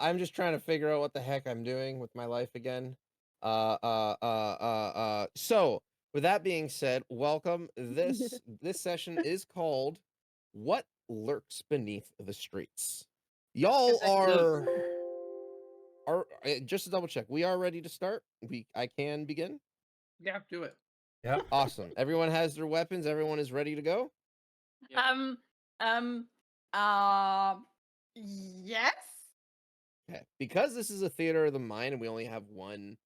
I'm just trying to figure out what the heck I'm doing with my life again. So with that being said, welcome. This session is called "What Lurks Beneath the Streets." Y'all are just to double check. We are ready to start. I can begin. Yeah, do it. Yep. Awesome. Everyone has their weapons. Everyone is ready to go. Yep. Yes. Okay. Because this is a theater of the mind and we only have one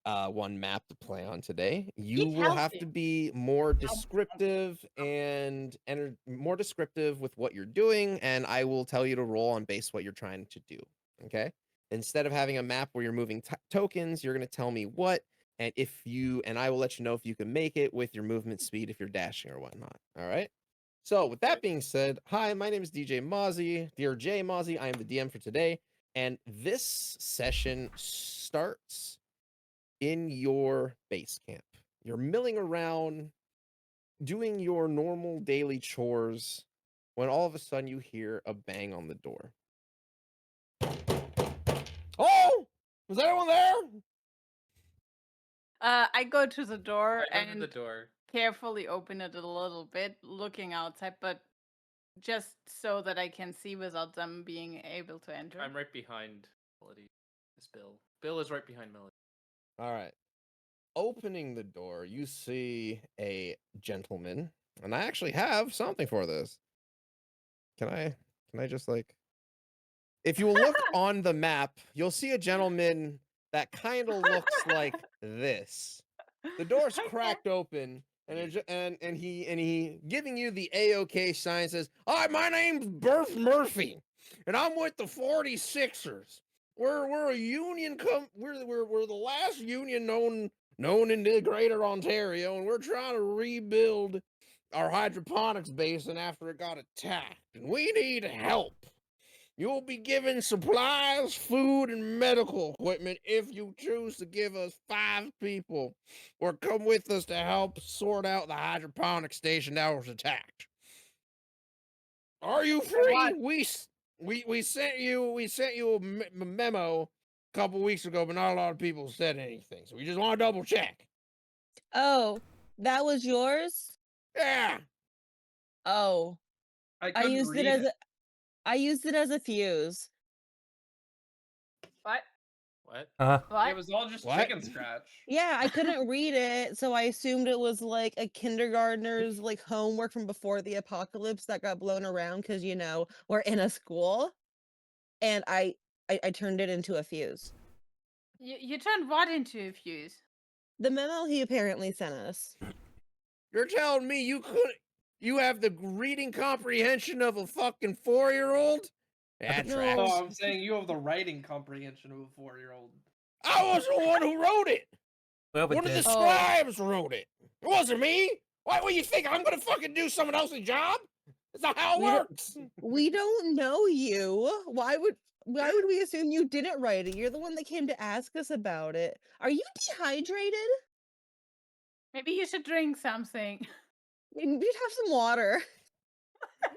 map to play on today, you Eat will have healthy. to be more descriptive and more descriptive with what you're doing, and I will tell you to roll on base what you're trying to do. Okay. Instead of having a map where you're moving tokens, you're going to tell me what, and I will let you know if you can make it with your movement speed if you're dashing or whatnot. All right. So with that being said, hi, my name is deerjmozzie. I am the DM for today, and this session starts in your base camp. You're milling around, doing your normal daily chores, when all of a sudden you hear a bang on the door. Oh, is anyone there? I go to the door Right under and the door. carefully open it a little bit, looking outside, but just so that I can see without them being able to enter. I'm right behind Melody. It's Bill. Bill is right behind Melody. All right. Opening the door, you see a gentleman, and I actually have something for this. Can I just like, if you look on the map, you'll see a gentleman that kind of looks like this. The door's cracked open, and he giving you the A-OK sign, says, "Hi, my name's Burf Murphy, and I'm with the 46ers. We're a union we're the last union known in the greater Ontario, and we're trying to rebuild our hydroponics basin after it got attacked, and we need help. You'll be given supplies, food, and medical equipment if you choose to give us 5 people or come with us to help sort out the hydroponic station that was attacked. Are you free? We sent you a memo a couple weeks ago, but not a lot of people said anything, so we just want to double check." Oh, that was yours? Yeah. Oh, I I couldn't used read it as I used it as a fuse. What? What? What? It was all just What? chicken scratch. Yeah, I couldn't read it, so I assumed it was like a kindergartner's like homework from before the apocalypse that got blown around because we're in a school, and I turned it into a fuse. You turned what into a fuse? The memo he apparently sent us. You're telling me you have the reading comprehension of a fucking 4-year-old? That No. tracks. Oh, I'm saying you have the writing comprehension of a 4-year-old. I was the one who wrote it. Well, One of the scribes wrote it. It wasn't me. Why would you think I'm gonna fucking do someone else's job? That's not how it works. We don't know you. Why would we assume you didn't write it? You're the one that came to ask us about it. Are you dehydrated? Maybe you should drink something. You'd have some water.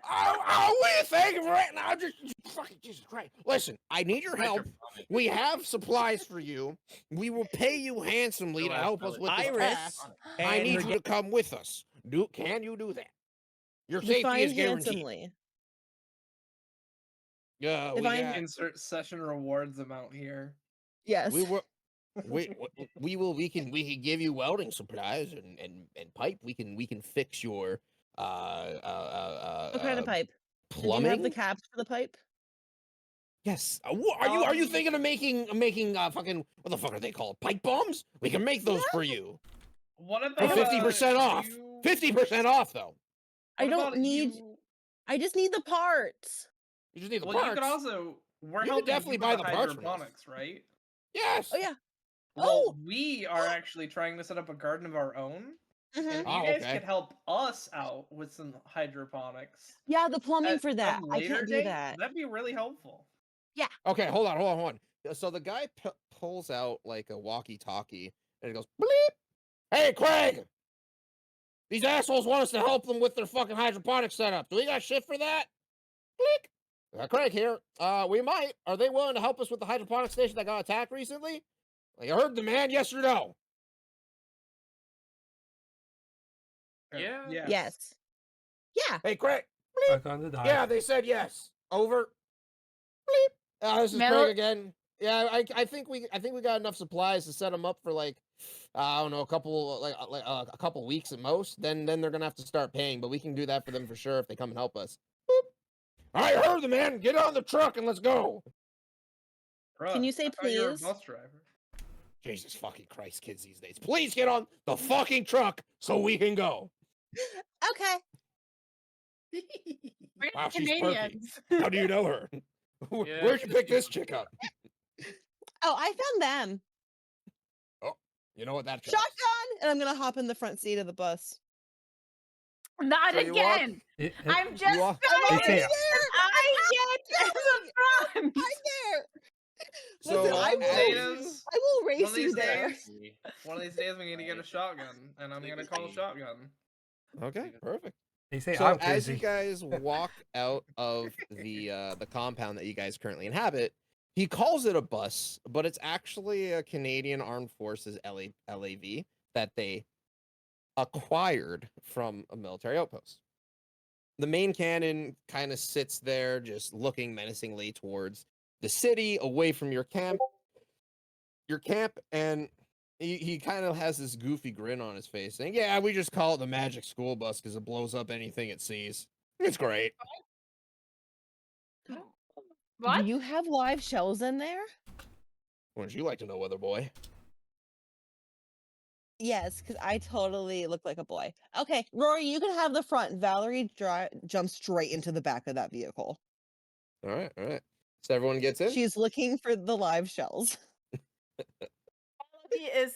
Oh, what do you think right now? Just fucking Jesus Christ. Listen, I need your help. We have supplies for you. We will pay you handsomely to help us with this task. I need you to come with us. Can you do that? Your safety Define is guaranteed. handsomely. Yeah, Insert session rewards amount here. Yes. we can give you welding supplies and pipe. We can fix your What kind of pipe? plumbing. Do you have the caps for the pipe? Yes. Are you thinking of making fucking, what the fuck are they called? Pipe bombs? We can make those for you. What For about 50% off. 50% off though. I just need the parts. You just need the Well, parts. you could also. We're You could helping definitely you buy with the parts from us. hydroponics, right? Yes. Oh yeah. Well, we are actually trying to set up a garden of our own. And if you guys could help us out with some hydroponics. Yeah, the plumbing at for that. some I later can't do date, that. That'd be really helpful. Yeah. Okay, hold on. So the guy pulls out like a walkie-talkie and he goes, bleep. Hey, Craig. These assholes want us to help them with their fucking hydroponic setup. Do we got shit for that? Click. Craig here. We might. Are they willing to help us with the hydroponic station that got attacked recently? Like, you heard the man, yes or no? Yeah. Yes. Yeah. Hey, Craig. Back on the dive. Yeah, they said yes. Over. Bleep. This is Craig again. Yeah, I think we got enough supplies to set them up for like, I don't know, a couple weeks at most. Then they're gonna have to start paying, but we can do that for them for sure if they come and help us. Boop. I heard the man. Get on the truck and let's go. Bruh, Can you say I thought you were a please? bus driver. Jesus fucking Christ, kids these days. Please get on the fucking truck so we can go. Okay. We're Wow, she's Canadians. How do you know her? Yeah. Where'd you pick this chick up? Oh, I found them. Oh, you know what that tracks. Shotgun, and I'm gonna hop in the front seat of the bus. Not So you walk- again. It- I'm just walk- I'm saying. They say- I get to the front. I'm there. So Listen, I one of these will, days, I will one race of you these there. days, one of these days, I'm gonna get a shotgun, and I'm gonna call a shotgun. Okay, perfect. They say So I'm as you crazy. guys walk out of the compound that you guys currently inhabit, he calls it a bus, but it's actually a Canadian Armed Forces LAV that they acquired from a military outpost. The main cannon kind of sits there, just looking menacingly towards the city, away from your camp. And he kind of has this goofy grin on his face, saying, "Yeah, we just call it the Magic School Bus because it blows up anything it sees. It's great." What? Do you have live shells in there? Wouldn't you like to know, Weather Boy? Yes, because I totally look like a boy. Okay, Rory, you can have the front. Valerie jumps straight into the back of that vehicle. All right. So everyone gets in. She's looking for the live shells. He is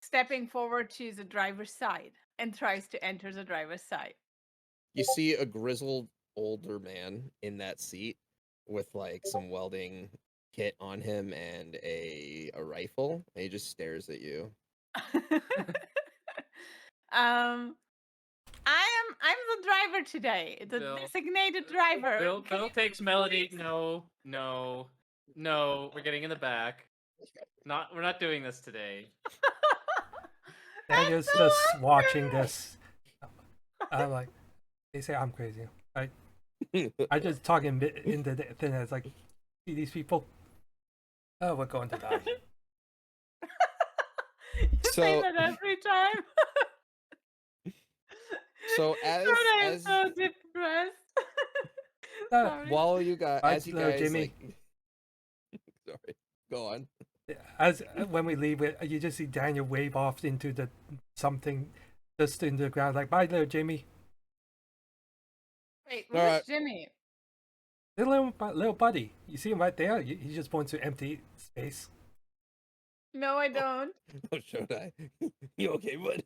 stepping forward to the driver's side and tries to enter the driver's side. You see a grizzled older man in that seat with like some welding kit on him and a rifle. And he just stares at you. I'm the driver today. The Bill. designated driver. Bill takes Melody. No. We're getting in the back. We're not doing this today. Daniel's so just watching hungry. this. I'm like, they say I'm crazy. I just talk in the thing. It's like, see these people? Oh, we're going to die. You say So- that every time. So as I'm so depressed. Sorry. while you guys, as you guys, Jimmy. like, sorry, go on. As when we leave, you just see Daniel wave off into the something just in the ground, like, bye, little Jimmy. Wait, All who's right. Jimmy? The little buddy. You see him right there? He just points to empty space. No, I don't. Oh, should I? You okay, bud?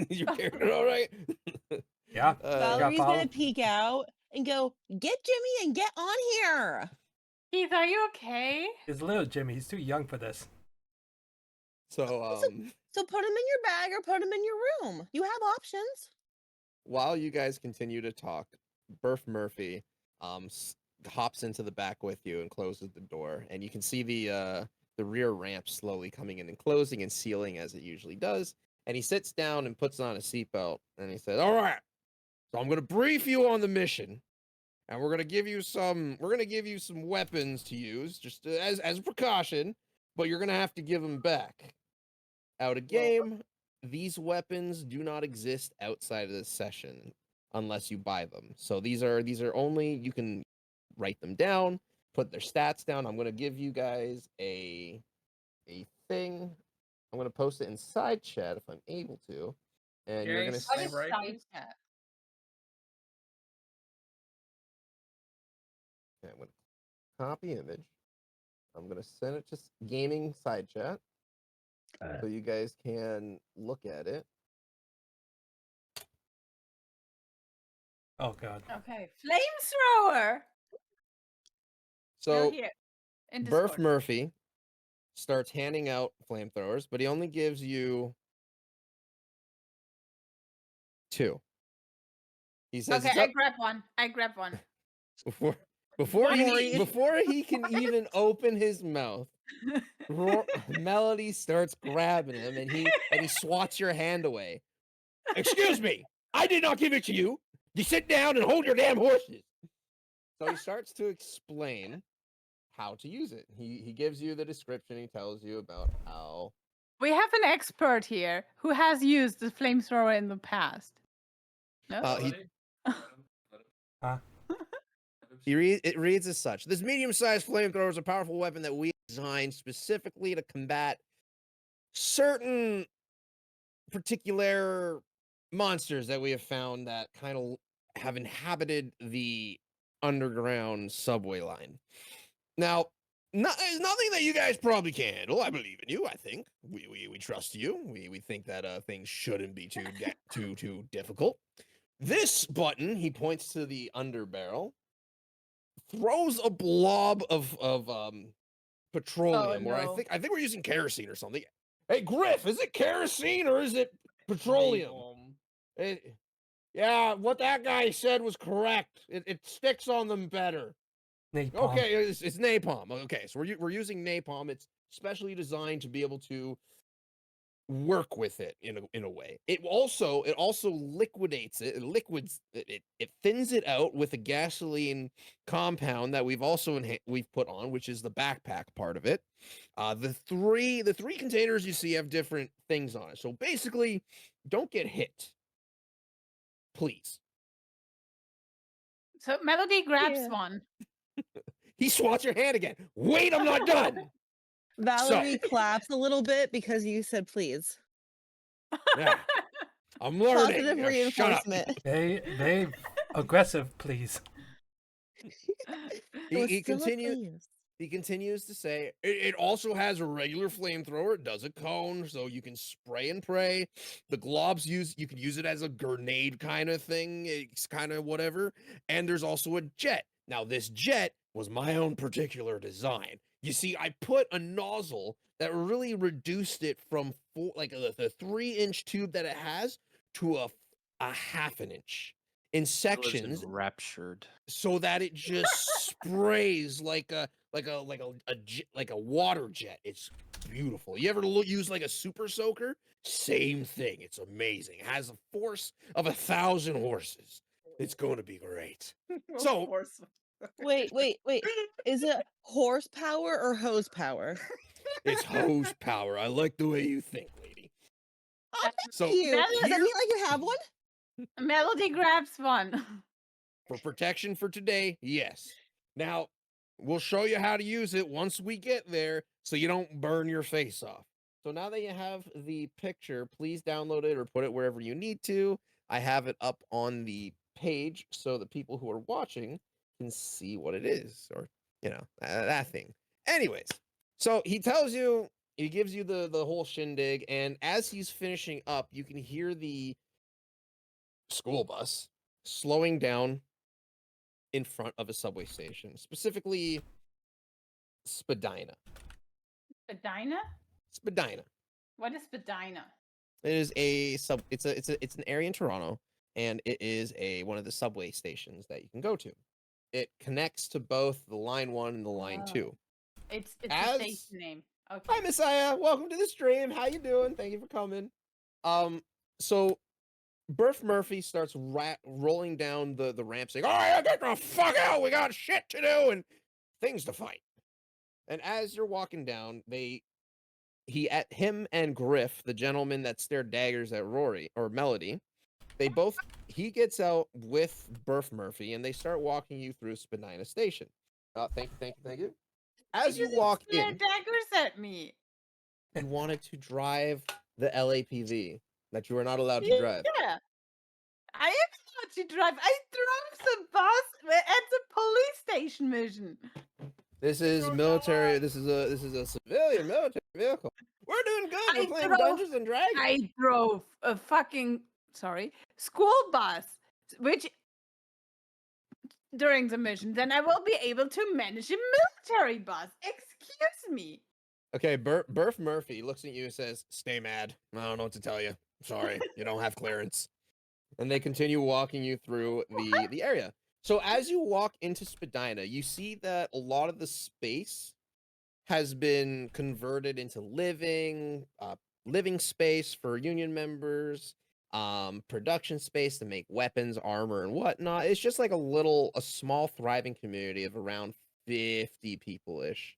You carrying it all right? Yeah. Valerie's follow. gonna peek out and go, "Get Jimmy and get on here." Keith, are you okay? It's little Jimmy. He's too young for this. So So put him in your bag or put him in your room. You have options. while you guys continue to talk, Burf Murphy hops into the back with you and closes the door, and you can see the rear ramp slowly coming in and closing and sealing as it usually does. And he sits down and puts on a seatbelt, and he says, "All right, so I'm gonna brief you on the mission, and we're gonna give you some weapons to use just as a precaution, but you're gonna have to give them back. Out of game, these weapons do not exist outside of this session unless you buy them. So these are only, you can write them down, put their stats down. I'm gonna give you guys a thing. I'm gonna post it in side chat if I'm able to, and you're gonna Yes, What see. is right. side chat? Okay, I'm gonna copy image. I'm gonna send it to gaming side chat so you guys can look at it. Oh god. Okay, flamethrower. So You're here. In Burf Discord. Murphy starts handing out flamethrowers, but he only gives you 2. He says, Okay, I grab one. Before he can even open his mouth, Melody starts grabbing him, and he swats your hand away. Excuse me, I did not give it to you. You sit down and hold your damn horses. So he starts to explain how to use it. He gives you the description. He tells you about how we have an expert here who has used the flamethrower in the past. No. It reads as such. This medium-sized flamethrower is a powerful weapon that we designed specifically to combat certain particular monsters that we have found that kind of have inhabited the underground subway line. Now, there's nothing that you guys probably can't handle. I believe in you. I think we trust you. We think that things shouldn't be too difficult. This button, he points to the underbarrel, throws a blob of petroleum, or I think we're using kerosene or something. Hey Griff, is it kerosene or is it petroleum? Yeah, what that guy said was correct. It sticks on them better. Napalm. Okay, it's napalm. Okay, so we're using napalm. It's specially designed to be able to work with it in a way. It also liquidates it. It thins it out with a gasoline compound that we've put on, which is the backpack part of it. The three containers you see have different things on it. So basically, don't get hit, please. So Melody grabs one. He swats your hand again. Wait, I'm not done. Valerie claps a little bit because you said please. Yeah, I'm learning. Positive reinforcement. They aggressive, please. He continues to say it also has a regular flamethrower. It does a cone, so you can spray and pray. The globs you can use it as a grenade kind of thing. It's kind of whatever. And there's also a jet. Now this jet was my own particular design. You see, I put a nozzle that really reduced it from the 3-inch tube that it has to a half an inch in sections, raptured, so that it just sprays like a water jet. It's beautiful. You ever use like a super soaker? Same thing. It's amazing. It has a force of 1,000 horses. It's going to be great. So wait. Is it horsepower or hose power? It's hose power. I like the way you think, lady. Oh, thank you. Does that mean like you have one? Melody grabs one. For protection for today, yes. Now, we'll show you how to use it once we get there so you don't burn your face off. So now that you have the picture, please download it or put it wherever you need to. I have it up on the page so the people who are watching can see what it is, or, that thing. Anyways, so he gives you the whole shindig, and as he's finishing up, you can hear the school bus slowing down in front of a subway station, specifically Spadina. Spadina. What is Spadina? It is it's an area in Toronto, and it is one of the subway stations that you can go to. It connects to both the Line 1 and the Line 2. It's the station name. Okay. Hi, Messiah. Welcome to the stream. How you doing? Thank you for coming. So Burf Murphy starts rolling down the ramp saying, all right, get the fuck out. We got shit to do and things to fight. And as you're walking down, him and Griff, the gentleman that stared daggers at Melody, he gets out with Burf Murphy and they start walking you through Spadina Station. Thank you. As you walk in, daggers at me. You wanted to drive the LAPV that you are not allowed to drive. Yeah, I am allowed to drive. I drove the bus at the police station mission. This is military. This is a civilian military vehicle. We're doing good. We're playing Dungeons and Dragons. I drove a fucking school bus, which during the mission, then I will be able to manage a military bus. Excuse me. Okay, Burf Murphy looks at you and says, stay mad. I don't know what to tell you. Sorry, you don't have clearance. And they continue walking you through the area. So as you walk into Spadina, you see that a lot of the space has been converted into living space for Union members, production space to make weapons, armor, and whatnot. It's just like a small thriving community of around 50 people-ish.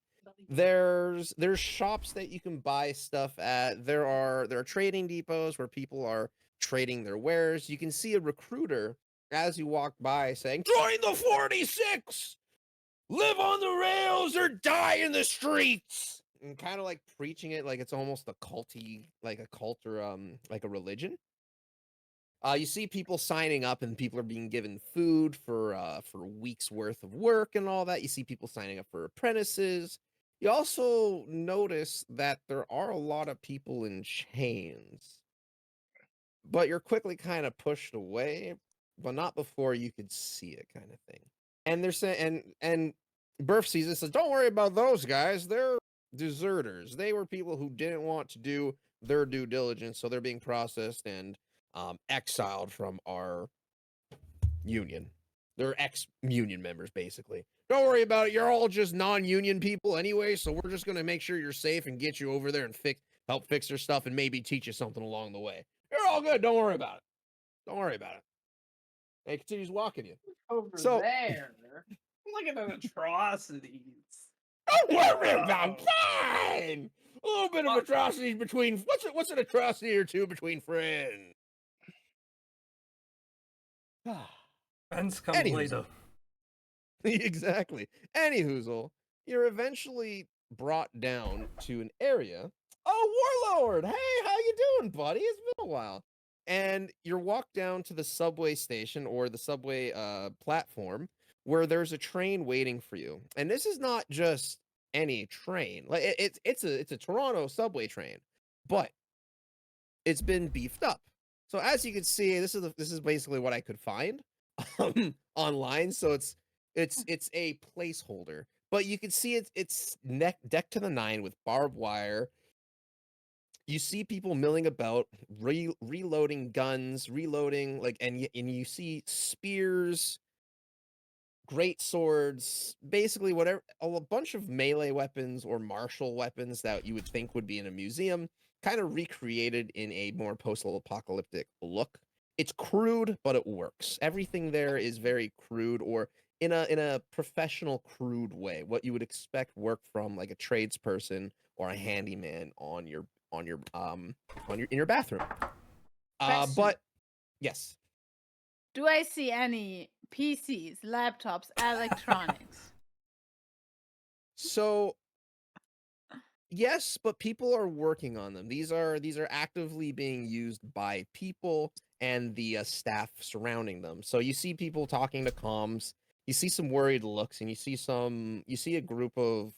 There's shops that you can buy stuff at. There are trading depots where people are trading their wares. You can see a recruiter as you walk by saying, "Join the 46! Live on the rails or die in the streets!" And kind of like preaching it like it's almost a culty, like a cult or like a religion. You see people signing up and people are being given food for weeks worth of work and all that. You see people signing up for apprentices. You also notice that there are a lot of people in chains, but you're quickly kind of pushed away, but not before you could see it, kind of thing. And they're saying, and Burf sees this, says, "Don't worry about those guys. They're deserters. They were people who didn't want to do their due diligence, so they're being processed and exiled from our union. They're ex-union members, basically. Don't worry about it. You're all just non-union people anyway, so we're just gonna make sure you're safe and get you over there and help fix your stuff and maybe teach you something along the way. You're all good. Don't worry about it. Don't worry about it." And he continues walking you. Over So- there. Look at the atrocities. Don't worry about fine. A little bit of atrocities between what's an atrocity or two between friends? Friends come Anywho. later. Exactly. Anyhoozle, you're eventually brought down to an area. "Oh, Warlord! Hey, how you doing, buddy? It's been a while." And you're walked down to the subway station or the subway platform where there's a train waiting for you. And this is not just any train. Like it's a Toronto subway train, but it's been beefed up. So as you can see, this is basically what I could find online. So it's a placeholder, but you can see it's decked to the nine with barbed wire. You see people milling about, reloading guns, reloading and you see spears, great swords, basically whatever, a bunch of melee weapons or martial weapons that you would think would be in a museum, kind of recreated in a more post-apocalyptic look. It's crude, but it works. Everything there is very crude, or in a professional crude way, what you would expect work from like a tradesperson or a handyman in your bathroom. Question. But yes. Do I see any PCs, laptops, electronics? So yes, but people are working on them. These are actively being used by people and the staff surrounding them. So you see people talking to comms, you see some worried looks, and you see a group of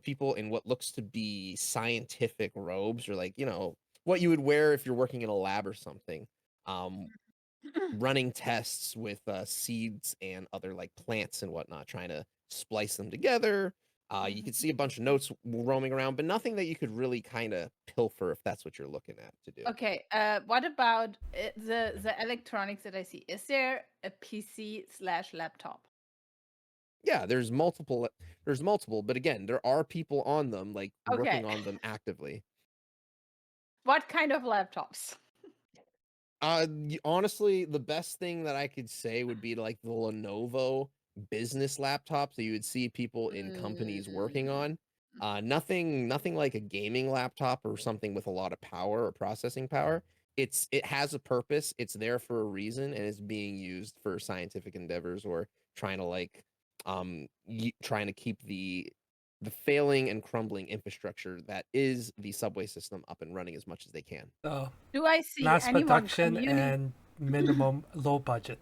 people in what looks to be scientific robes, or like, what you would wear if you're working in a lab or something. Running tests with seeds and other like plants and whatnot, trying to splice them together. You could see a bunch of notes roaming around, but nothing that you could really kind of pilfer if that's what you're looking at to do. Okay, what about the electronics that I see? Is there a PC/laptop? Yeah, there's multiple, but again, there are people on them, like working on them actively. What kind of laptops? Honestly, the best thing that I could say would be like the Lenovo business laptops that you would see people in companies working on. Nothing like a gaming laptop or something with a lot of power or processing power. It has a purpose. It's there for a reason, and it's being used for scientific endeavors or trying to keep the failing and crumbling infrastructure that is the subway system up and running as much as they can. So Do I see mass anyone production and minimum low budget.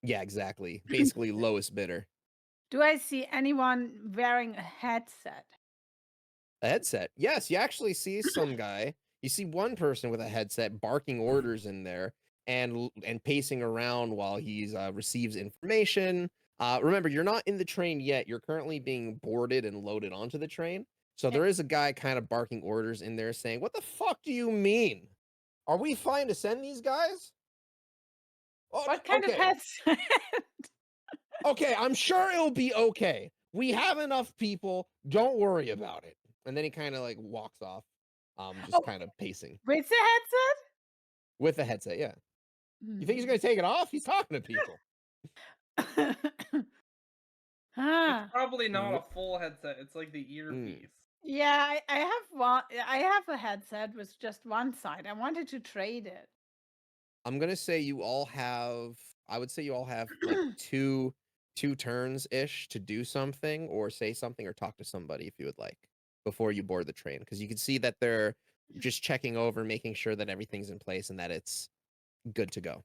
Yeah, exactly. Basically, lowest bidder. Do I see anyone wearing a headset? A headset. Yes, you actually see some guy. You see one person with a headset barking orders in there and pacing around while he's receives information. Remember, you're not in the train yet. You're currently being boarded and loaded onto the train. So there is a guy kind of barking orders in there saying, "What the fuck do you mean? Are we fine to send these guys?" Oh, What kind of okay. headset? Okay, I'm sure it'll be okay. We have enough people. Don't worry about it. And then he kind of like walks off, just Oh. kind of pacing With the headset? with the headset. Yeah. You think he's gonna take it off? He's talking to people. It's Ah. probably not a full headset. It's like the earpiece. Yeah, I have one. I have a headset with just one side. I wanted to trade it. I'm gonna say you all have. I would say you all have like two turns ish to do something or say something or talk to somebody if you would like before you board the train, because you can see that they're just checking over, making sure that everything's in place and that it's good to go.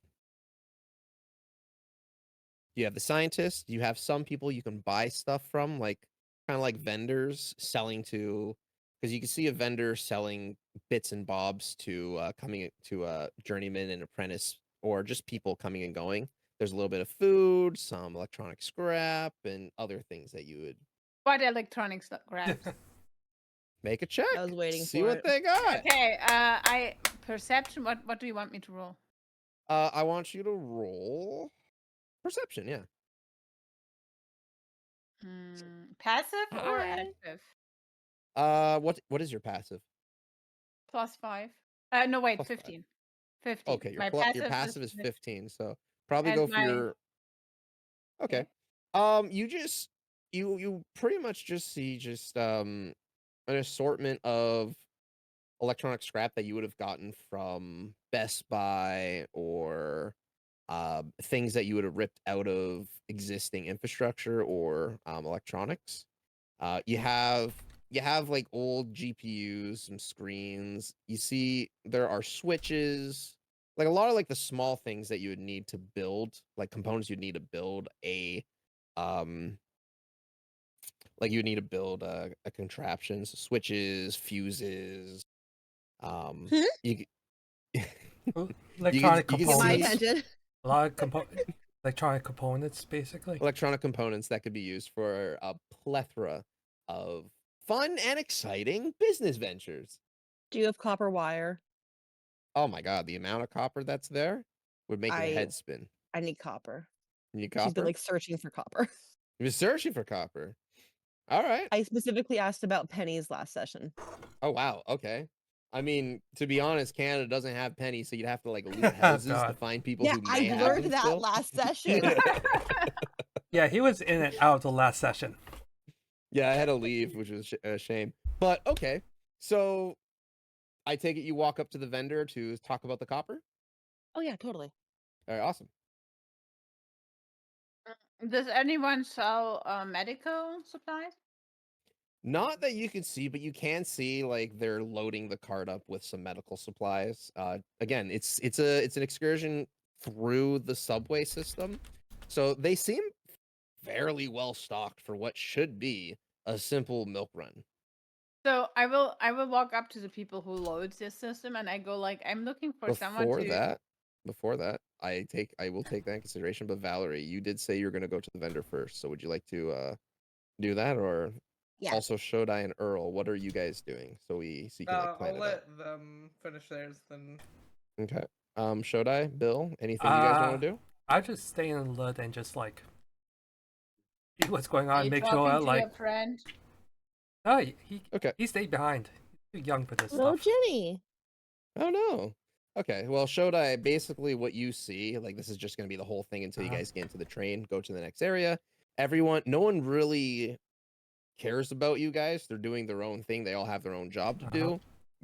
You have the scientist. You have some people you can buy stuff from, like kind of like vendors selling to, because you can see a vendor selling bits and bobs to coming to a journeyman and apprentice, or just people coming and going. There's a little bit of food, some electronic scrap, and other things that you would What electronics grabs? make a check. I was waiting See for what it. they got. Okay, I perception. What do you want me to roll? I want you to roll perception. Yeah. Passive or Hi. active? What is your passive? +5. No, wait, +5. 15. 15. Okay, My your passive is 15, so probably and go for my your. Okay. You just you pretty much just see just an assortment of electronic scrap that you would have gotten from Best Buy, or things that you would have ripped out of existing infrastructure or electronics. You have like old GPUs, some screens. You see there are switches, like a lot of like the small things that you would need to build, like components you'd need to build um you would need to build a contraption, so switches, fuses. You Ooh, you electronic can Get my see components. attention. A lot of electronic components, basically. electronic components that could be used for a plethora of fun and exciting business ventures. Do you have copper wire? Oh my god, the amount of copper that's there would make your head spin. I need copper. You need She's been copper? like searching for copper. You're searching for copper. All right. I specifically asked about pennies last session. Oh wow. Okay. I mean, to be honest, Canada doesn't have pennies, so you'd have to like loot Oh, houses to God. find people Yeah, who I may have learned them that still. last session. Yeah, he was in and out the last session. Yeah, I had to leave, which was a shame. But okay, so I take it you walk up to the vendor to talk about the copper. Oh yeah, totally. All right, awesome. Does anyone sell medical supplies? Not that you can see, but you can see like they're loading the cart up with some medical supplies. Again, it's an excursion through the subway system, so they seem fairly well stocked for what should be a simple milk run. So I will walk up to the people who loads this system and I go like, I'm looking for someone Before to. that, I will take that in consideration. But Valerie, you did say you're going to go to the vendor first, so would you like to do that, or Yeah. also Shodai and Earl? What are you guys doing? So you can like plan I'll it out. let them finish theirs then. Okay. Shodai, Bill, anything you guys want to do? I just stay in alert and just like see what's going Are on. you Make talking sure to like your friend? no, Okay. he stayed behind. He's too young for this Little stuff. Jenny. Oh no. Okay. Well, Shodai, basically what you see, like this is just going to be the whole thing until you guys get into the train, go to the next area. No one really cares about you guys. They're doing their own thing. They all have their own job to do.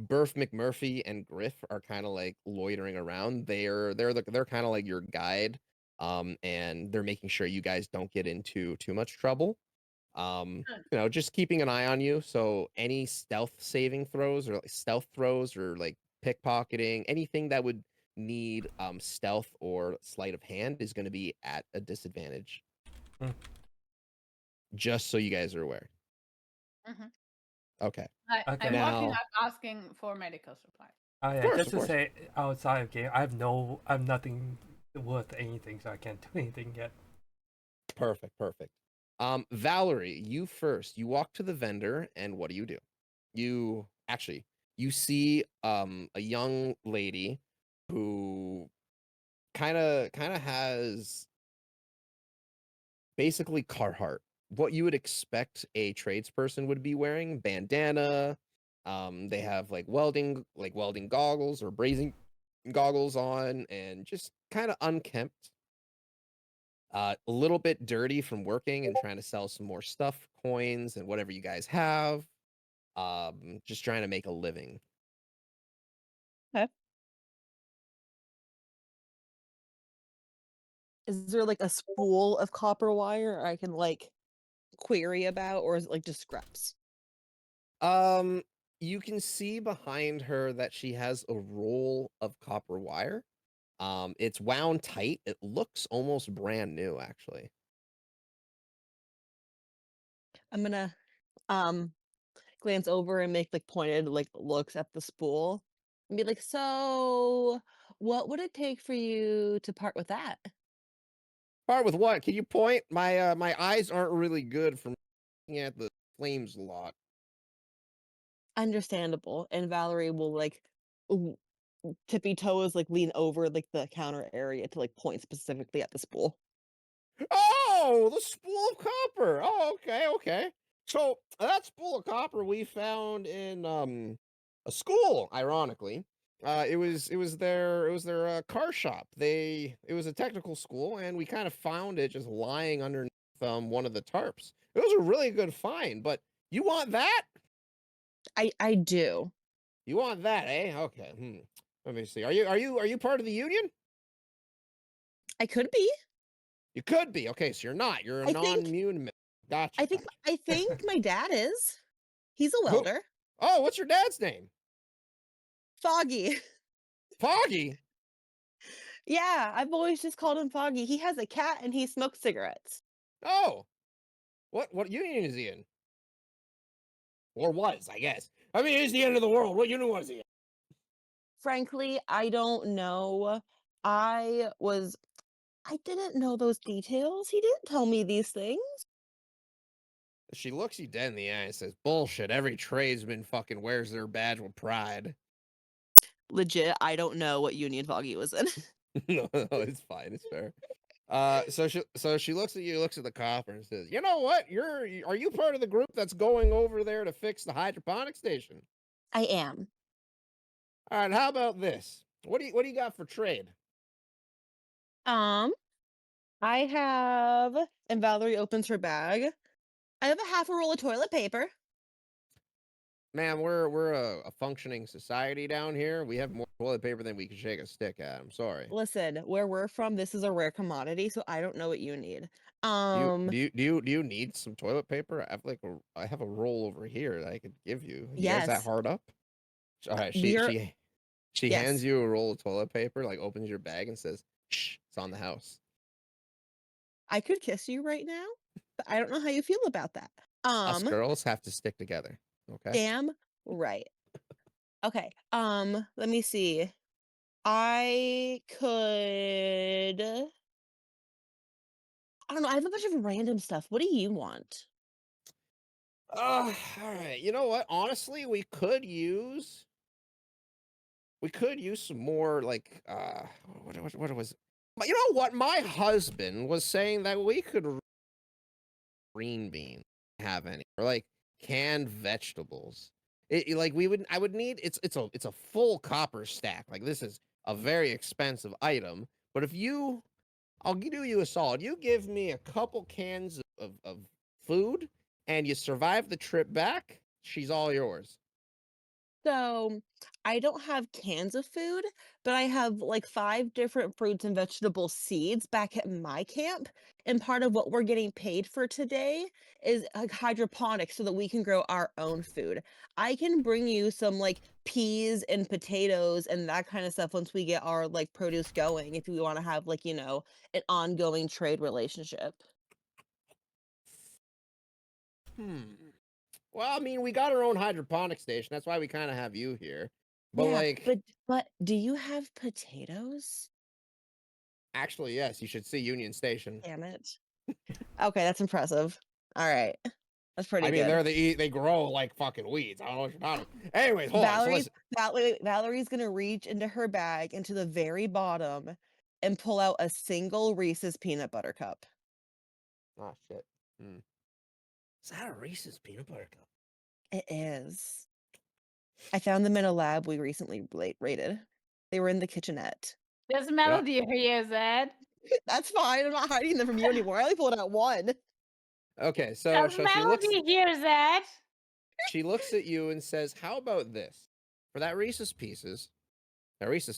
Burf McMurphy and Griff are kind of like loitering around. They're kind of like your guide, and they're making sure you guys don't get into too much trouble. Just keeping an eye on you. So any stealth saving throws or like pickpocketing, anything that would need stealth or sleight of hand is going to be at a disadvantage. Just so you guys are aware. Okay. Okay. I'm walking Now- up asking for medical supplies. Oh yeah, course, just of to course. say, outside of game, I'm nothing worth anything, so I can't do anything yet. Perfect. Valerie, you first. You walk to the vendor, and what do? You see a young lady who kind of has basically Carhartt. What you would expect a tradesperson would be wearing: bandana. They have like welding goggles or brazing goggles on, and just kind of unkempt. A little bit dirty from working and trying to sell some more stuff, coins, and whatever you guys have. Just trying to make a living. Okay. Is there like a spool of copper wire I can like query about, or is it like just scraps? You can see behind her that she has a roll of copper wire. It's wound tight. It looks almost brand new, actually. I'm gonna glance over and make like pointed like looks at the spool and be like, so what would it take for you to part with that? Part with what? Can you point? My eyes aren't really good from looking at the flames a lot. Understandable. And Valerie will like w- tippy toes like lean over like the counter area to like point specifically at the spool. Oh, the spool of copper. Oh, okay. So that spool of copper we found in a school, ironically. It was their car shop. It was a technical school, and we kind of found it just lying underneath one of the tarps. It was a really good find, but you want that? I do. You want that, eh? Okay. Let me see. Are you part of the union? I could be. You could be. Okay, so you're not. You're a I think non-immune. Gotcha. I think my dad is. He's a Who? welder. Oh, what's your dad's name? Foggy. Foggy. Yeah, I've always just called him Foggy. He has a cat and he smokes cigarettes. Oh, what union is he in? Or was, I guess. I mean, it's the end of the world. What union was he in? Frankly, I don't know. I didn't know those details. He didn't tell me these things. She looks you dead in the eye and says, "Bullshit. Every tradesman fucking wears their badge with pride." Legit, I don't know what union Foggy was in. No, it's fine. It's fair. So she looks at you, looks at the copper, and says, "You know what? Are you part of the group that's going over there to fix the hydroponic station?" I am. All right. How about this? What do you got for trade? Um, I have, and Valerie opens her bag. I have a half a roll of toilet paper. Man, we're a functioning society down here. We have more toilet paper than we can shake a stick at. I'm sorry. Listen, where we're from, this is a rare commodity, so I don't know what you need. Do you do you need some toilet paper? I have a roll over here that I could give you. You guys that Yes, hard up? All right, we're she hands yes. you a roll of toilet paper, like opens your bag and says, "Shh, it's on the house." I could kiss you right now, but I don't know how you feel about that. Us girls have to stick together. Okay. Damn right. Okay. Let me see. I could I don't know, I have a bunch of random stuff. What do you want? All right. You know what? Honestly, we could use some more like what was. But you know what? My husband was saying that we could green beans have any or like canned vegetables. Like I would need it's a full copper stack. Like this is a very expensive item. But I'll do you a solid. You give me a couple cans of food and you survive the trip back, she's all yours. So, I don't have cans of food, but I have like 5 different fruits and vegetable seeds back at my camp. And part of what we're getting paid for today is like hydroponics so that we can grow our own food. I can bring you some like peas and potatoes and that kind of stuff once we get our like produce going if we want to have like, an ongoing trade relationship. Hmm. Well, I mean, we got our own hydroponic station. That's why we kind of have you here. But Yeah, like, but do you have potatoes? actually, yes, you should see Union Station. Damn it. Okay, that's impressive. All right. That's I pretty mean, good. they grow like fucking weeds. I don't know what you're talking about. Anyways, hold on. So Valerie's listen. Valerie's gonna reach into her bag into the very bottom and pull out a single Reese's peanut butter cup. Oh shit. Is that a Reese's peanut butter cup? It is. I found them in a lab we recently raided. They were in the kitchenette. There's Melody here, Zed. That's fine. I'm not hiding them from you anymore. I only pulled out one. Okay, so There's she looks. Melody here, Zed. She looks at you and says, "How about this? For that Reese's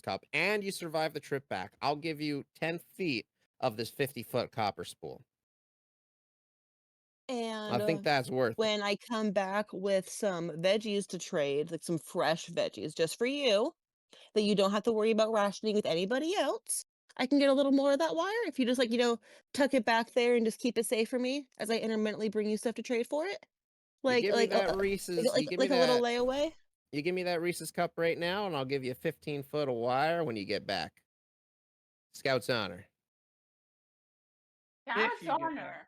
cup, and you survive the trip back, I'll give you 10 feet of this 50-foot copper spool. And I think that's worth it." when I come back with some veggies to trade, like some fresh veggies just for you, that you don't have to worry about rationing with anybody else, I can get a little more of that wire if you just tuck it back there and just keep it safe for me as I intermittently bring you stuff to trade for it. You Like give me like that a Reese's. like You give like me a little that. layaway. You give me that Reese's cup right now, and I'll give you 15 foot of wire when you get back. Scout's honor. If That's you get honor.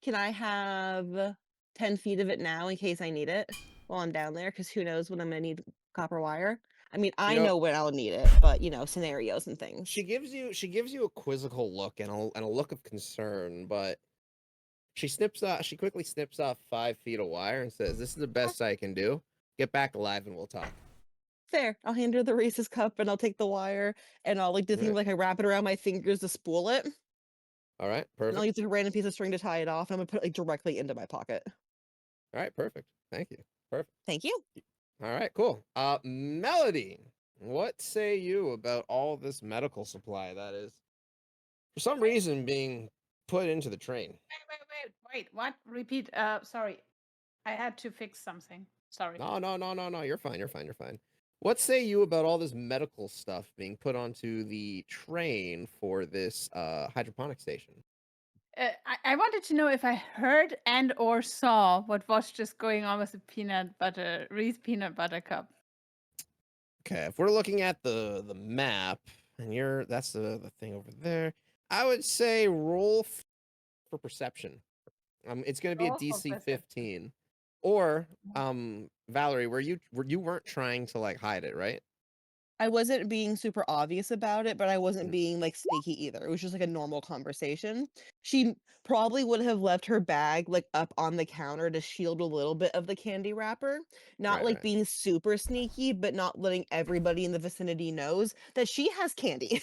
Can I have 10 feet of it now in case I need it while I'm down there? Because who knows when I'm gonna need copper wire. I mean, I know- know when I'll need it, but scenarios and things. She gives you a quizzical look and a look of concern, but she quickly snips off 5 feet of wire and says, "This is the best I can do. Get back alive and we'll talk." Fair. I'll hand her the Reese's cup and I'll take the wire and I'll do the thing Alright. I wrap it around my fingers to spool it. All right, And I'll perfect. use a random piece of string to tie it off, and I'm gonna put it directly into my pocket. All right, perfect. Thank you. Perfect. Thank you. All right, cool. Melody, what say you about all this medical supply that is, for some reason, being put into the train? Wait. What? Repeat. Sorry. I had to fix something. Sorry. No. You're fine. What say you about all this medical stuff being put onto the train for this hydroponic station? I wanted to know if I heard and or saw what was just going on with the Reese peanut butter cup. Okay, if we're looking at the map, and that's the thing over there, I would say roll for perception. It's going to be a Roll for DC perception. 15. Or Valerie, you weren't trying to hide it, right? I wasn't being super obvious about it, but I wasn't being sneaky either. It was just a normal conversation. She probably would have left her bag up on the counter to shield a little bit of the candy wrapper. Not Right. being super sneaky, but not letting everybody in the vicinity knows that she has candy.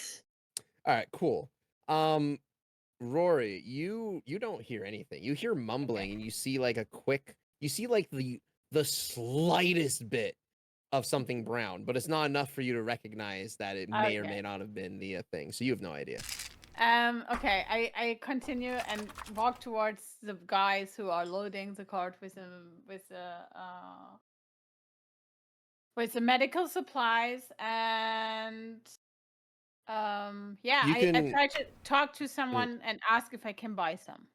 All right, cool. Rory, you don't hear anything. You hear mumbling, and you see the slightest bit of something brown, but it's not enough for you to recognize that it may or may not have been the thing. So you have no idea. Okay. I continue and walk towards the guys who are loading the cart with the medical supplies, and I try to talk to someone and ask if I can buy some.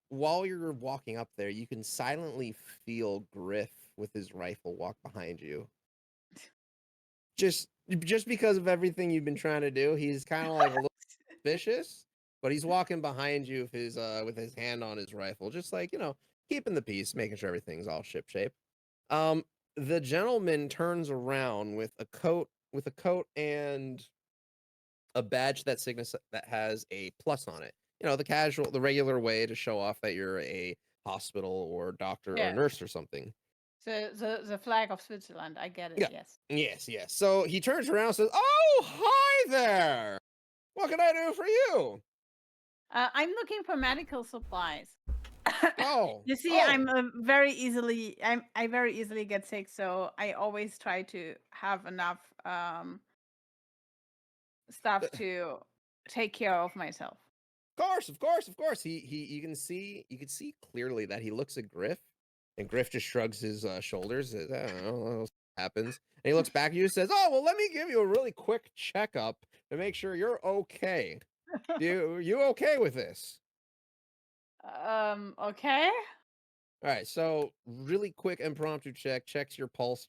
While you're walking up there, you can silently feel Griff with his rifle walk behind you. Just because of everything you've been trying to do, he's kind of a little suspicious, but he's walking behind you with his hand on his rifle, just keeping the peace, making sure everything's all shipshape. The gentleman turns around with a coat and a badge that has a plus on it. The regular way to show off that you're a hospital or doctor or nurse or something. The flag of Switzerland. I get it. Yeah. Yes. So he turns around and says, "Oh, hi there. What can I do for you?" I'm looking for medical supplies. Oh. You see, I very easily get sick, so I always try to have enough stuff to take care of myself. Of course. You can see clearly that he looks at Griff, and Griff just shrugs his shoulders. I don't know what happens. And he looks back at you and says, "Oh, well, let me give you a really quick checkup to make sure you're okay. You okay with this?" Okay. All right, so really quick impromptu checks your pulse,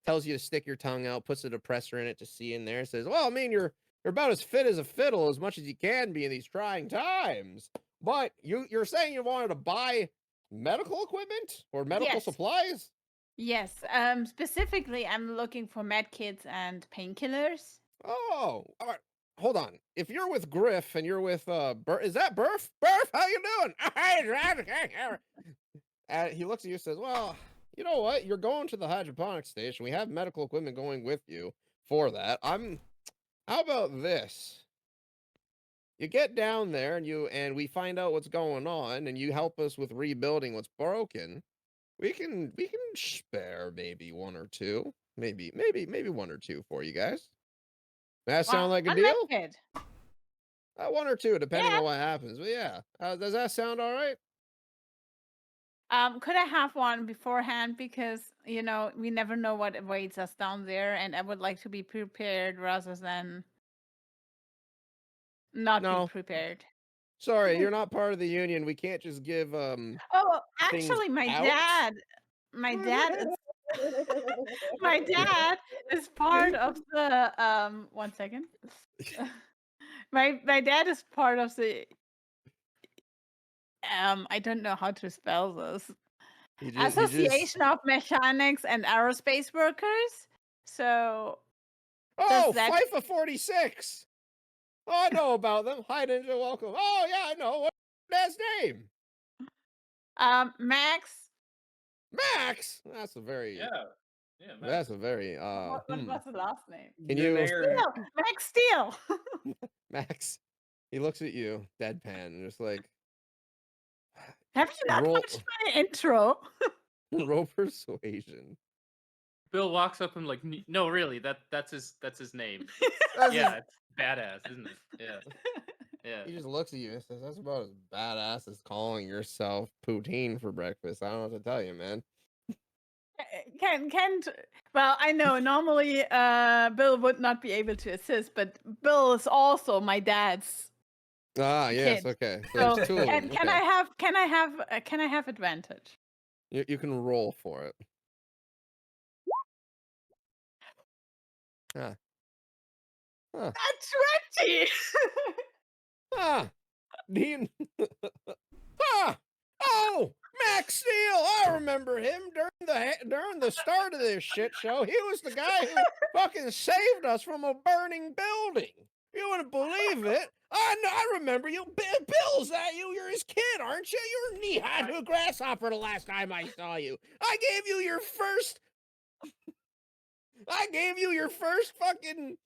tells you to stick your tongue out, puts a depressor in it to see in there, says, "Well, I mean, you're about as fit as a fiddle, as much as you can be in these trying times. But you're saying you wanted to buy medical equipment or medical supplies?" Yes. Specifically, I'm looking for med kits and painkillers. Oh, all right. Hold on. If you're with Griff and you're with is that Burf? Burf, how you doing? He looks at you and says, "Well, you know what? You're going to the hydroponics station. We have medical equipment going with you for that. How about this? You get down there and we find out what's going on and you help us with rebuilding what's broken. We can spare maybe one or two. Maybe one or two for you guys. That sound like a deal? Unlimited. One or two, depending Yeah. on what happens. But yeah, does that sound all right? Could I have one beforehand because we never know what awaits us down there, and I would like to be prepared rather than not No. be prepared. Sorry, you're not part of the union. We can't just give Oh, actually, my out? dad is my dad is part of the 1 second. My dad is part of the I don't know how to spell this. Association of Mechanics and Aerospace Workers. So Oh, that... FIFA 46. Oh, I know about them. Hi, Ninja. Welcome. Oh, yeah, I know. What's his name? Max. Max. That's a very. Yeah. Max. That's a very. What's the last name? Can you? Generic. Max Steel. Max. He looks at you, deadpan, and just like. Have you not watched my intro? Roll persuasion. Bill walks up and like, no, really, that's his name. Yeah, it's badass, isn't it? Yeah. He just looks at you and says, "That's about as badass as calling yourself poutine for breakfast." I don't know what to tell you, man. Well, I know normally Bill would not be able to assist, but Bill is also my dad's. Yes, kid. okay. So, there's two of them. can I have advantage? You can roll for it. Huh. That's 20. Dean. Oh, Max Steel. I remember him during the start of this shit show. He was the guy who fucking saved us from a burning building. You wouldn't believe it. I remember you. Bill's that you? You're his kid, aren't you? You were knee-high to a grasshopper the last time I saw you. I gave you your first fucking.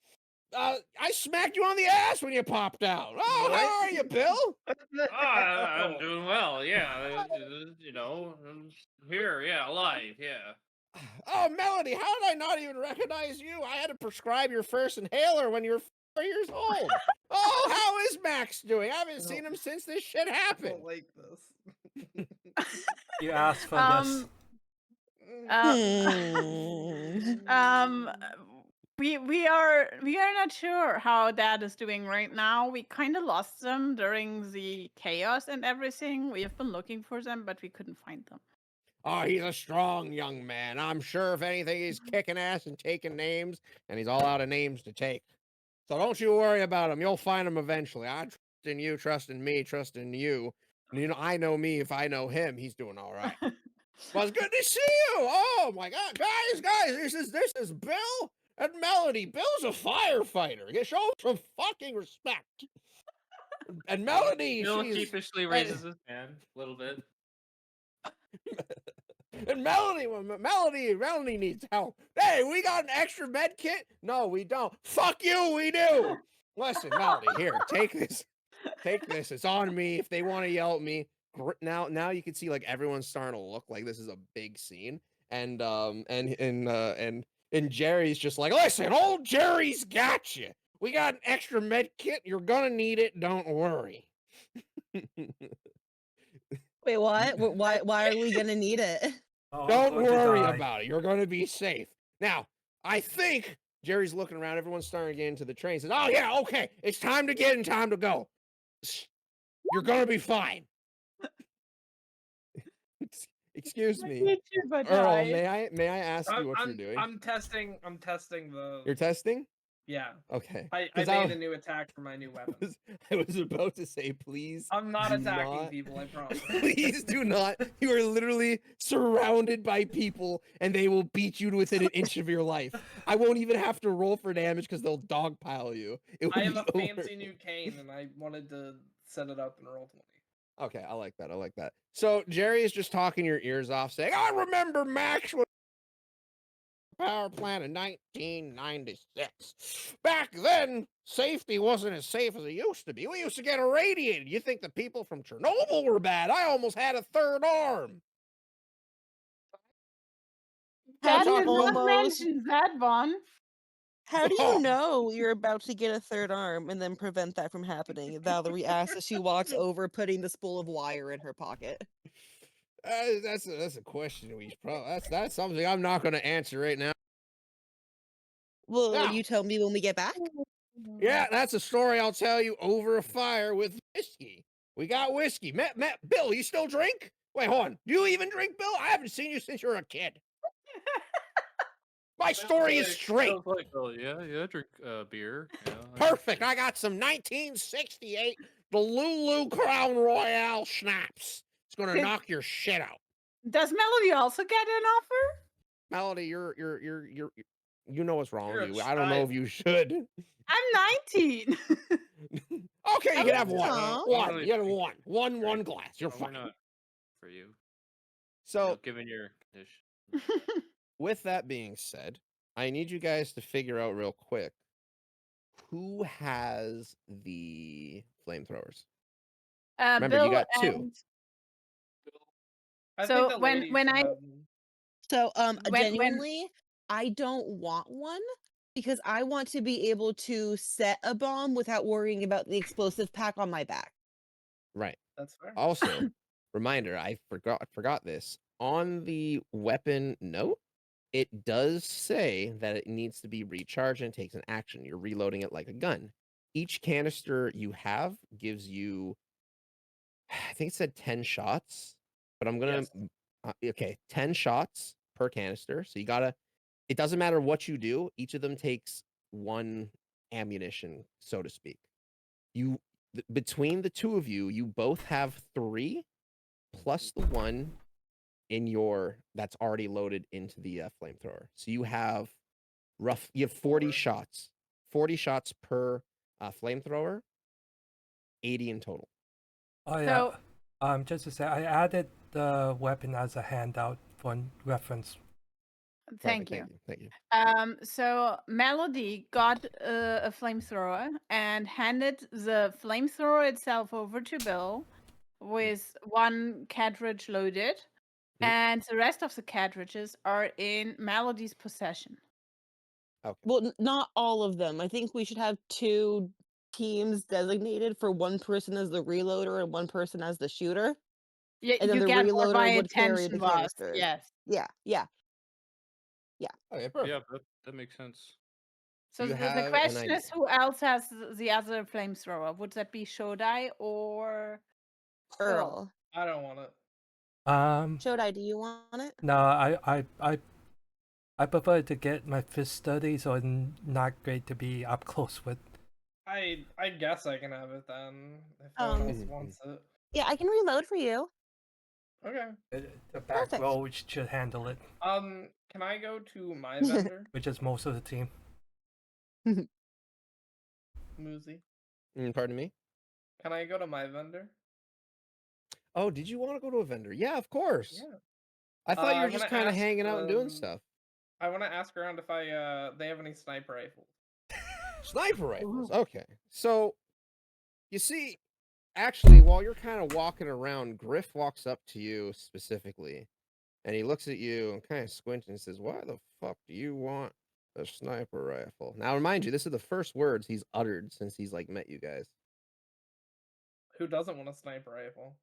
I smacked you on the ass when you popped out. Oh, What? how are you, Bill? I'm doing well. Yeah, I'm here. Yeah, alive. Yeah. Oh, Melody, how did I not even recognize you? I had to prescribe your first inhaler when you were 4 years old. Oh, how is Max doing? I haven't seen him since this shit I happened. don't like this. You asked for this. We are not sure how Dad is doing right now. We kind of lost them during the chaos and everything. We have been looking for them, but we couldn't find them. Oh, he's a strong young man. I'm sure if anything, he's kicking ass and taking names, and he's all out of names to take. So don't you worry about him. You'll find him eventually. I trust in you, trust in me, trust in you. And I know me. If I know him, he's doing all right. Well, it's good to see you. Oh my God, guys, this is Bill and Melody. Bill's a firefighter. You show some fucking respect. And Melody, Bill she's sheepishly raises his hand a little bit. and Melody needs help. Hey, we got an extra med kit? No, we don't. Fuck you, we do. Listen, Melody, here, take this. Take this. It's on me. If they want to yell at me, now you can see like everyone's starting to look like this is a big scene. And Jerry's just like, listen, old Jerry's got you. We got an extra med kit. You're gonna need it. Don't worry. Wait, what? Why are we gonna need it? Oh, Don't I'm going to worry die. about it. You're gonna be safe. Now, I think Jerry's looking around. Everyone's starting to get into the train. Says, oh yeah, okay. It's time to get and time to go. You're gonna be fine. Excuse me. Earl, may I ask you what you're doing? I'm testing the. You're testing? Yeah. Okay. I 'Cause made a new attack for my new I weapon. was about to say, please. I'm not do attacking not- people, I promise. Please do not. You are literally surrounded by people, and they will beat you to within an inch of your life. I won't even have to roll for damage because they'll dogpile you. It will I have be a over. fancy new cane, and I wanted to set it up and roll 20. Okay, I like that. I like that. So Jerry is just talking your ears off, saying, "I remember Max was power plant in 1996. Back then, safety wasn't as safe as it used to be. We used to get irradiated. You think the people from Chernobyl were bad? I almost had a third arm." Dad How do did you not almost? mention that one. How do you Oh, know you're about to get a third arm and then prevent that from happening? Valerie asks as she walks over, putting the spool of wire in her pocket. that's a question we probably that's something I'm not going to answer right now. Will Now, you tell me when we get back? yeah, that's a story I'll tell you over a fire with whiskey. We got whiskey. Bill, you still drink? Wait, hold on. Do you even drink, Bill? I haven't seen you since you were a kid. My story is straight. Sounds like, oh yeah, I drink beer. Yeah, Perfect. I got some 1968 the Lulu Crown Royale schnapps. It's gonna knock your shit out. Does Melody also get an offer? Melody, you know what's wrong You're with a you. I don't know if you should. I'm 19. Okay, you can have one. Aw. One. You have one glass. You're why fine. not for you? So, given your condition. with that being said, I need you guys to figure out real quick who has the flamethrowers. Remember, Bill you got two. and I So think the when- ladies when should I- have them. So, when genuinely, I don't want one because I want to be able to set a bomb without worrying about the explosive pack on my back. Right. That's fair. Also, reminder, I forgot this. On the weapon note, it does say that it needs to be recharged and takes an action. You're reloading it like a gun. Each canister you have gives you, I think it said 10 shots, but I'm gonna Yes. okay, 10 shots per canister. So you gotta, it doesn't matter what you do, each of them takes one ammunition, so to speak. Between the two of you, you both have 3 plus the one in your that's already loaded into the flamethrower. So you have 40 shots. 40 shots per flamethrower, 80 in total. Oh yeah. Just to say, I added the weapon as a handout for reference. Thank Perfect, you. Thank you. So Melody got a flamethrower and handed the flamethrower itself over to Bill with one cartridge loaded, and the rest of the cartridges are in Melody's possession. Okay. Well, not all of them. I think we should have 2 teams designated for one person as the reloader and one person as the shooter. Yeah, And then you the get what my reloader would carry attention the was. canisters. Yes. Yeah. Okay, perfect. Yeah, that makes sense. So You the have an question is, idea. who else has the other flamethrower? Would that be Shodai or Earl. I don't want it. Shodai, do you want it? No, I prefer to get my fist study, so it's not great to be up close with. I guess I can have it then if no one else wants it. Yeah, I can reload for you. Okay. The back Perfect. row should handle it, Can I go to my vendor, which is most of the team. Moozy? Pardon me? Can I go to my vendor? Oh, did you want to go to a vendor? Yeah, of course. Yeah. I thought you I were just wanna kind of ask, hanging out and doing stuff. I want to ask around if they have any sniper rifles. Sniper rifles. Okay. So, you see, actually, while you're kind of walking around, Griff walks up to you specifically, and he looks at you and kind of squints and says, "Why the fuck do you want a sniper rifle?" Now, remind you, this is the first words he's uttered since he's like met you guys. Who doesn't want a sniper rifle?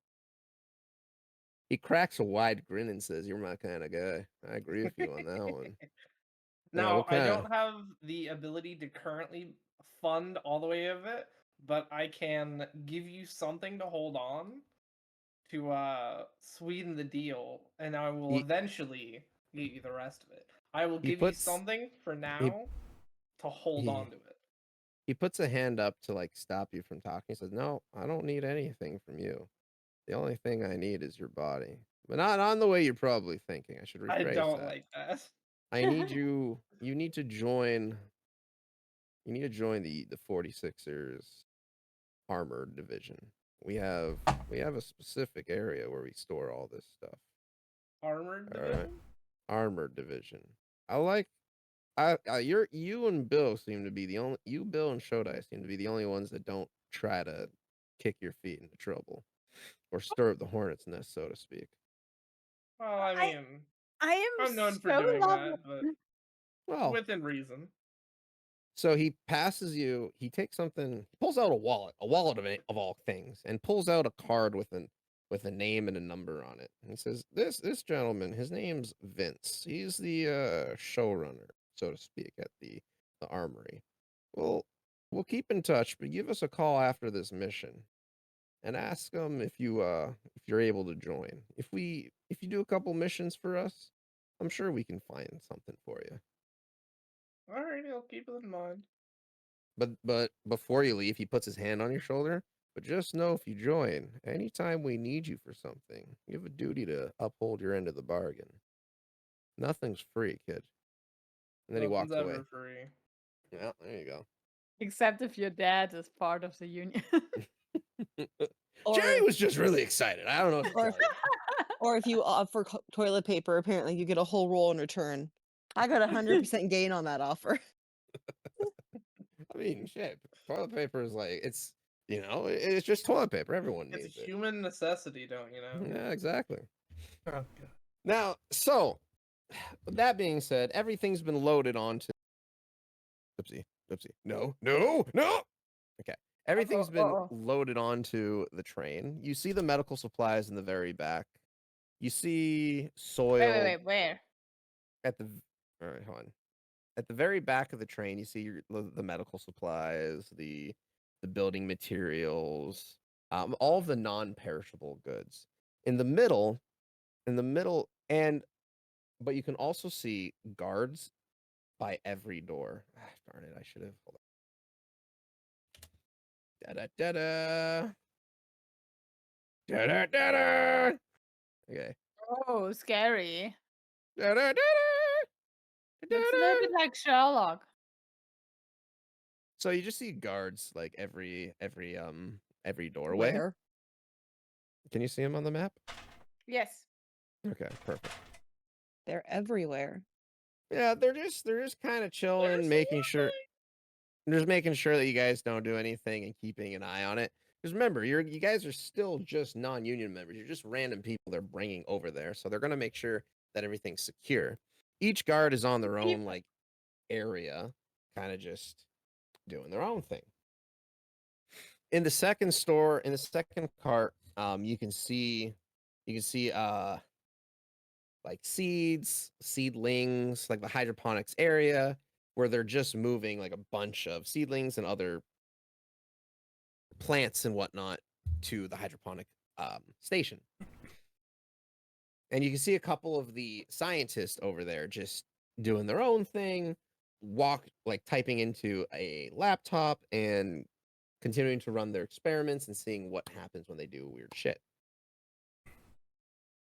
He cracks a wide grin and says, "You're my kind of guy. I agree with you on that one." Now, what I kinda- don't have the ability to currently fund all the way of it, but I can give you something to hold on to sweeten the deal, and I will eventually get you the rest of it. I will give you puts- something for now to hold on to it. He puts a hand up to like stop you from talking. He says, "No, I don't need anything from you. The only thing I need is your body, but not on the way you're probably thinking. I should I rephrase don't that. like that. I need you. You need to join. You need to join the 46ers armored division. We have a specific area where we store all this stuff. Armored All right. division? Armored division. You and Bill seem to be the only. You, Bill, and Shodai seem to be the only ones that don't try to kick your feet into trouble or stir up the hornet's nest, so to speak. Well, I I- mean, I am I'm known for so doing lovely. that, but Well, within reason. so he passes you. He takes something. He pulls out a wallet of all things, and pulls out a card with a name and a number on it. And he says, "This gentleman, his name's Vince. He's the showrunner, so to speak, at the armory. Well, we'll keep in touch, but give us a call after this mission, and ask him if you're able to join. If you do a couple missions for us, I'm sure we can find something for you." Alrighty, I'll keep it in mind. But before you leave, he puts his hand on your shoulder. But just know if you join, anytime we need you for something, you have a duty to uphold your end of the bargain. Nothing's free, kid. And then he walks Nothing's away. ever free. Yeah, there you go. Except if your dad is part of the union. Jerry Or- was just really excited. I don't know. What to Or- tell you. Or if you offer toilet paper, apparently you get a whole roll in return. I got 100% gain on that offer. I mean, shit. Toilet paper is like it's just toilet paper. Everyone It's needs a it. human necessity, don't you know? Yeah, exactly. Oh, God. Now, so with that being said, everything's been loaded onto. Oopsie. No. Okay. Everything's been Uh-oh. loaded onto the train. You see the medical supplies in the very back. You see soil Wait, where? at the. All right, hold on. At the very back of the train, you see the medical supplies, the building materials, all of the non-perishable goods. In the middle, but you can also see guards by every door. Ah, darn it! I should have. Hold on. Da-da-da-da. Okay. Oh, scary. Da-da-da-da. It's a little bit like Sherlock. So you just see guards like every doorway. Where? Can you see them on the map? Yes. Okay, perfect. They're everywhere. Yeah, they're just kind of chilling, making sure that you guys don't do anything and keeping an eye on it. Because remember, you guys are still just non-union members. You're just random people they're bringing over there, so they're gonna make sure that everything's secure. Each guard is on their own like area, kind of just doing their own thing. In the second cart, you can see like seedlings, like the hydroponics area where they're just moving like a bunch of seedlings and other plants and whatnot to the hydroponic station. And you can see a couple of the scientists over there just doing their own thing, typing into a laptop and continuing to run their experiments and seeing what happens when they do weird shit.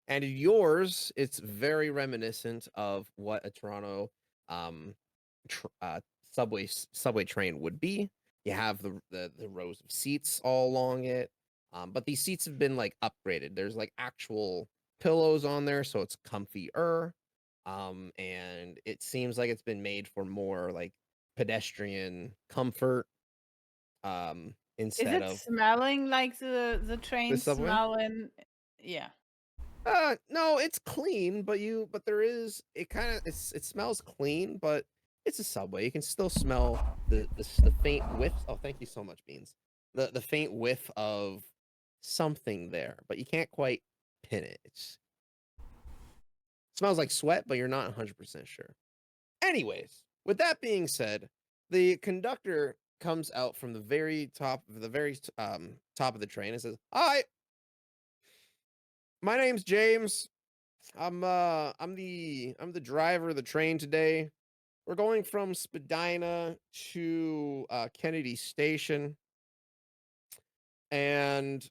And yours, it's very reminiscent of what a Toronto subway train would be. You have the rows of seats all along it, but these seats have been like upgraded. There's like actual pillows on there, so it's comfier. And it seems like it's been made for more like pedestrian comfort. Is Instead it of smelling like the train subway? smelling? Yeah. No, it's clean, but there is it smells clean, but it's a subway. You can still smell the faint whiff. Oh, thank you so much, Beans. The faint whiff of something there, but you can't quite pin it. It smells like sweat, but you're not 100% sure. Anyways, with that being said, the conductor comes out from the very top of the train and says, "Hi, my name's James. I'm the driver of the train today. we're going from Spadina to Kennedy Station, and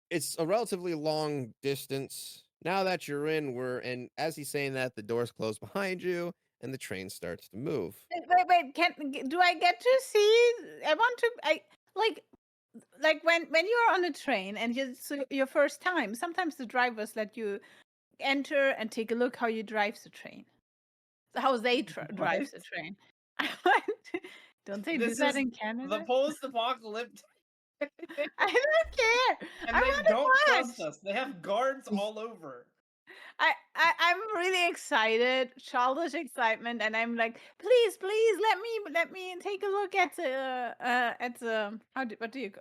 it's a relatively long distance. Now that you're in, and as he's saying that, the doors close behind you, and the train starts to move. Wait. Do I get to see? I want to. Like when you're on a train and it's your first time. Sometimes the drivers let you enter and take a look how you drive the train. How they drive the train. Don't they do This that is in Canada? the post-apocalyptic, I don't care. and I they want to don't watch. trust us. They have guards all over. I'm really excited, childish excitement, and I'm like, please, let me take a look at the what do you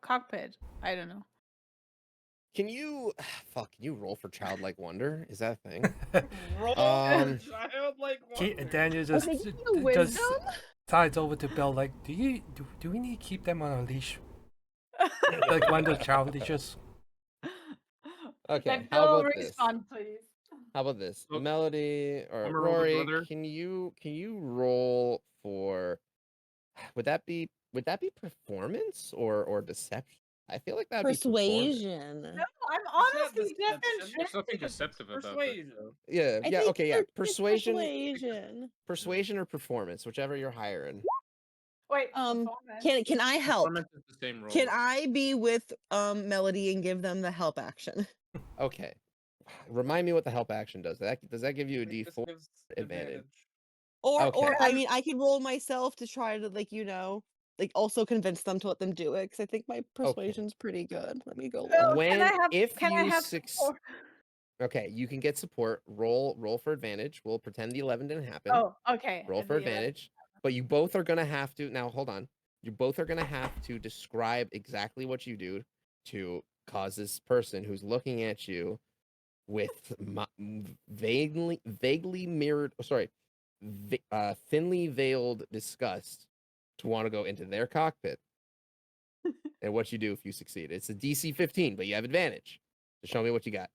cockpit? I don't know. Can you fuck? Can you roll for childlike wonder? Is that a thing? Roll Um, for childlike wonder. Daniel I just think you just wisdom. sides over to Bill like, do we need to keep them on a leash? Like one of the child leashes. Okay, Let how Bill about this? respond, please. How about this? Look, Melody or I'm gonna roll the Rory, brother. can you roll for would that be performance or deception? I feel like that'd be performance. Persuasion. No, I'm It's not honestly just deception. There's interested. something deceptive about this. Persuasion. Though. Yeah, I yeah, think okay, yeah. it's Persuasion persuasion. or performance, whichever you're hiring. Wait, Um, performance. can I help? Performance is the same roll. Can I be with Melody and give them the help action? Okay. Remind me what the help action does. Does that give you a It just D4 gives advantage? Or Okay. I mean, I could roll myself to try to like also convince them to let them do it because I think my persuasion's pretty good. Let me go Bill, look. can I have If can I you have succeed, support? okay, you can get support. Roll for advantage. We'll pretend the 11 didn't happen. Oh, okay. Roll for advantage. But you both are gonna have to now. Hold on. You both are gonna have to describe exactly what you do to cause this person who's looking at you with vaguely mirrored. Sorry, thinly veiled disgust to want to go into their cockpit. And what you do if you succeed. It's a DC 15, but you have advantage. So show me what you got.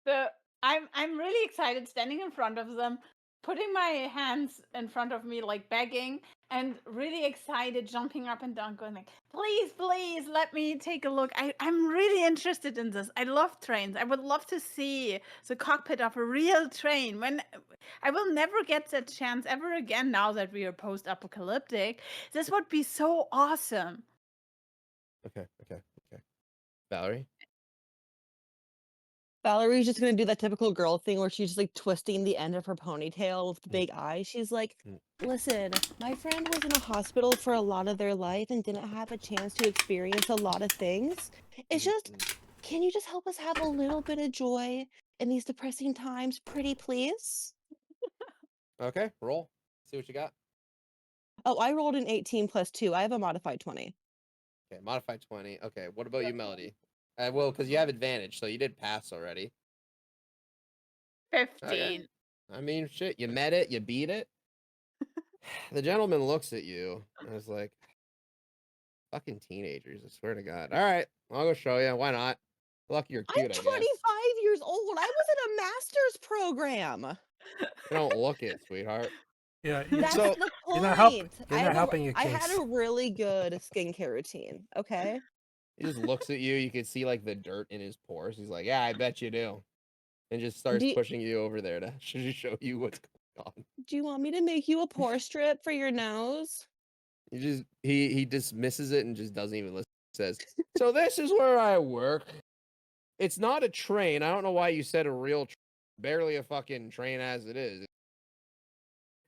So I'm really excited standing in front of them, putting my hands in front of me like begging, and really excited, jumping up and down, going like, please, let me take a look. I'm really interested in this. I love trains. I would love to see the cockpit of a real train. When I will never get that chance ever again now that we are post-apocalyptic. This would be so awesome. Okay. Valerie? Valerie's just gonna do that typical girl thing where she's just like twisting the end of her ponytail with the big eyes. She's like, listen, my friend was in a hospital for a lot of their life and didn't have a chance to experience a lot of things. It's just, can you just help us have a little bit of joy in these depressing times, pretty please? Okay, roll. See what you got. Oh, I rolled an 18 plus 2. I have a modified 20. Okay, modified 20. Okay, what about you, Melody? Well, because you have advantage, so you did pass already. 15. Okay. I mean, shit, you met it, you beat it. The gentleman looks at you and is like, fucking teenagers, I swear to God. All right, I'll go show you. Why not? Lucky you're cute, I'm I guess. 25 years old. I was in a master's program. You don't look it, sweetheart. Yeah, That's So- the You're not point. helping your I had case. a really good skincare routine. Okay. He just looks at you. You can see like the dirt in his pores. He's like, "Yeah, I bet you do," and just starts Do you- pushing you over there to show you what's going on. Do you want me to make you a pore strip for your nose? He dismisses it and just doesn't even listen. He says, "So this is where I work. It's not a train. I don't know why you said a real train. Barely a fucking train as it is.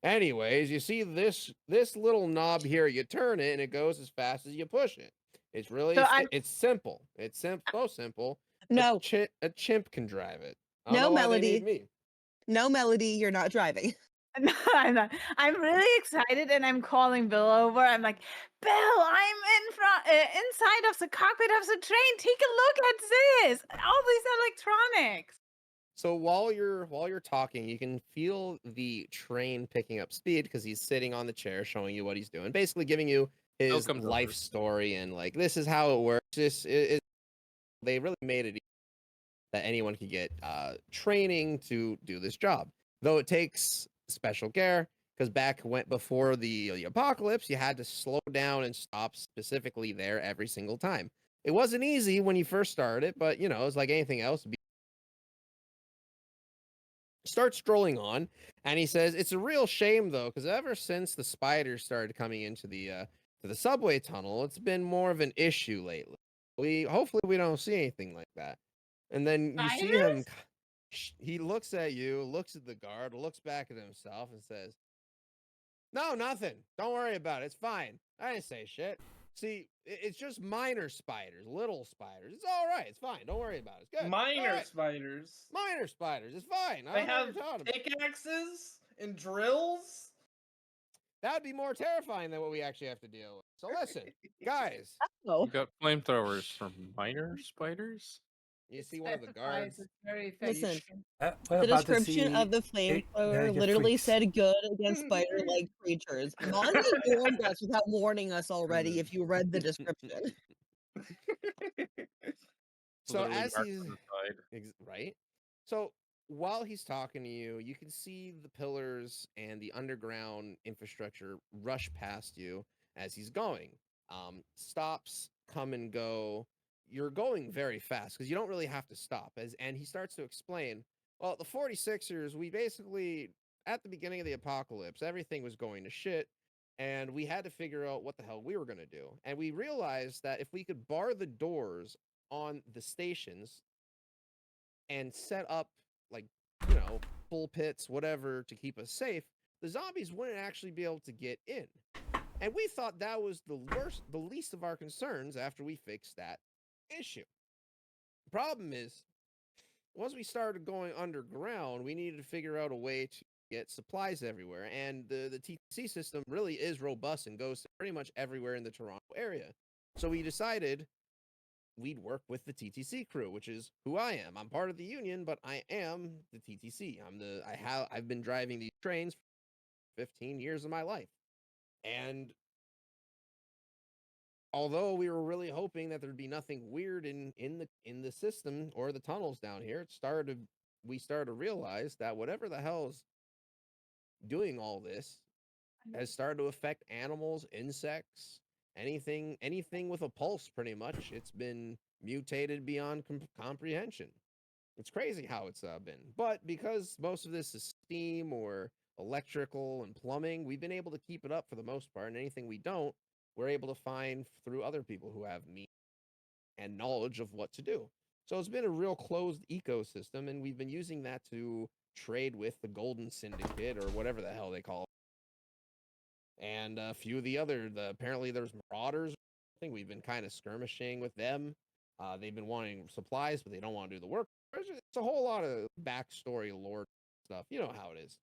Anyways, you see this little knob here. You turn it and it goes as fast as you push it. It's really So it's simple. It's so simple. No. A chimp can drive it. I don't No, know why they Melody. need me. No, Melody, you're not driving. No, I'm not. I'm really excited, and I'm calling Bill over. I'm like, Bill, I'm inside of the cockpit of the train. Take a look at this. All these electronics. So while you're talking, you can feel the train picking up speed because he's sitting on the chair showing you what he's doing, basically giving you his comes life over. story and like this is how it works. They really made it easy that anyone could get training to do this job. Though it takes special care, because before the apocalypse, you had to slow down and stop specifically there every single time. It wasn't easy when you first started, but you know, it's like anything else. Start strolling on, and he says it's a real shame though, because ever since the spiders started coming into the subway tunnel, it's been more of an issue lately. Hopefully we don't see anything like that. And then you see him. He looks at you, looks at the guard, looks back at himself, and says, "No, nothing. Don't worry about it. It's fine. I didn't say shit. See, it's just minor spiders, little spiders. It's all right. It's fine. Don't worry about it. It's good. Minor spiders. Minor spiders. It's fine. I They don't know what have you're talking about. pickaxes and drills. That would be more terrifying than what we actually have to deal with. So listen, guys, Oh, You got flamethrowers from minor spiders? you see one of the guards. It's very Listen, effective. We're the about to description see of the yeah, flamethrower you literally freaks. said good against spider-like creatures. Monty warned us without warning us already if you read the description. So Literally as marked he's on the side. right, so while he's talking to you, you can see the pillars and the underground infrastructure rush past you as he's going. Stops, come and go. You're going very fast because you don't really have to stop. And he starts to explain. Well, the 46ers, we basically at the beginning of the apocalypse, everything was going to shit. And we had to figure out what the hell we were going to do. And we realized that if we could bar the doors on the stations and set up like, you know, pulpits, whatever, to keep us safe, the zombies wouldn't actually be able to get in. And we thought that was the least of our concerns after we fixed that issue. The problem is, once we started going underground, we needed to figure out a way to get supplies everywhere. And the TTC system really is robust and goes to pretty much everywhere in the Toronto area. So we decided we'd work with the TTC crew, which is who I am. I'm part of the union, but I am the TTC. I've been driving these trains for 15 years of my life. And although we were really hoping that there'd be nothing weird in the system or the tunnels down here, we started to realize that whatever the hell's doing all this has started to affect animals, insects, anything with a pulse. Pretty much, it's been mutated beyond comprehension. It's crazy how it's been. But because most of this is steam or electrical and plumbing, we've been able to keep it up for the most part. And anything we don't, we're able to find through other people who have means and knowledge of what to do. So it's been a real closed ecosystem, and we've been using that to trade with the Golden Syndicate or whatever the hell they call it. And a few of the apparently there's marauders. I think we've been kind of skirmishing with them. They've been wanting supplies, but they don't want to do the work. It's a whole lot of backstory lore stuff. You know how it is.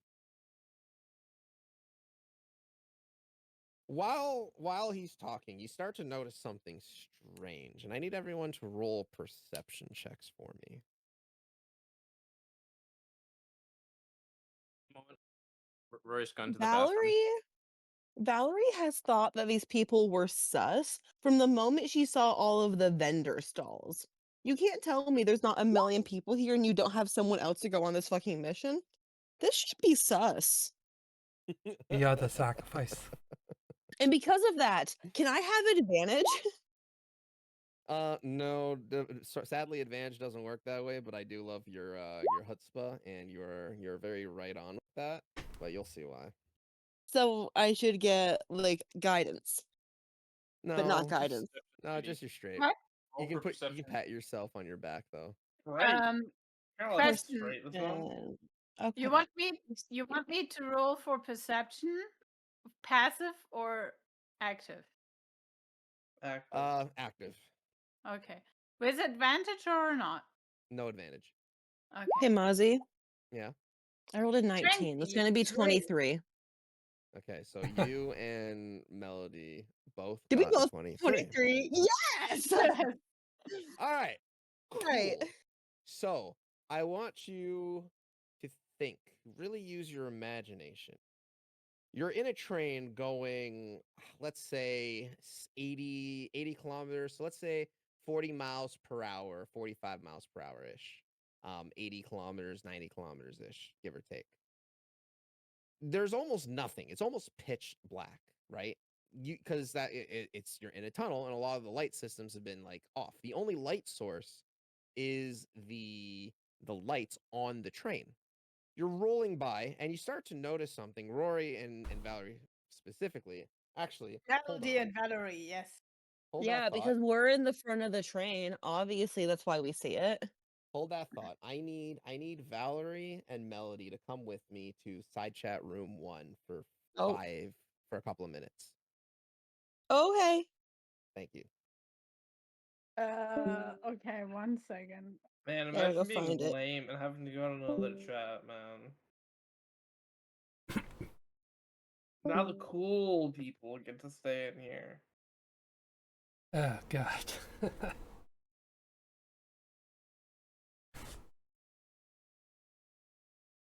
While he's talking, you start to notice something strange, and I need everyone to roll perception checks for me. Roy's gone to the bathroom. Valerie has thought that these people were sus from the moment she saw all of the vendor stalls. You can't tell me there's not a million people here and you don't have someone else to go on this fucking mission. This should be sus. We are the sacrifice. And because of that, can I have advantage? No. Sadly, advantage doesn't work that way. But I do love your chutzpah, and you're very right on with that. But you'll see why. So I should get like guidance, No, but not guidance. Just your straight. What? You can pat yourself on your back though. Right. Question. Straight with them. Okay. You want me to roll for perception, passive or active? Active. Active. Okay. With advantage or not? No advantage. Okay. Hey, Mozzie. Yeah. I rolled a 19. That's going to be 23. Okay, so you and Melody both Did we got both 23. 23? Yes! All right. Right. Cool. So I want you to think, really use your imagination. You're in a train going, let's say 80 kilometers. So let's say 40 miles per hour, 45 miles per hour ish. 80 kilometers, 90 kilometers ish, give or take. there's almost nothing. It's almost pitch black, right? Because it's you're in a tunnel, and a lot of the light systems have been like off. The only light source is the lights on the train. You're rolling by, and you start to notice something. Rory and Valerie specifically. Actually, hold Melody on. and Valerie, yes. Hold Yeah, that thought. because we're in the front of the train. Obviously, that's why we see it. Hold that thought. I need Valerie and Melody to come with me to side chat room 1 for Oh, a couple of minutes. okay. Thank you. Okay, 1 second. Man, Gotta go imagine being find it. lame and having to go on another chat, man. Now the cool people get to stay in here. Oh god.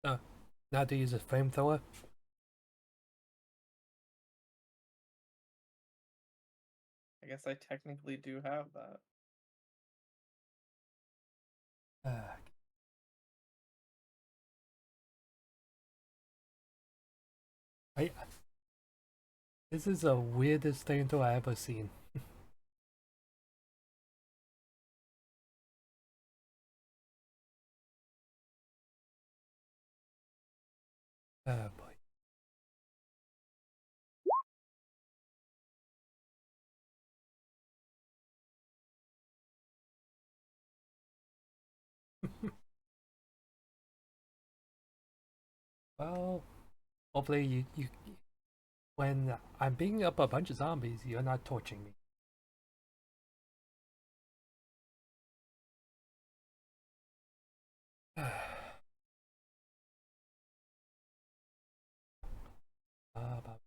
Oh, now to use a flamethrower. I guess I technically do have that. I. This is the weirdest flamethrower I ever seen. Oh boy. Well, hopefully you when I'm beating up a bunch of zombies, you're not torching me. But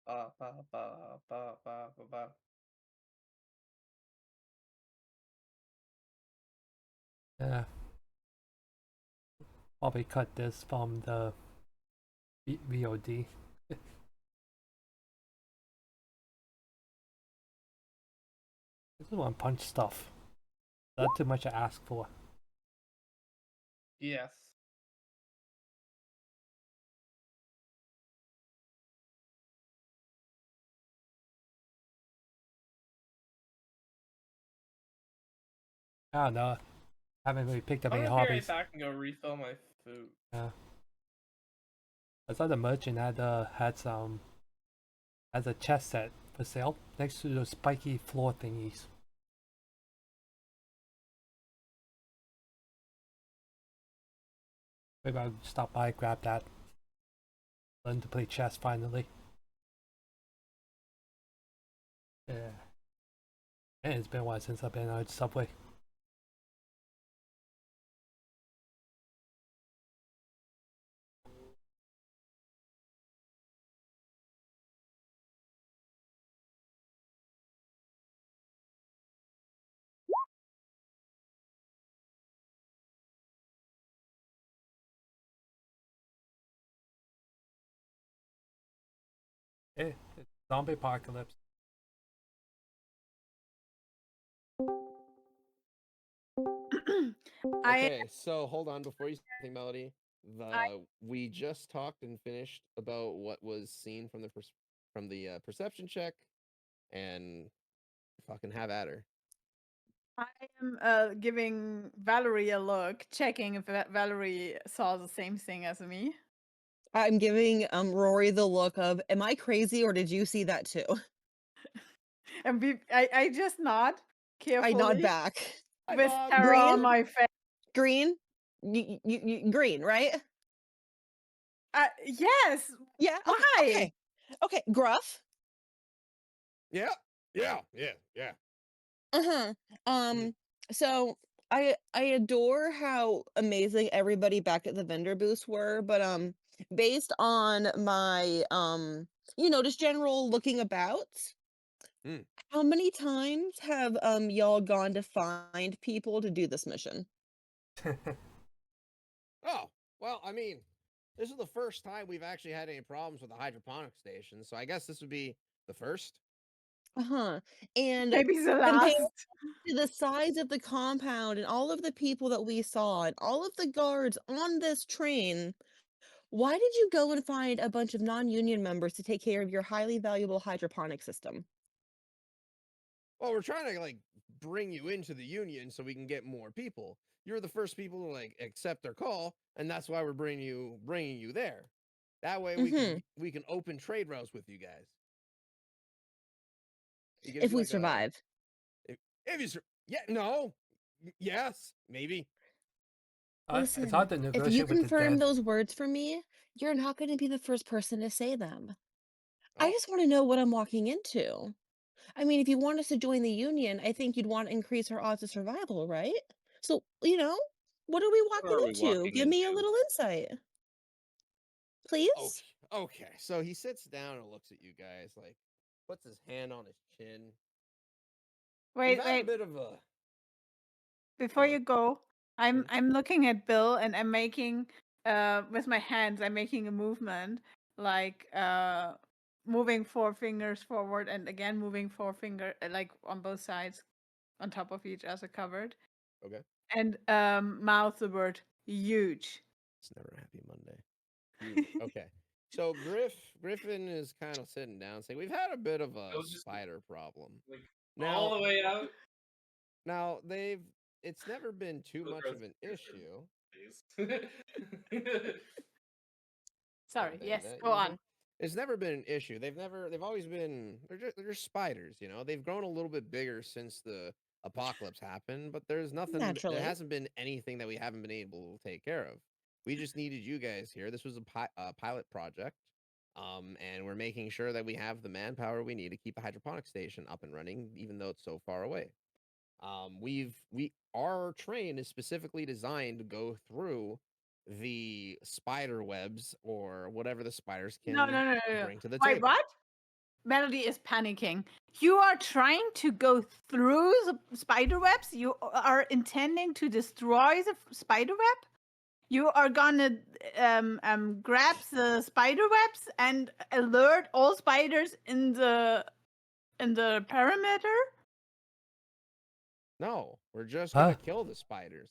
Ba ba ba ba ba ba ba. probably cut this from the VOD. This is one punch stuff. Not too much to ask for. Yes. I don't know. Haven't really picked up I'm any gonna be right hobbies. back and go refill my food. Yeah. I saw the merchant had some has a chest set for sale next to those spiky floor thingies. Maybe I'll stop by, grab that. Learn to play chess finally. Yeah. And it's been a while since I've been on Subway. Hey, it's zombie apocalypse. Okay, so hold on before you say anything, Melody. We just talked and finished about what was seen from the perception check, and fucking have at her. I am giving Valerie a look, checking if Valerie saw the same thing as me. I'm giving Rory the look of, am I crazy or did you see that too? And I just nod I carefully nod back. with nod. terror Green? on my face. Green? You green, right? Yes. Yeah. Okay. Why? Okay. Okay. Gruff. Yeah, yeah. Uh-huh. So I adore how amazing everybody back at the vendor booths were, but based on my just general looking about, Mm. how many times have y'all gone to find people to do this mission? Oh, well, I mean, this is the first time we've actually had any problems with the hydroponic station, so I guess this would be the first. And Maybe the compared last. to the size of the compound and all of the people that we saw and all of the guards on this train, why did you go and find a bunch of non-union members to take care of your highly valuable hydroponic system? Well, we're trying to like bring you into the union so we can get more people. You're the first people to like accept our call, and that's why we're bringing you there. That way Mhm. we can open trade routes with you guys. It gives If you we like a survive. if you yeah, no, yes, maybe. It's Listen, hard to if you negotiate with the confirm dead. those words for me, you're not going to be the first person to say them. I Oh, just want to know what I'm walking into. I mean, if you want us to join the union, I think you'd want to increase our odds of survival, right? So, what are we What walking are we into? walking Give me a into? little insight, please. okay, okay. So he sits down and looks at you guys, like puts his hand on his chin. We've Wait, had a wait. bit of a Before what? you go, Mhm. I'm looking at Bill and I'm making with my hands I'm making a movement like moving 4 fingers forward and again moving 4 finger like on both sides on top of each other covered Okay. and mouth the word huge. It's never a happy Monday. Huge. Okay. So Griffin is kind of sitting down saying we've had a bit of a was just spider problem. like Now all the way out. now it's never been too Those much are of an issue. days. Sorry, That, yes, that go you were on. saying? It's never been an issue. They've always been they're just spiders, you know. They've grown a little bit bigger since the apocalypse happened, but there's nothing there Naturally. hasn't been anything that we haven't been able to take care of. We just needed you guys here. This was a pilot project. And we're making sure that we have the manpower we need to keep a hydroponic station up and running, even though it's so far away. Our train is specifically designed to go through the spider webs or whatever the spiders No, can no, no, no, no. bring to the Wait, table. what? Melody is panicking. You are trying to go through the spider webs? You are intending to destroy the spider web? You are gonna grab the spider webs and alert all spiders in the perimeter? No, we're just Huh? gonna kill the spiders.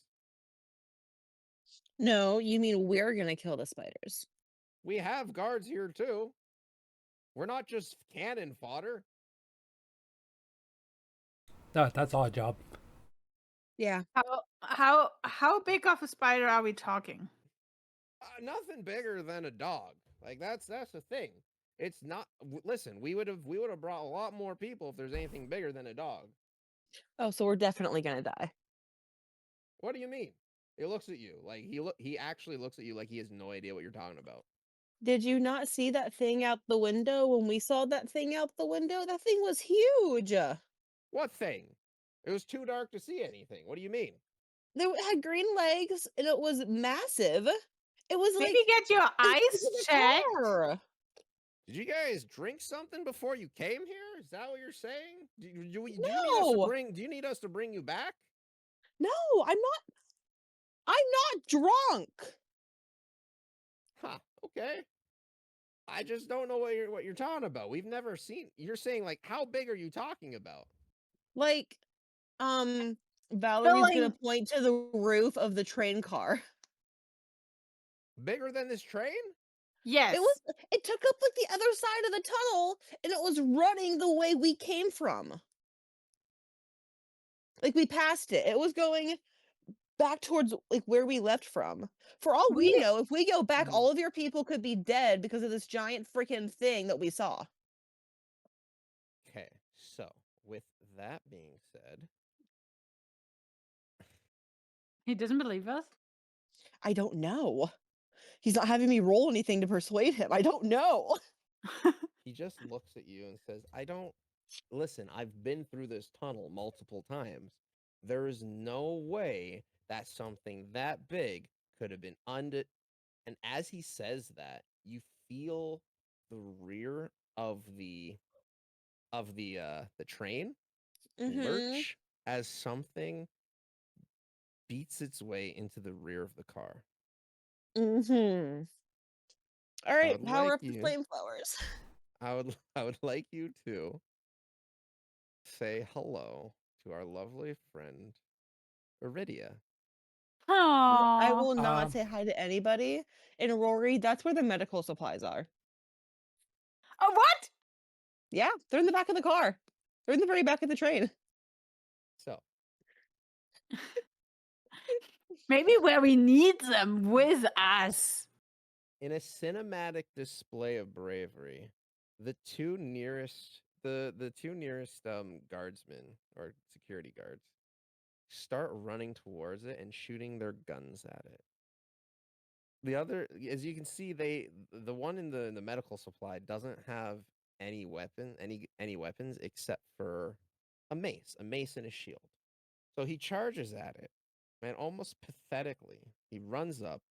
No, you mean we're going to kill the spiders. We have guards here too. We're not just cannon fodder. No, that's our job. Yeah. How big of a spider are we talking? Nothing bigger than a dog. Like that's the thing. It's not. Listen, we would have brought a lot more people if there's anything bigger than a dog. Oh, so we're definitely going to die. What do you mean? He looks at you like he actually looks at you like he has no idea what you're talking about. Did you not see that thing out the window when we saw that thing out the window? That thing was huge. What thing? It was too dark to see anything. What do you mean? It had green legs and it was massive. It was Maybe like get your as big eyes as a checked. car. Did you guys drink something before you came here? Is that what you're saying? Do you need us to No, bring? Do you need us to bring you back? no, I'm not. I'm not drunk. Huh. Okay. I just don't know what you're talking about. We've never seen. You're saying like how big are you talking about? Like, Valerie's gonna Filling. point to the roof of the train car. Bigger than this train? Yes. It took up like the other side of the tunnel and it was running the way we came from. Like we passed it. It was going back towards like where we left from. For all we We know, if we go back, Mhm. all of your people could be dead because of this giant freaking thing that we saw. Okay. So with that being said, He doesn't believe us. I don't know. He's not having me roll anything to persuade him. I don't know. he just looks at you and says, "I don't listen. I've been through this tunnel multiple times. There is no way that something that big could have been under." And as he says that, you feel the rear of the train Mm-hmm. lurch as something beats its way into the rear of the car. Mm-hmm. All I right, would power like up the you. flame flowers. I would like you to say hello to our lovely friend, Iridia. I Aww. will not Um, say hi to anybody. And Rory, that's where the medical supplies are. Oh, what? Yeah, they're in the back of the car. They're in the very back of the train. So, Maybe where we need them with us. in a cinematic display of bravery, the two nearest guardsmen or security guards start running towards it and shooting their guns at it. The other, as you can see, the one in the medical supply doesn't have any weapons except for a mace and a shield. So he charges at it, and almost pathetically, he runs up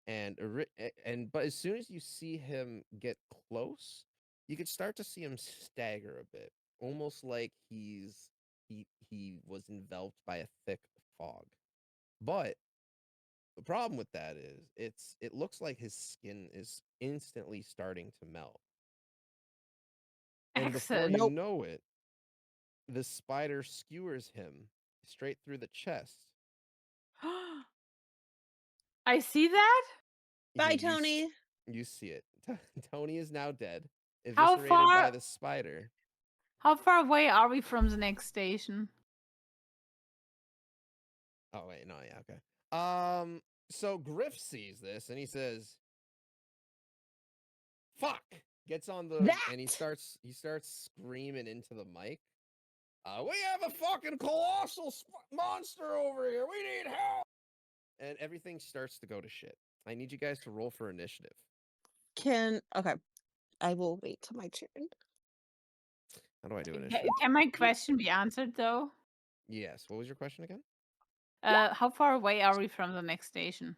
but as soon as you see him get close, you can start to see him stagger a bit, almost like he was enveloped by a thick fog. But the problem with that is it looks like his skin is instantly starting to melt. And before Excellent. you Nope. know it, the spider skewers him straight through the chest. I see that? Bye, You Tony. you see it. Tony is now dead, How eviscerated by far? the spider. How far away are we from the next station? Oh wait, no, yeah, okay. So Griff sees this and he says, "Fuck!" Gets on the and he That! starts screaming into the mic. We have a fucking colossal monster over here. We need help. And everything starts to go to shit. I need you guys to roll for initiative. Okay. I will wait till my turn. How do I do initiative? Can my question be answered though? Yes. What was your question again? How far away are we from the next station?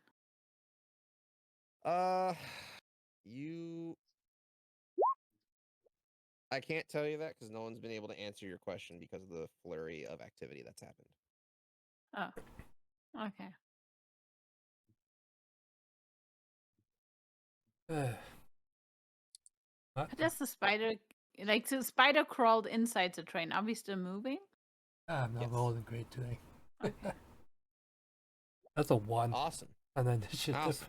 You. I can't tell you that because no one's been able to answer your question because of the flurry of activity that's happened. Oh, okay. what? How does the spider, like the spider crawled inside the train? Are we still moving? I'm not Yes. rolling great today. Okay. That's a 1. Awesome. And then initiative. Awesome.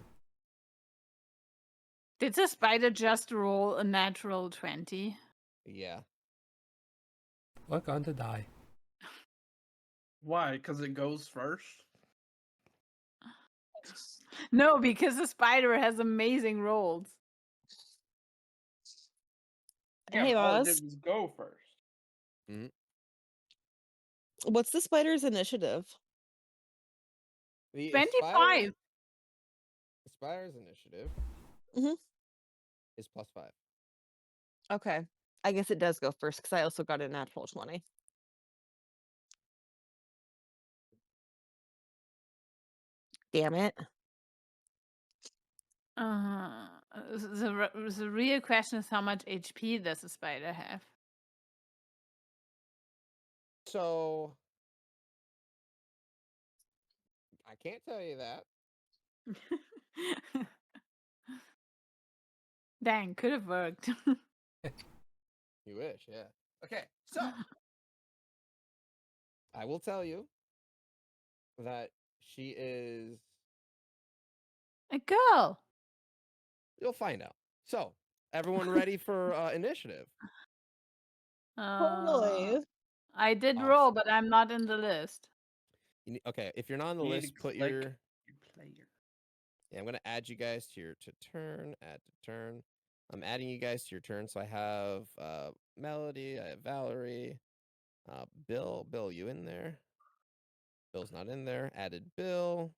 Did the spider just roll a natural 20? Yeah. We're going to die. Why? Because it goes first? No, because the spider has amazing rolls. Yeah, Hey, but all it Roz. did was go first. What's the spider's initiative? The 25. spider's initiative Mhm. is +5. Okay. I guess it does go first because I also got a natural 20. Damn it. The real question is how much HP does the spider have? So I can't tell you that. Dang, could have worked. You wish, yeah. Okay, so I will tell you that she is. A girl. You'll find out. So, everyone ready for initiative? Totally. I did Awesome. roll, but I'm not in the list. Okay, if you're not on the You need list, to put click your. your player. Yeah, I'm gonna add you guys to your turn. Add to turn. I'm adding you guys to your turn. So I have Melody. I have Valerie. Bill. Bill, you in there? Bill's not in there. Added Bill.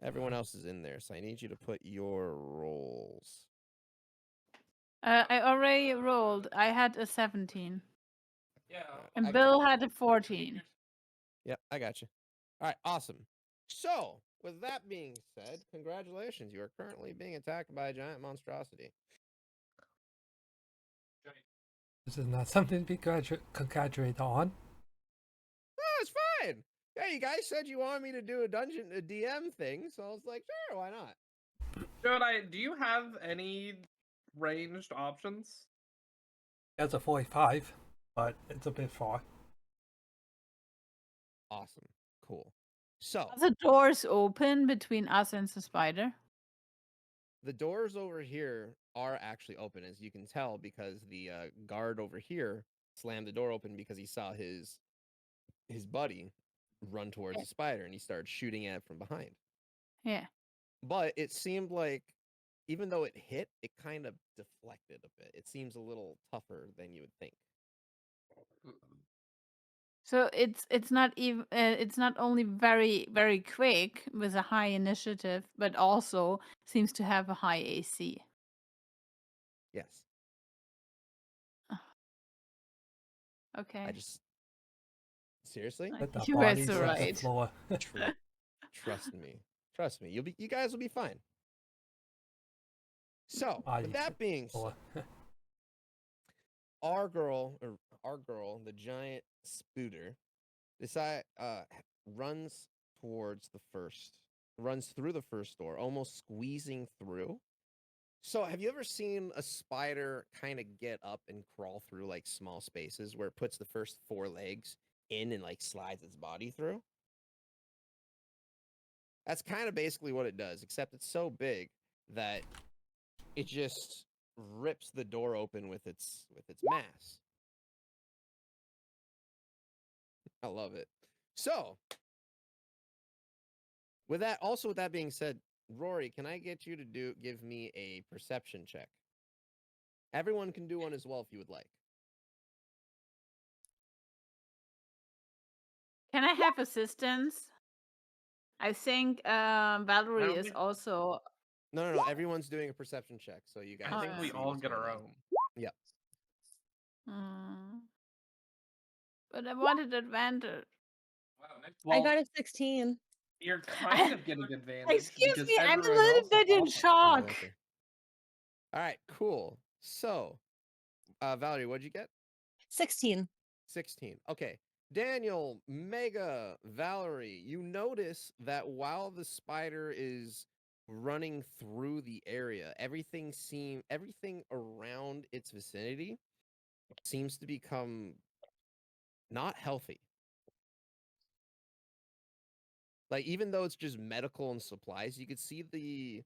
Everyone else is in there. So I need you to put your rolls. I already rolled. I had a 17. Yeah. And I- Bill had a 14. Yep, I got you. All right, awesome. So, with that being said, congratulations. You are currently being attacked by a giant monstrosity. This is not something to be congratulated on. Oh, it's fine. Yeah, you guys said you wanted me to do a DM thing, so I was like, sure, why not? Do you have any ranged options? That's a 45, but it's a bit far. Awesome. Cool. So Are the doors open between us and the spider? the doors over here are actually open, as you can tell, because the guard over here slammed the door open because he saw his buddy run towards Yeah. the spider, and he started shooting at it from behind. Yeah. But it seemed like, even though it hit, it kind of deflected a bit. It seems a little tougher than you would think. So it's not even it's not only very very quick with a high initiative, but also seems to have a high AC. Yes. Okay. I just seriously Let the You bodies guys are hit the right. floor. trust me. Trust me. You guys will be fine. So, Bodies with hit that the being floor. said, our girl, the giant spooter, runs runs through the first door, almost squeezing through. So, have you ever seen a spider kind of get up and crawl through like small spaces where it puts the first 4 legs in and like slides its body through? That's kind of basically what it does, except it's so big that it just rips the door open with its mass. I love it. So, with that being said, Rory, can I get you to give me a perception check? Everyone can do one as well if you would like. Can I have assistance? I think Valerie don't is think- also. No. Everyone's doing a perception check, so you guys. I Oh, think can we see all what's get going our on. own. Yep. But I wanted advantage. Wow, nice. I Well, got a 16. you're kind of getting advantage. Excuse because me, I'm a everyone little else bit is in also- shock. Exactly. All right, cool. So, Valerie, what'd you get? 16. 16. Okay. Daniel, Mega, Valerie, you notice that while the spider is running through the area, everything around its vicinity seems to become not healthy. Like, even though it's just medical and supplies, you could see the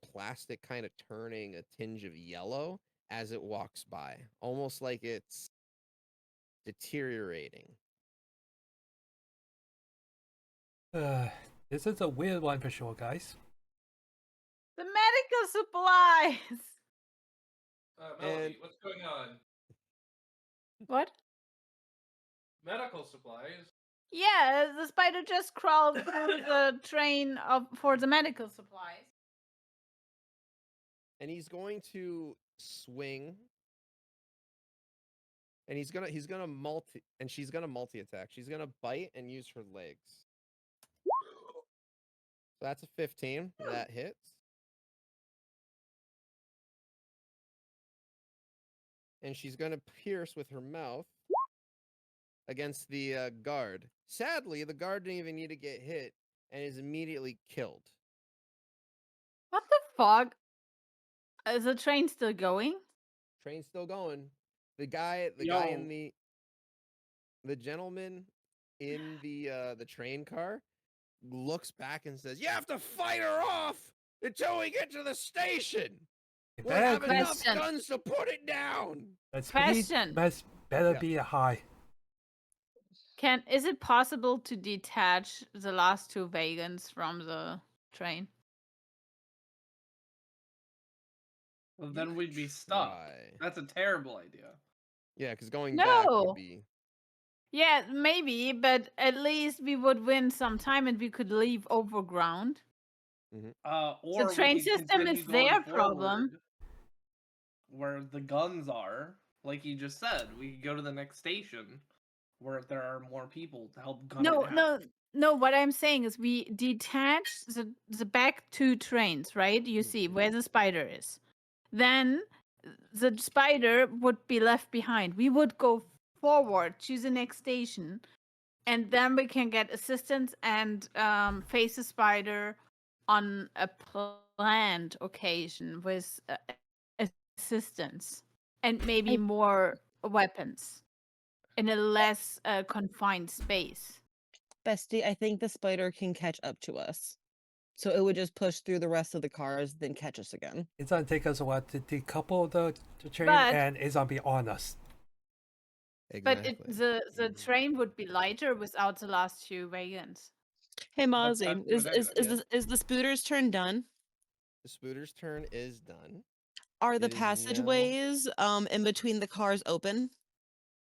plastic kind of turning a tinge of yellow as it walks by, almost like it's deteriorating. This is a weird one for sure, guys. The medical supplies. Melody, And- what's going on? What? Medical supplies. Yeah, the spider just crawled through the train for the medical supplies. And he's going to swing, and she's gonna multi attack. She's gonna bite and use her legs. So that's a 15. That hits. And she's gonna pierce with her mouth against the guard. Sadly, the guard didn't even need to get hit and is immediately killed. What the fuck? Is the train still going? Train's still going. The guy in the gentleman in the train car looks back and says, "You have to fight her off until we get to the station. It We'll have better, enough Question. guns to put it down." that speed Question. better Yeah. be a high. Is it possible to detach the last 2 wagons from the train? Well, You then could we'd be stuck. try. That's a terrible idea. Yeah, because going back No. would be. Yeah, maybe, but at least we would win some time and we could leave overground. Or we train could system continue is going their problem. forward where the guns are, like you just said. We could go to the next station where there are more people to help gun it down. No. What I'm saying is we detach the back 2 trains, right? You see where the spider is. Then the spider would be left behind. We would go forward to the next station, and then we can get assistance and face the spider on a planned occasion with assistance and maybe more weapons. in a less confined space. Bestie, I think the spider can catch up to us. So it would just push through the rest of the cars, then catch us again. It's gonna take us a while to decouple the train, But- and it's gonna be on us. Exactly. But the train would be lighter without the last two wagons. Hey That's Mozzie, the negative, yeah. is the spooter's turn done? The spooter's turn is done. Are the It is now- passageways in between the cars open?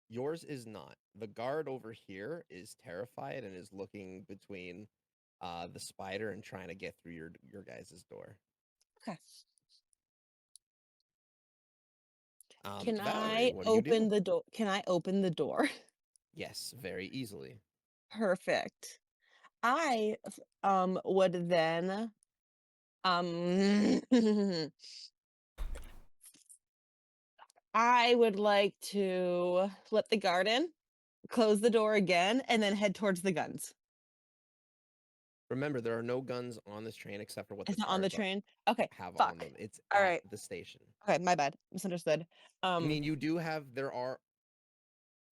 Yours is not. The guard over here is terrified and is looking between the spider and trying to get through your guys' door. Okay. Valerie, Can I what do you do? open the door? Can I open the door? Yes, very easily. Perfect. I would then I would like to let the guard in, close the door again, and then head towards the guns. Remember, there are no guns on this train except for what It's the not on the guards train. Okay, have fuck. on them. It's All at right. the station. Okay, my bad. Misunderstood. I mean, you do have. There are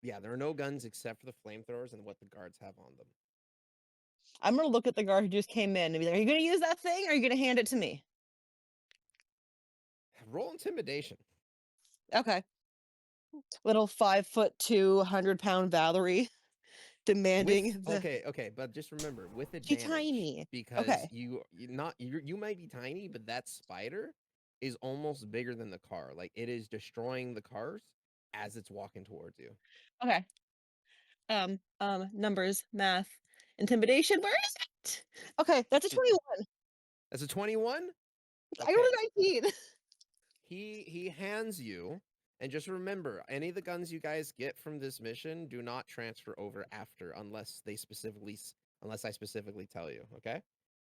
no guns except for the flamethrowers and what the guards have on them. I'm gonna look at the guard who just came in and be like, "Are you gonna use that thing, or are you gonna hand it to me?" Roll intimidation. Okay. Little 5'2", 100-pound Valerie demanding the. Okay, but just remember with She's advantage tiny. because Okay. you might be tiny, but that spider is almost bigger than the car. Like it is destroying the cars as it's walking towards you. Okay. Numbers, math, intimidation. Where is it? Okay, that's a 21. That's a 21. I rolled a 19. He hands you, and just remember, any of the guns you guys get from this mission do not transfer over after unless I specifically tell you. Okay.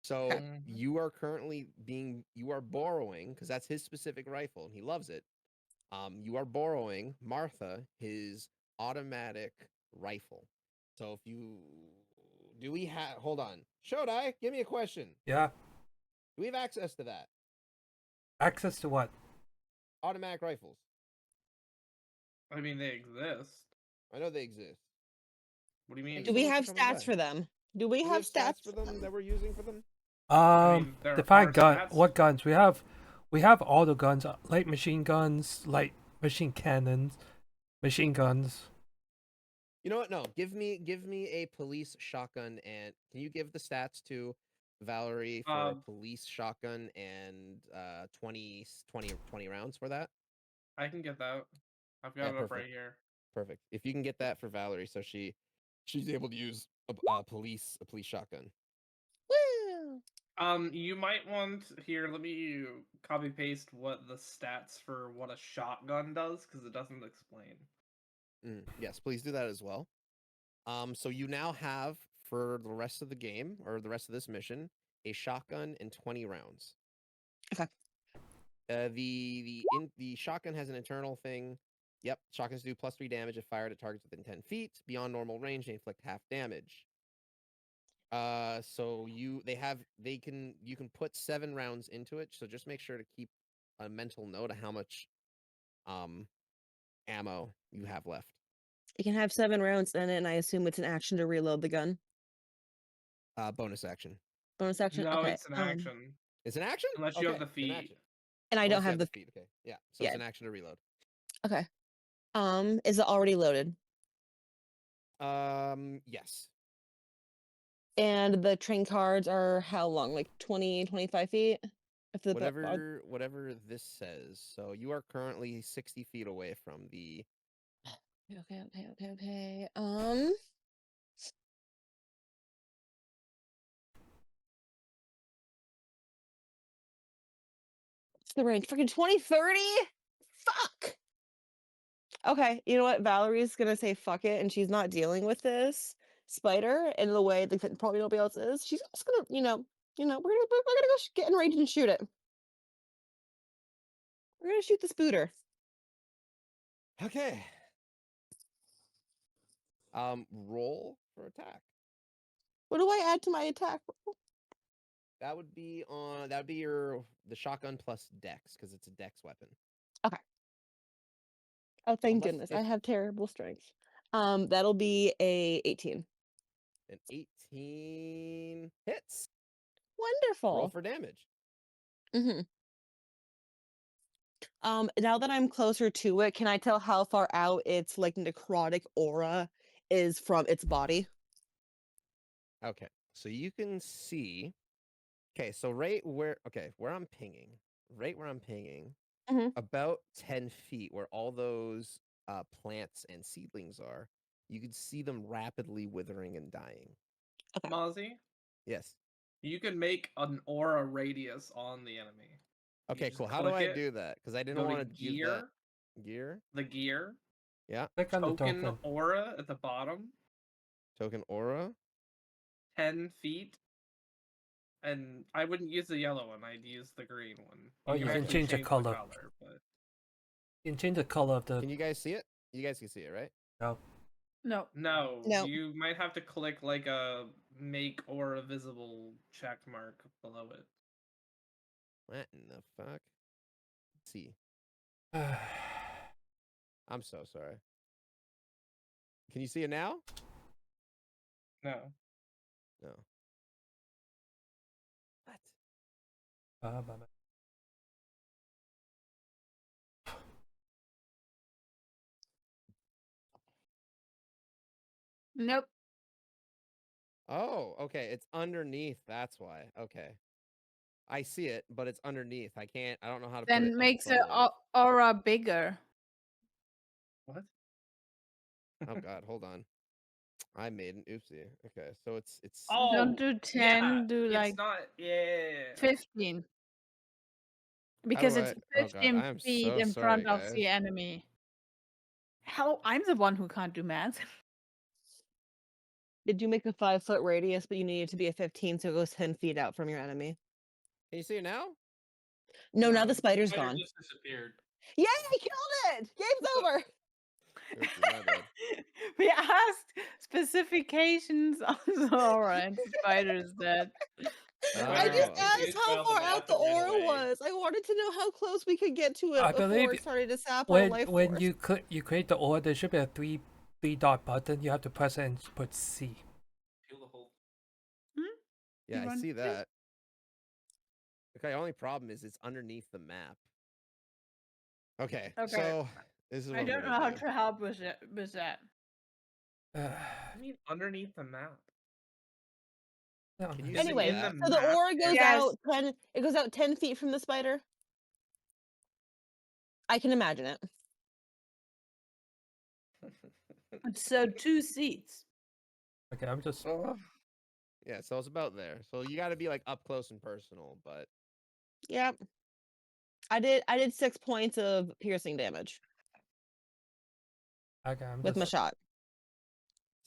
So Mhm. you are currently you are borrowing because that's his specific rifle and he loves it. You are borrowing Martha his automatic rifle. So if you hold on, Shodai, give me a question. Yeah. Do we have access to that Access to what? automatic rifles? I mean, they exist. I know they exist. What do you mean? Thank Do you we so much have for coming stats by. for them? Do we Do we have stats for them that we're using for them? I mean, there Define are gun. stats. What guns? We have all the guns: light machine guns, light machine cannons, machine guns. You know what? No, give me a police shotgun, and can you give the stats to Valerie for a police shotgun and 20 rounds for that? I can get that. I've got Yeah, it up right perfect. here. Perfect. If you can get that for Valerie, so she's able to use a police shotgun. Woo! You might want here. Let me copy paste what the stats for what a shotgun does because it doesn't explain. Yes, please do that as well. So you now have for the rest of the game or the rest of this mission a shotgun and 20 rounds. Okay. The shotgun has an internal thing. Yep, shotguns do +3 damage if fired at targets within 10 feet beyond normal range. They inflict half damage. So you can put 7 rounds into it. So just make sure to keep a mental note of how much ammo you have left. You can have 7 rounds in it, and I assume it's an action to reload the gun. Bonus action. Bonus action. No, Okay. it's an action. It's an action Unless you have Okay, the it's an feet. action. And I don't Unless you have the. feet. Okay, yeah. So Yeah. it's an action to reload. Okay. Is it already loaded? Yes. And the train cards are how long? Like 20, 25 feet? If the Whatever this says. So you are currently 60 feet away from the. Okay. What's the range? Freaking 20, 30? Fuck. Okay, you know what? Valerie's gonna say fuck it, and she's not dealing with this spider in the way that probably nobody else is. She's just gonna, we're gonna go get enraged and shoot it. We're gonna shoot the spooter. Okay. Roll for attack. What do I add to my attack? That would be the shotgun plus dex because it's a dex weapon. Okay. Oh, thank Unless goodness. if- I have terrible strength. That'll be a 18. An 18 hits. Roll Wonderful. for damage. Mm-hmm. Now that I'm closer to it, can I tell how far out its like necrotic aura is from its body? Okay, so you can see. Okay, so where I'm pinging, Mhm. about 10 feet where all those plants and seedlings are, you can see them rapidly withering and dying. Okay. Mozzie, Yes. you can make an aura radius on the enemy. You Okay, just cool. How do click I it, do that? Because I didn't go to want to give that gear, gear. the gear, Yeah. Click on the token token. aura at the bottom, Token aura. 10 feet. And I wouldn't use the yellow one, I'd use the green one. Oh, you can actually change the color. but You can change the color of the. Can you guys see it? You guys can see it, right? No. No. no, No. you might have to click like a make aura visible check mark below it. What in the fuck? Let's see. I'm so sorry. Can you see it now? No. No. What? Nope. Oh, okay. It's underneath. That's why. Okay. I see it, but it's underneath. I don't know how to put it Then makes the above. aura bigger. What? Oh god, hold on. I made an oopsie. Okay, so it's Oh, Don't do 10, yeah, do it's like not. Yeah. 15. how Because do it's I Oh god, 15 I am feet so in sorry, front of guys. the enemy. Hell, I'm the one who can't do math. Did you make a 5-foot radius, but you needed to be a 15, so it goes 10 feet out from your enemy? Can you see it now? No, now No, the spider's Spider gone. just disappeared. Yay! I killed it! Game's over! Oopsie, my bad. We asked specifications on the aura and Spider's dead. I just Oh, asked Confused how about the far math out the and ran aura away. was. I wanted to know how close we could get to it I before believe it started to sap our when life when force. you create the order, there should be a three dot button. You have to press it and put C. Peel the whole. yeah, You I want see to? that. Okay, only problem is it's underneath the map. Okay, Okay. so this is what I I'm don't know gonna how do. to help with that. I mean, underneath the map. No, Can you Is see it Anyway, in that? the so the map aura goes area? Yes. out 10. It goes out 10 feet from the spider. I can imagine it. So 2 seats. okay, I'm just. Ugh. Yeah, so it's about there. So you got to be like up close and personal, but Yep. I did 6 points of piercing damage Okay, I'm with my just. shot.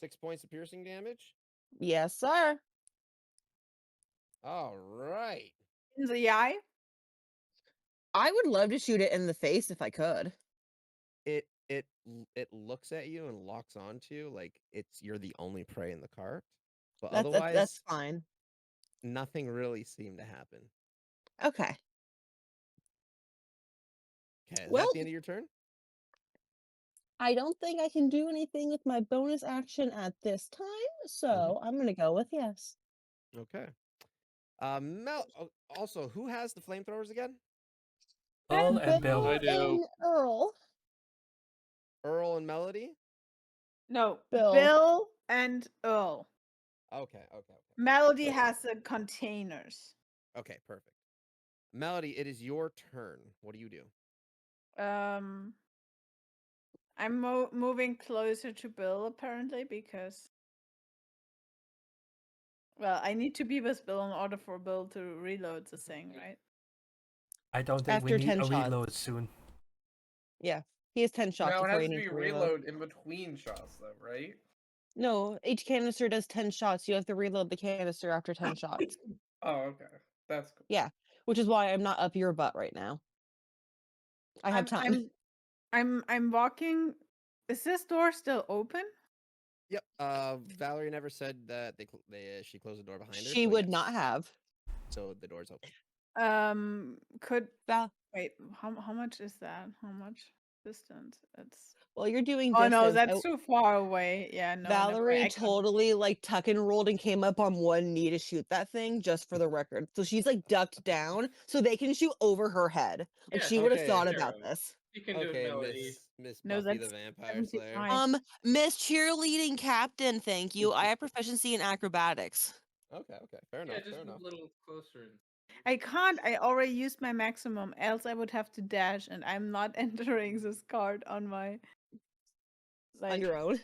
6 points of piercing damage. Yes, sir. All right. In the eye? I would love to shoot it in the face if I could. It looks at you and locks onto you like you're the only prey in the cart. But That's otherwise, fine. nothing really seemed to happen. Okay. Okay, is Well, that the end of your turn? I don't think I can do anything with my bonus action at this time, so I'm gonna go with yes. Okay. Also, who has the flamethrowers again? Earl and Bill Bill. I do. and Earl. Earl and Melody? No. Bill. Bill and Earl. Okay. Melody has the containers. Okay, perfect. Melody, it is your turn. What do you do? I'm moving closer to Bill apparently because I need to be with Bill in order for Bill to reload the thing, right? I don't think we After need 10 a shots. reload soon. Yeah, he has 10 shots No, it before has he to needs be to reload. reload in between shots, though, right? No, each canister does 10 shots. You have to reload the canister after 10 shots. Oh, okay. That's cool. Yeah, which is why I'm not up your butt right now. I have time. I'm walking. Is this door still open? Yep. Valerie never said that she closed the door behind her. She so would yes. not have. So the door's open. Could Val, wait. How much is that? How much? Distance. It's. Well, you're doing Oh no, distance. that's too far away. Yeah, no. never mind, Valerie I can't. totally like tuck and rolled and came up on one knee to shoot that thing, just for the record. So she's like ducked down so they can shoot over her head. Like Yeah, she would have Okay. thought Sure. about this. You can do it, Okay, Melody. Miss No, Buffy the that's Vampire Slayer. 75. Miss Cheerleading Captain, thank you. I have proficiency in acrobatics. Okay, fair Yeah, enough, just fair a enough. little closer. I can't. I already used my maximum. Else I would have to dash, and I'm not entering this card on my. On Like, your own.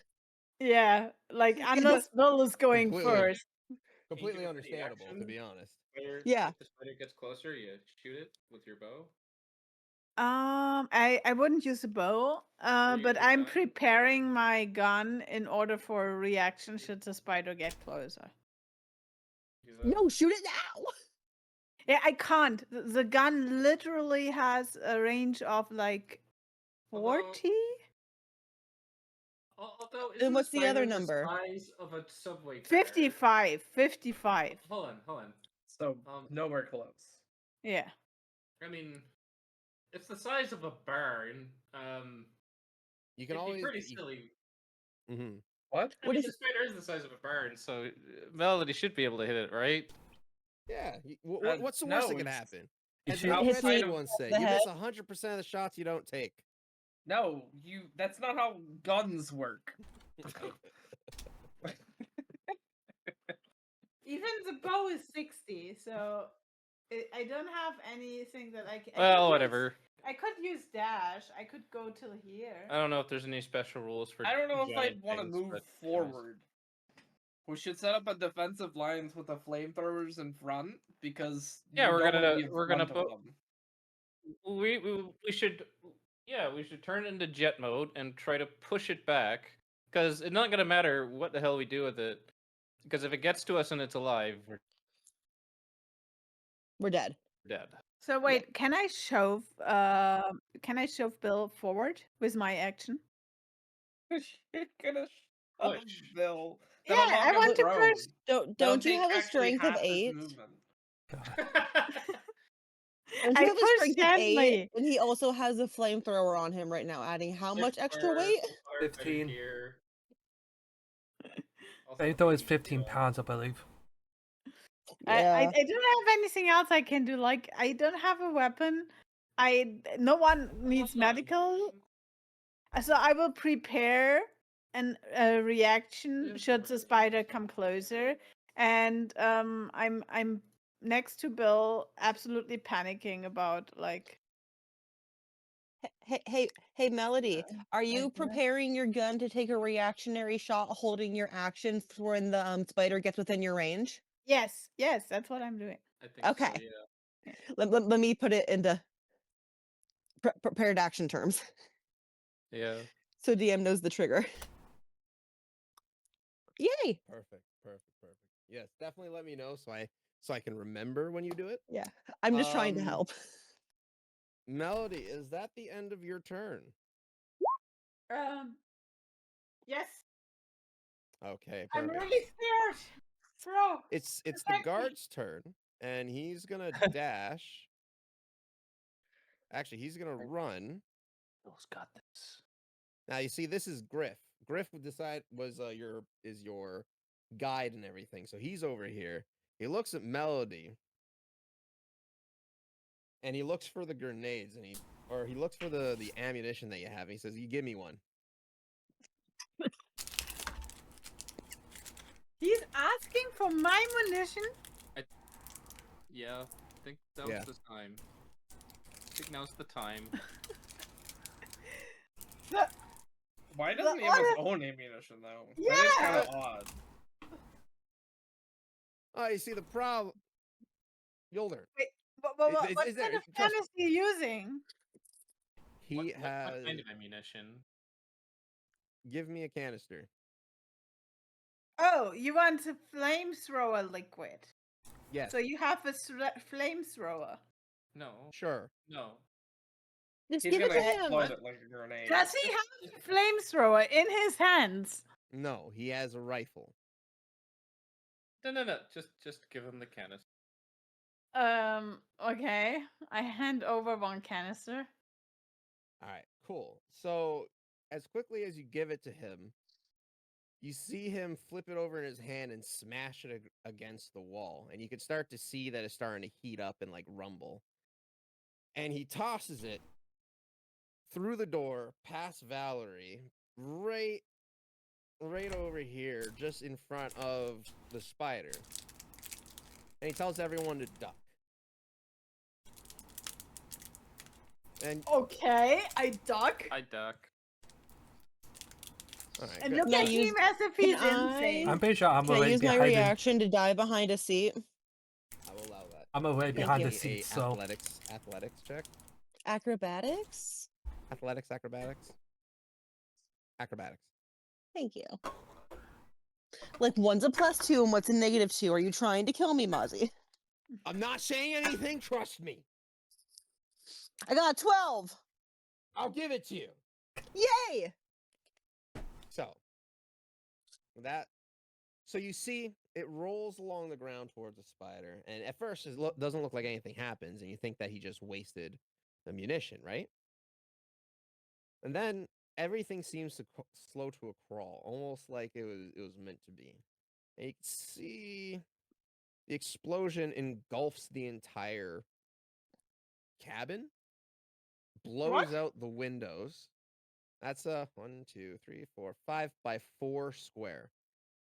yeah, like Yeah, unless Bill is going Completely. first. Completely a understandable, to reaction? be honest. Yeah. If the spider gets closer, you shoot it with your bow. I wouldn't use a bow. use But your I'm gun? preparing my gun in order for a reaction should the spider get closer. Use a- No, shoot it now. Yeah, I can't. The gun literally has a range of like Although- 40. Although, And isn't what's the other spider number? size of a subway car? 55. 55. Hold on. So nowhere close. Yeah. I mean, it's the size of a barn. You can It'd always be pretty silly. Mm-hmm. What? I mean, the spider is the size of a barn, so Melody should be able to hit it, right? Yeah. What's the worst that could happen? You As shoot- the It hits Red me ones say, the you miss head. 100% of the shots you don't take. No, that's not how guns work. Even the bow is 60, so I don't have anything that I can. Well, whatever. I could use dash. I could go till here. I don't know if there's any special rules for. I don't know if giant I'd want to things, move but, forward. We should set up a defensive lines with the flamethrowers in front because Yeah, you we're don't wanna gonna- be in we're gonna front of put- them. We should. Yeah, we should turn it into jet mode and try to push it back, because it's not gonna matter what the hell we do with it. Because if it gets to us and it's alive, We're dead. dead. So wait, can I shove? Can I shove Bill forward with my action? You're gonna Push. Bill. Yeah, That'll knock I him want to prone. push. That'll Don't you take have a actually strength of half his 8? movement. Don't I you have a pushed strength of 8? gently. And he also has a flamethrower on him right now, adding how much extra weight? 15. Also, Flamethrower is 15 pounds, I believe. I Yeah. don't have anything else I can do. Like I don't have a weapon. No one needs medical. So I will prepare a reaction should the spider come closer. And I'm next to Bill, absolutely panicking about like. Hey, Melody, are you like that. preparing your gun to take a reactionary shot holding your action for when the spider gets within your range? Yes, that's what I'm doing. I think so, Okay. yeah. Let me put it into prepared action terms. Yeah. So DM knows the trigger. Yay! Perfect. Yes, definitely let me know so I can remember when you do it. Yeah, I'm just trying to Um, help. Melody, is that the end of your turn? Yes. Okay, I'm perfect. really scared. Throw. It's the Protect me. guard's turn, and he's gonna dash. Actually, he's gonna run. Bill's got this. Now you see, this is Griff. Griff would decide is your guide and everything. So he's over here. He looks at Melody, and he looks for the grenades, and he looks for the ammunition that you have. And he says, "You give me one." He's asking for my munition. Yeah, I think that Yeah. was the time. I think now's the time. Why doesn't he have his own ammunition though? That is Yeah. kind of odd. Oh, you see the problem. You'll learn. What Is there- kind of trust gun is he using? He What has. kind of ammunition? Give me a canister. Oh, you want a flamethrower liquid. Yes. So you have a flamethrower. No. Sure. No. Just He's give it gonna to him. explode it like a grenade. Does he have a flamethrower in his hands? No, he has a rifle. No. Just give him the canister. Okay. I hand over one canister. All right, Cool. So as quickly as you give it to him, you see him flip it over in his hand and smash it against the wall, and you can start to see that it's starting to heat up and like rumble. And he tosses it through the door, past Valerie, right over here, just in front of the spider. And he tells everyone to duck. And Okay, I duck. I duck. all right, And good. look Can I at him use- as if he's can insane. I'm pretty sure I'm Can I already use my behind. reaction to die behind a seat? I will allow that. I'm already Thank behind you. the A seat, so athletics check. Acrobatics? Acrobatics. Thank you. Like, one's a +2 and what's a -2? Are you trying to kill me, Mozzie? I'm not saying anything. Trust me. I got a 12! I'll give it to you. Yay! So you see it rolls along the ground towards the spider, and at first it doesn't look like anything happens, and you think that he just wasted the munition, right? And then everything seems to slow to a crawl, almost like it was meant to be. And you can see the explosion engulfs the entire cabin, blows out the windows. That's a 1, 2, 3, 4, 5 by 4 square.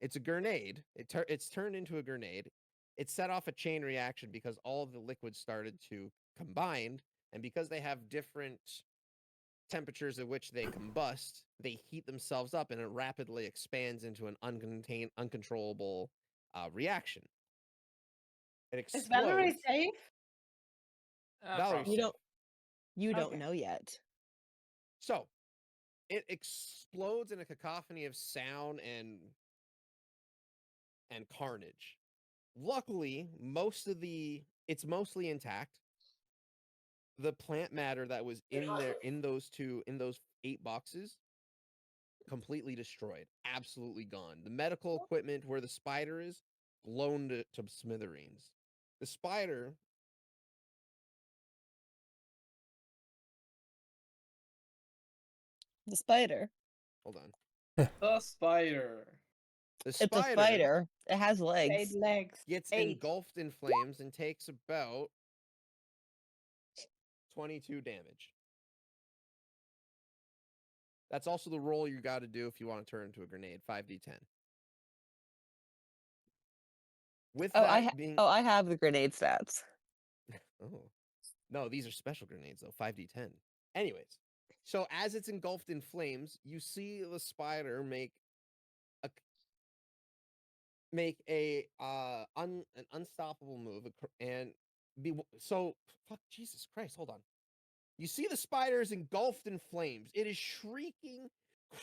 It's a grenade. It's turned into a grenade. It set off a chain reaction because all of the liquids started to combine, and because they have different temperatures at which they combust, they heat themselves up, and it rapidly expands into an uncontrollable reaction. It explodes. Is Valerie safe? Valerie's You safe. don't Okay. know yet. So it explodes in a cacophony of sound and carnage. Luckily, it's mostly intact. The plant matter that was in there in those 8 boxes, completely destroyed, absolutely gone. The medical equipment where the spider is, blown to smithereens. The spider The spider. hold on. The spider. The It's a spider spider. It has 8 legs. legs. gets 8. engulfed in flames and takes about 22 damage. That's also the roll you got to do if you want to turn into a grenade, 5d10. With Oh, that being I have the grenade stats. Oh. No, these are special grenades though, 5d10. Anyways, so as it's engulfed in flames, you see the spider make an unstoppable move and fuck Jesus Christ, hold on. You see the spider is engulfed in flames. It is shrieking,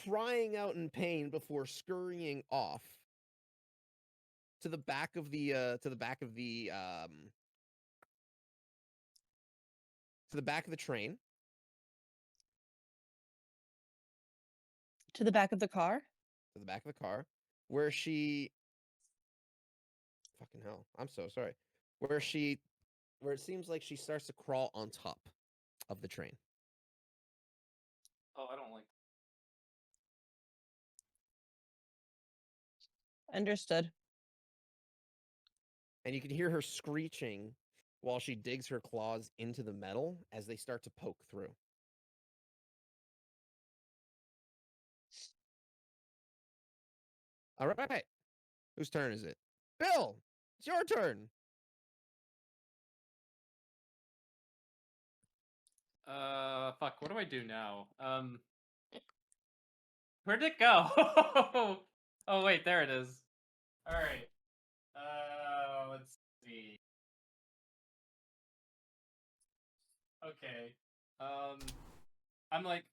crying out in pain before scurrying off to the back of the train. To the back of the car? To the back of the car, where she fucking hell, I'm so sorry. Where it seems like she starts to crawl on top of the train. Oh, I don't like. Understood. And you can hear her screeching while she digs her claws into the metal as they start to poke through. All right. Whose turn is it? Bill, it's your turn. Fuck. What do I do now? Where'd it go? Oh wait, there it is. All right. Let's see. Okay. I'm like,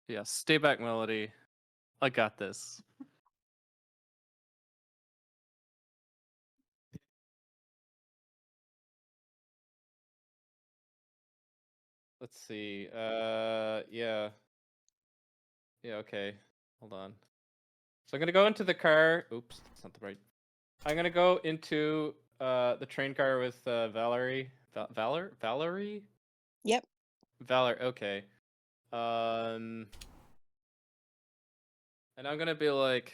yeah. Stay back, Melody. I got this. Let's see. Yeah. Yeah, okay. Hold on. So I'm gonna go into the car. Oops, that's not the right. I'm gonna go into the train car with Valerie. Valerie? Yep. Valor. Okay. And I'm gonna be like,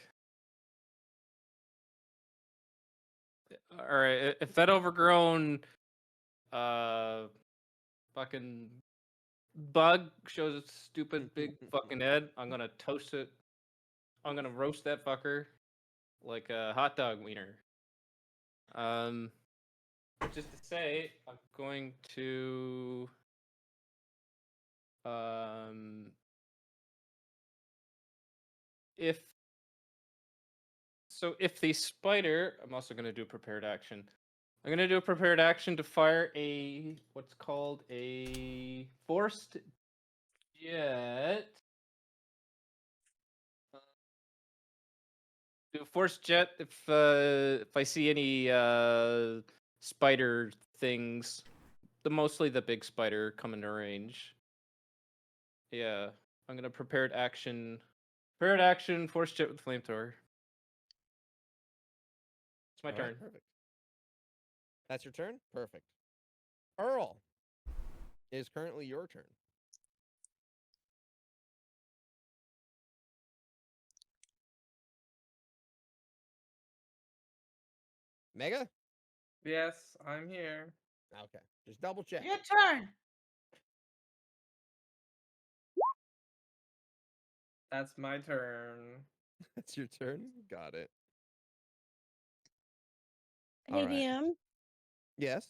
all right, if that overgrown, fucking bug shows its stupid big fucking head, I'm gonna toast it. I'm gonna roast that fucker like a hot dog wiener. Just to say, I'm going to if the spider, I'm also gonna do a prepared action. I'm gonna do a prepared action to fire a what's called a forced jet. Do a forced jet if I see any spider things, mostly the big spider coming to range. Yeah, I'm gonna prepared action, forced jet with flamethrower. It's my All turn. right, perfect. That's your turn? Perfect. Earl, it is currently your turn. Mega? Yes, I'm here. Okay. Just double check. Your turn. That's my turn. That's your turn? Got it. Hey, All right. DM, Yes.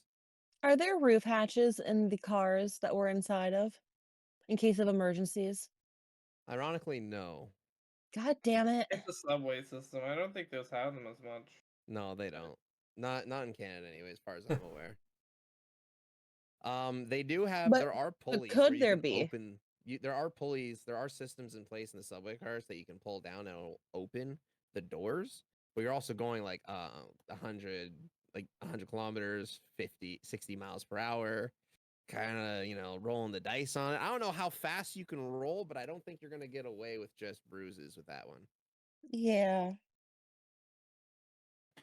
are there roof hatches in the cars that we're inside of in case of emergencies? Ironically, no. God damn it. It's the subway system. I don't think those have them as much. No, they don't. Not in Canada anyway, as far as I'm aware. They do have But- there are but pulleys could where you there can be? open there are pulleys, there are systems in place in the subway cars that you can pull down and it'll open the doors, but you're also going like 100 kilometers, 60 miles per hour, kind of, rolling the dice on it. I don't know how fast you can roll, but I don't think you're going to get away with just bruises with that one. Yeah.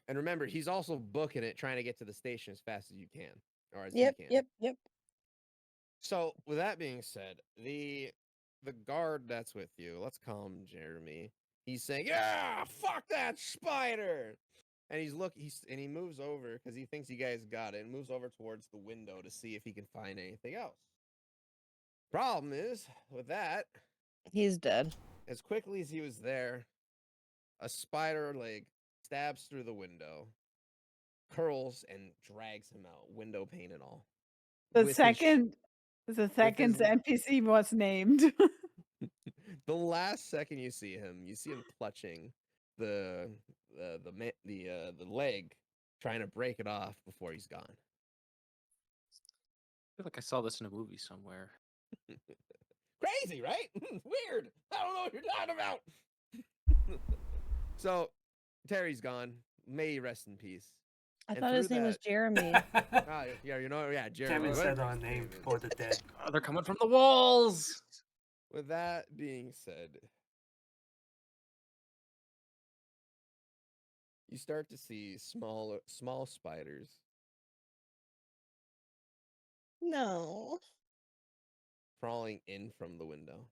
And remember, he's also booking it, trying to get to the station as fast as you can, or as Yep, he can. yep. So, with that being said, the guard that's with you, let's call him Jeremy. He's saying, "Yeah, fuck that spider," and he moves over because he thinks you guys got it, and moves over towards the window to see if he can find anything else. Problem is, with that, He's dead. as quickly as he was there, a spider leg stabs through the window, curls, and drags him out, window pane and all. The With his sh- second's NPC was named. The last second you see him clutching the leg, trying to break it off before he's gone. I feel like I saw this in a movie somewhere. Crazy, right? Weird. I don't know what you're talking about. So, Terry's gone. May he rest in peace. I And thought his through name was that- Jeremy. Yeah, Jeremy. Kevin What? said our name for the dead. Oh, they're coming from the walls. With that being said, you start to see small spiders No. crawling in from the window.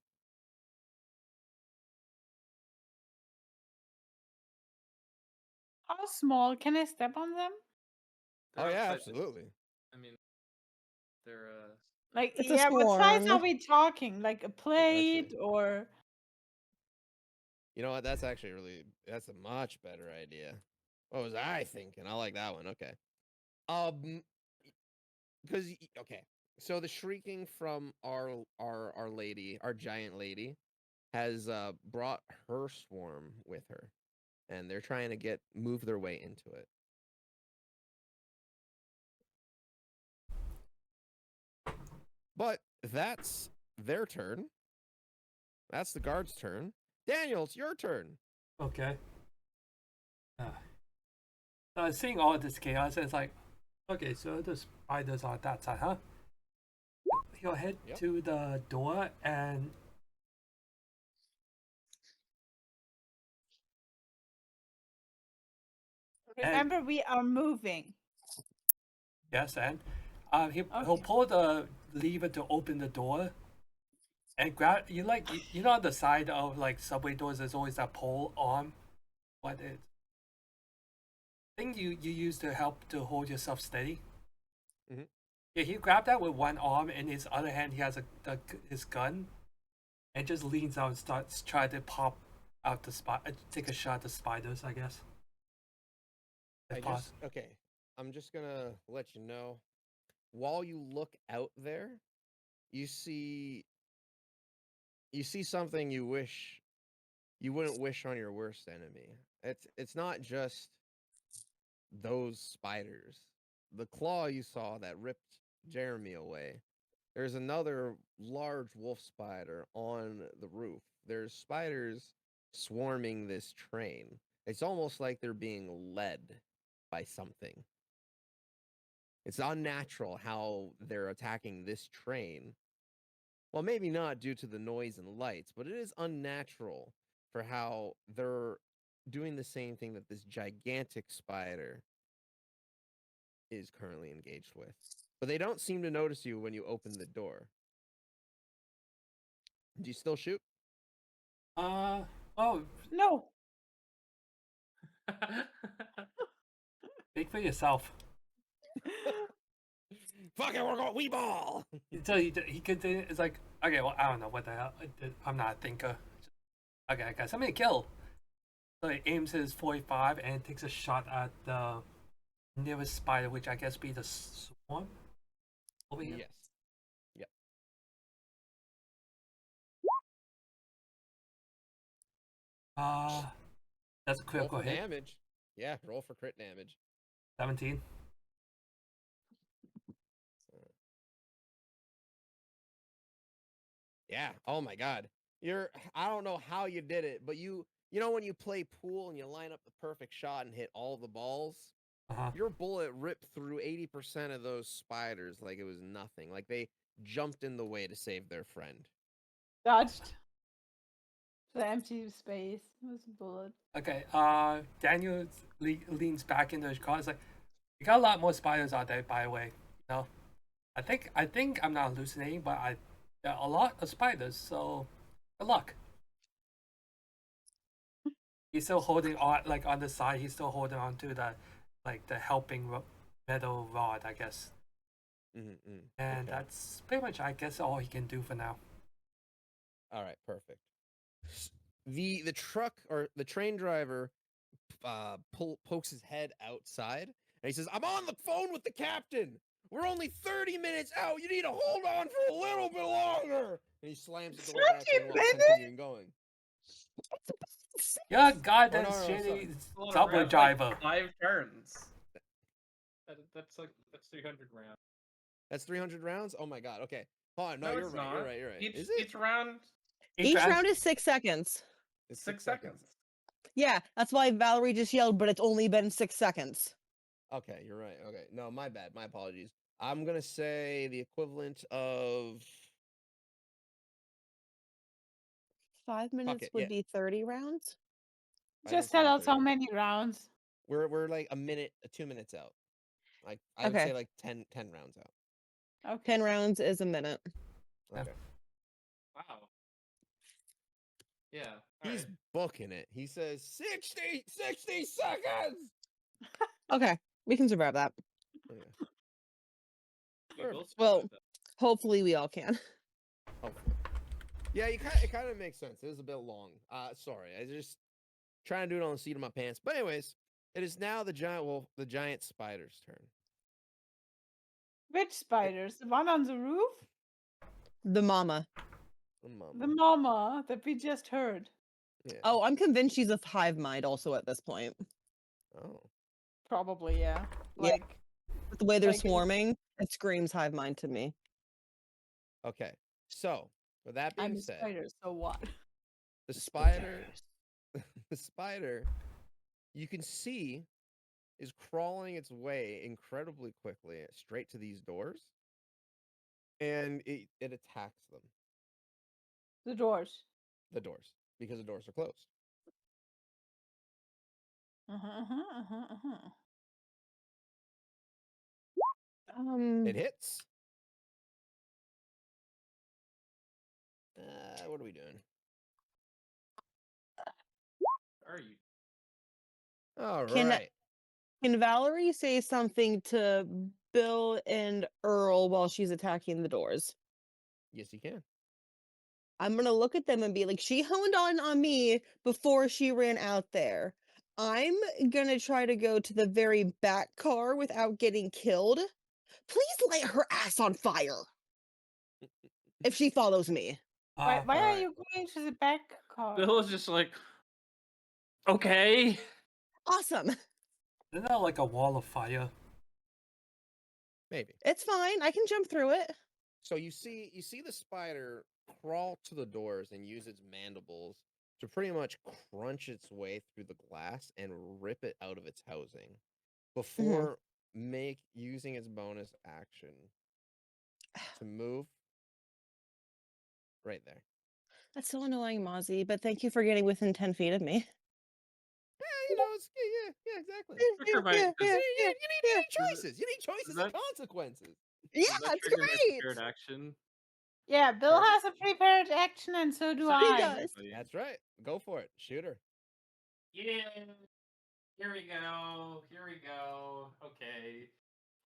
How small? Can I step on them? Oh They're yeah, outside- absolutely. I mean, they're Like, It's a yeah, what size are swarm. we talking? Like a plate or? You know what? That's a much better idea. What was I thinking? I like that one. Okay. Because okay, so the shrieking from our lady, our giant lady, has brought her swarm with her, and they're trying to move their way into it. But that's their turn. That's the guard's turn. Daniel, it's your turn. Okay. So seeing all this chaos, it's like, okay, so the spiders are that side, huh? He'll head Yep. to the door and Remember, we are moving. yes, and he'll Okay. pull the lever to open the door, and grab you like you know on the side of like subway doors there's always that pole arm. What it thing you use to help to hold yourself steady. Mhm. Yeah, he grabbed that with one arm, and his other hand he has his gun, and just leans out and starts trying to pop out take a shot at the spiders, I guess. Okay. I'm just gonna let you know. While you look out there, you see something you wouldn't wish on your worst enemy. It's not just those spiders. The claw you saw that ripped Jeremy away. There's another large wolf spider on the roof. There's spiders swarming this train. It's almost like they're being led by something. It's unnatural how they're attacking this train. Well, maybe not due to the noise and lights, but it is unnatural for how they're doing the same thing that this gigantic spider is currently engaged with. But they don't seem to notice you when you open the door. Do you still shoot? Oh, No. speak for yourself. Fuck it, we're going we ball. So he continues. It's like, okay, well, I don't know what the hell. I'm not a thinker. Okay, I got something to kill. So he aims his 45 and takes a shot at the nearest spider, which I guess be the swarm over here. Yes. Yep. That's a Roll critical for hit. damage. Yeah, roll for crit damage. 17. Yeah. Oh my god. I don't know how you did it, but you know when you play pool and you line up the perfect shot and hit all the balls? Uh-huh. Your bullet ripped through 80% of those spiders like it was nothing. Like they jumped in the way to save their friend. Dodged. The empty space was a bullet. Okay, Daniel leans back into his car. It's like, you got a lot more spiders out there, by the way. You know, I think I'm not hallucinating, but there are a lot of spiders. So, good luck. He's still holding on, like on the side. He's still holding on to the helping metal rod, I guess. Mm-hmm. And Okay. that's pretty much, I guess, all he can do for now. All right, perfect. The truck or the train driver pokes his head outside and he says, "I'm on the phone with the captain. We're only 30 minutes out. You need to hold on for a little bit longer." And he slams the door back in while continuing going. You're a goddamn no, shitty Well, subway that's driver. like 5 turns. That's 300 rounds. That's 300 rounds? Oh my god. Okay. Hold on. No, No, you're it's right. not. You're right. You're right. Each, Is it? each round, Each round is 6 seconds. It's 6 seconds. Yeah, that's why Valerie just yelled, but it's only been 6 seconds. Okay, you're right. Okay. No, my bad. My apologies. I'm going to say the equivalent of 5 minutes it, would yeah. be 30 rounds. 5 Just minutes tell and us how 30. many rounds. We're like 2 minutes out. Like I would Okay. say like 10 rounds out. Okay. 10 rounds is a minute. Okay. Wow. Yeah. He's booking it. He says 60 seconds. Okay, we can survive that. Okay. We will Well, survive that. hopefully we all can. Hopefully. Yeah, it kind of makes sense. It was a bit long. Sorry. I just trying to do it on the seat of my pants. But anyways, it is now the giant spider's turn. Which spiders? The one on the roof? The mama. The mama that we just heard. Yeah. Oh, I'm convinced she's a hive mind also at this point. Oh. Probably, yeah. Yeah. Like, With the way they're like it's- swarming, it screams hive mind to me. Okay. So, with that being I'm a said, spider, so what? the spider the spider you can see is crawling its way incredibly quickly straight to these doors, and it attacks them. The doors. The doors, because the doors are closed. It hits. What are we doing? Are you? All Can right. can Valerie say something to Bill and Earl while she's attacking the doors? Yes, you can. I'm gonna look at them and be like, she honed on me before she ran out there. I'm gonna try to go to the very back car without getting killed. Please light her ass on fire if she follows me. Why are Alright. you going to the back car? Bill is just like, okay. Awesome. Isn't that like a wall of fire? Maybe. It's fine. I can jump through it. So you see the spider crawl to the doors and use its mandibles to pretty much crunch its way through the glass and rip it out of its housing before using its bonus action to move right there. That's so annoying, Mozzie, but thank you for getting within 10 feet of me. Yeah, it's yeah, exactly. Trigger my- yeah, does- You need Does it- choices. You need choices that- and consequences. Yeah, Does that it's trigger my great. prepared action? Yeah, Bill Pardon? has a prepared action, and so do So He I. does. exactly. That's right. Go for it. Shoot her. Yeah. Here we go. Here we go. Okay.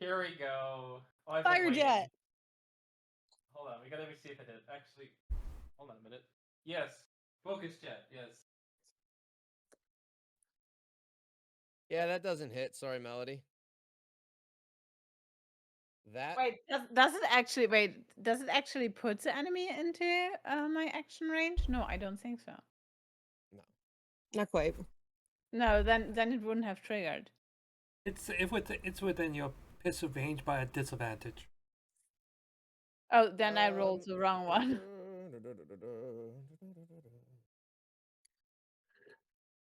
Here we go. Oh, I've been Fire waiting. jet. Hold on. We gotta see if it hit. Actually, hold on a minute. Yes. Focus jet. Yes. Yeah, that doesn't hit. Sorry, Melody. That Wait, does it actually put the enemy into my action range? No, I don't think so. no. Not quite. No, then it wouldn't have triggered. It's within your pistol range by a disadvantage. Oh, then I rolled the wrong one.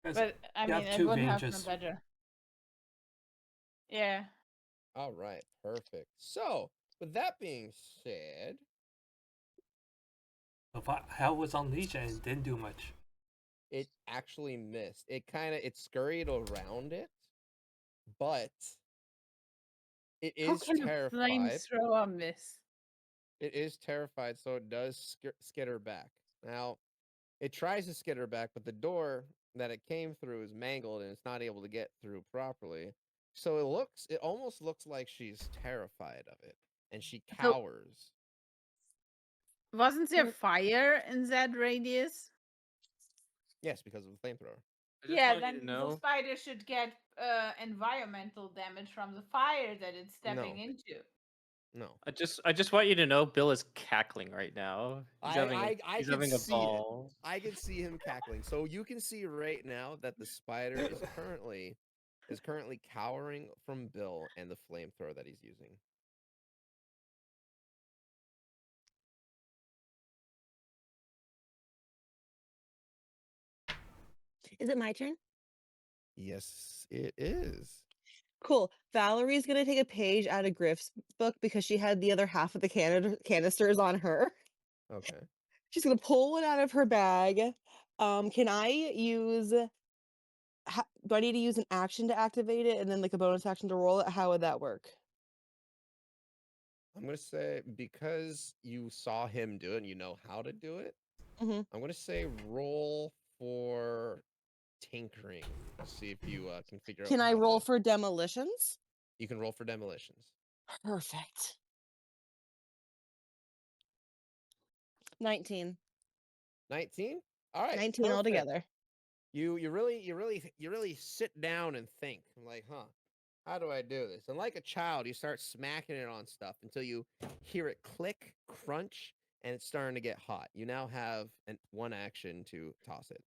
'Cause But I you mean, have it two wouldn't have been ranges. better. Yeah. All right, perfect. So, with that being said, If hell was unleashed and it didn't do much. it actually missed. It scurried around it, but it How is can a terrified. flamethrower miss? It is terrified, so it does skitter back. Now, it tries to skitter back, but the door that it came through is mangled and it's not able to get through properly. So it almost looks like she's terrified of it, and she So- cowers. Wasn't there fire in that radius? Yes, because of the flamethrower. I just Yeah, want you then to the know. spider should get environmental damage from the fire that it's stepping No. into. No. I just want you to know Bill is cackling right now. He's having I he's can having a see ball. it. I can see him cackling. So you can see right now that the spider is currently cowering from Bill and the flamethrower that he's using. Is it my turn? Yes, it is. Cool. Valerie's gonna take a page out of Griff's book because she had the other half of the canisters on her. Okay. She's gonna pull one out of her bag. Can I use? Do I need to use an action to activate it and then like a bonus action to roll it? How would that work? I'm gonna say because you saw him do it and you know how to do it. Mhm. I'm gonna say roll for tinkering. See if you can figure out. Can I how roll to- for demolitions? You can roll for demolitions. Perfect. 19. 19. All right. 19 perfect. altogether. You really sit down and think like, huh? How do I do this? And like a child, you start smacking it on stuff until you hear it click, crunch, and it's starting to get hot. You now have one action to toss it.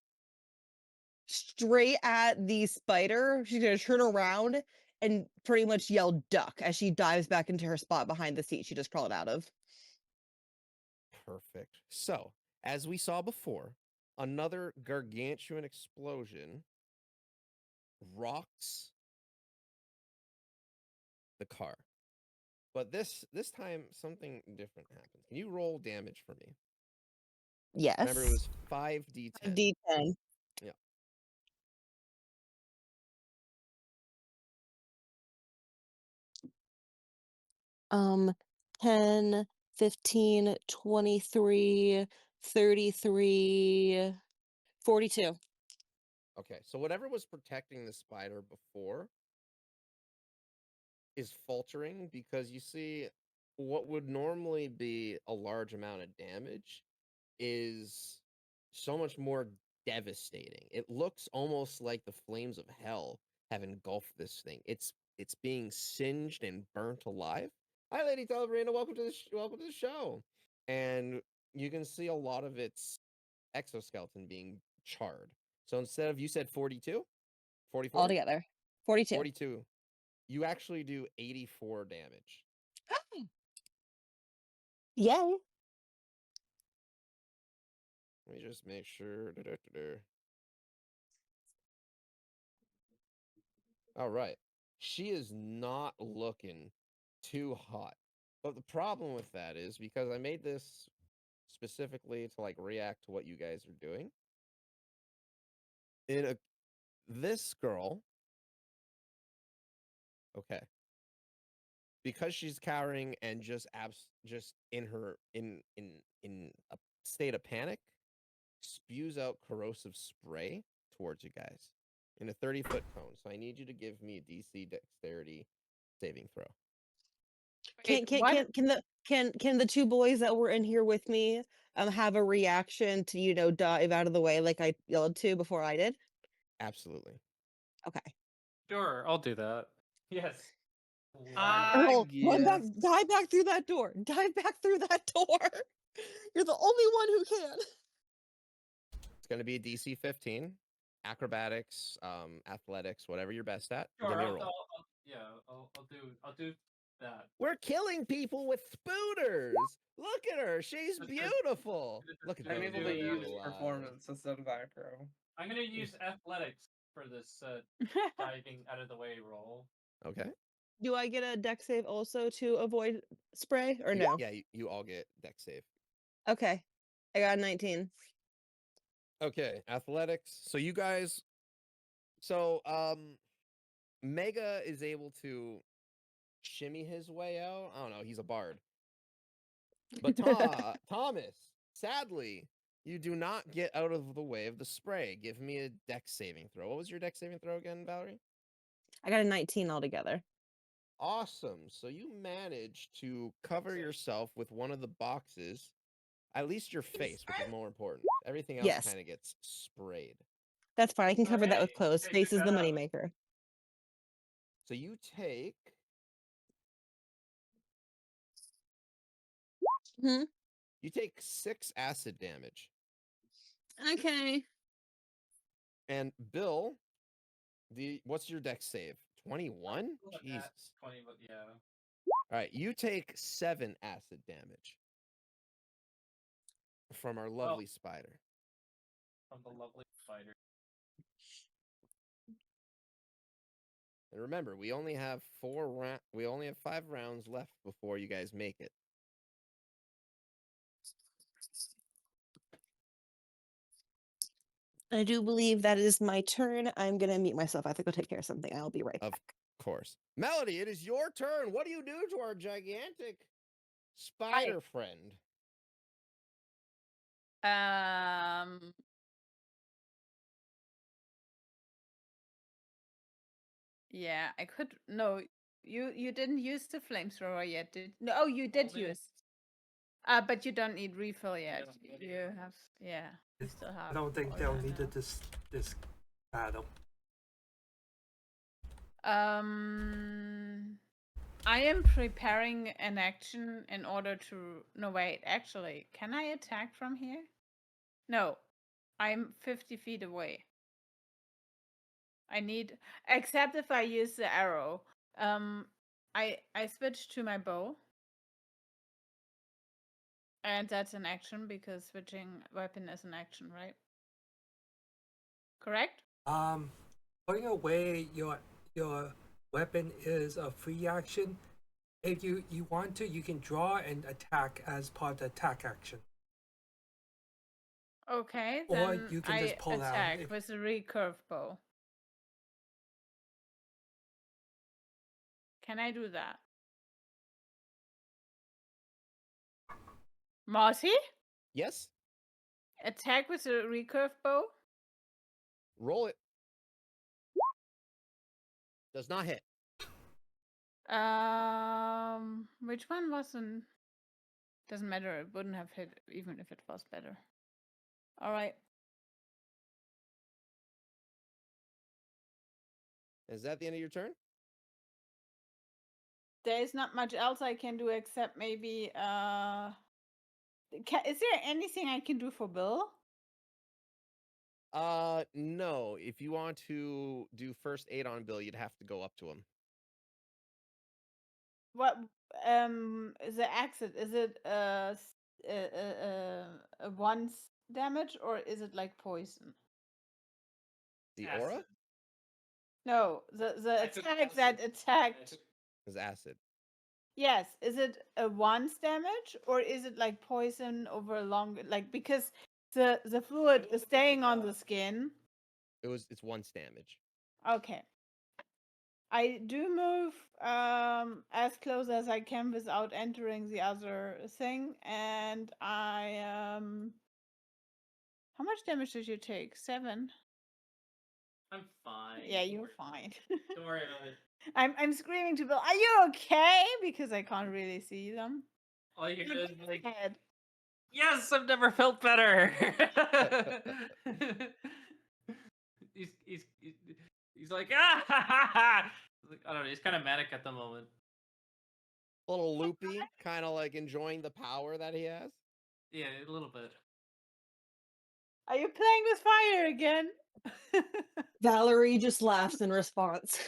Straight at the spider. She's gonna turn around and pretty much yell duck as she dives back into her spot behind the seat she just crawled out of. Perfect. So, as we saw before, another gargantuan explosion rocks the car. But this time something different happens. Can you roll damage for me? Yes. Remember it was 5d10. D10. Yeah. Um 10, 15, 23, 33, 42. Okay, so whatever was protecting the spider before is faltering because you see what would normally be a large amount of damage is so much more devastating. It looks almost like the flames of hell have engulfed this thing. It's being singed and burnt alive. Hi, Lady Telebrina. Welcome to the show. And you can see a lot of its exoskeleton being charred. So instead of, you said 42, 44, Altogether. 42. 42, you actually do 84 damage. Yay. Let me just make sure. All right. She is not looking too hot. But the problem with that is because I made this specifically to like react to what you guys are doing. This girl, okay, because she's cowering and just in a state of panic, spews out corrosive spray towards you guys in a 30-foot cone. So I need you to give me a DC dexterity saving throw. Wait, what? Can the two boys that were in here with me have a reaction to dive out of the way like I yelled to before I did? Absolutely. Okay. Sure, I'll do that. Yes. Earl, run back, Yes. dive back through that door. Dive back through that door. You're the only one who can. It's going to be a DC 15, acrobatics, athletics, whatever you're best at. Sure, Give me a roll. I'll do that. We're killing people with spooters. Look at her. She's beautiful. Look at I'm those able to use little eyes. performance instead of acro. I'm gonna use athletics for this diving out of the way roll. Okay. Do I get a deck save also to avoid spray or You- no? Yeah, you all get deck save. Okay. I got a 19. Okay, athletics. So you guys, Mega is able to shimmy his way out. I don't know. He's a bard. But Thomas, sadly, you do not get out of the way of the spray. Give me a dex saving throw. What was your dex saving throw again, Valerie? I got a 19 altogether. Awesome. So you managed to cover yourself with one of the boxes, at least your face, which is more important. Everything else Yes. kind of gets sprayed. That's fine. I can cover that with Okay, clothes. okay, Face check is the that out. moneymaker. So you take Hmm? you take 6 acid damage. Okay. And Bill, what's your dex save? 21? Jesus. 20, but yeah. All right, you take 7 acid damage from our lovely spider. From the lovely spider. And remember, we only have 5 rounds left before you guys make it. I do believe that is my turn. I'm going to mute myself. I have to go take care of something. I'll be right Of back. course. Melody, it is your turn. What do you do to our gigantic spider friend? Yeah, I could. No, you didn't use the flamethrower yet, did? No, oh, you did Only- use. But you don't need refill yet. don't You have, yeah, you still have. I don't think all they'll that need now. it this battle. I am preparing an action in order to. No, wait. Actually, can I attack from here? No, I'm 50 feet away. I need, except if I use the arrow. I switch to my bow. And that's an action because switching weapon is an action, right? Correct? Putting away your weapon is a free action. If you want to, you can draw and attack as part of the attack action. Okay, Or then you can I just pull out attack if- with the recurve bow. Can I do that? Marcy? Yes? Attack with a recurve bow. Roll it. Does not hit. Which one wasn't? Doesn't matter. It wouldn't have hit even if it was better. All right. Is that the end of your turn? There is not much else I can do except maybe. Is there anything I can do for Bill? No. If you want to do first aid on Bill, you'd have to go up to him. What is the exit? Is it a once damage or is it like poison? The Acid. aura No, the I took attack that acid. attacked. is acid. Yes, is it a once damage or is it like poison over a long like because the fluid is staying on the skin? It's once damage. Okay. I do move as close as I can without entering the other thing, and I how much damage did you take? 7. I'm fine. Yeah, Don't you're worry- fine. Don't worry about it. I'm screaming to Bill, "Are you okay?" Because I can't really see them. All you hear is like, Head. yes, I've never felt better. he's like, ah, ha, ha, ha. Like, I don't know. He's kind of manic at the moment. A little loopy, kind of like enjoying the power that he has. Yeah, a little bit. Are you playing with fire again? Valerie just laughs in response.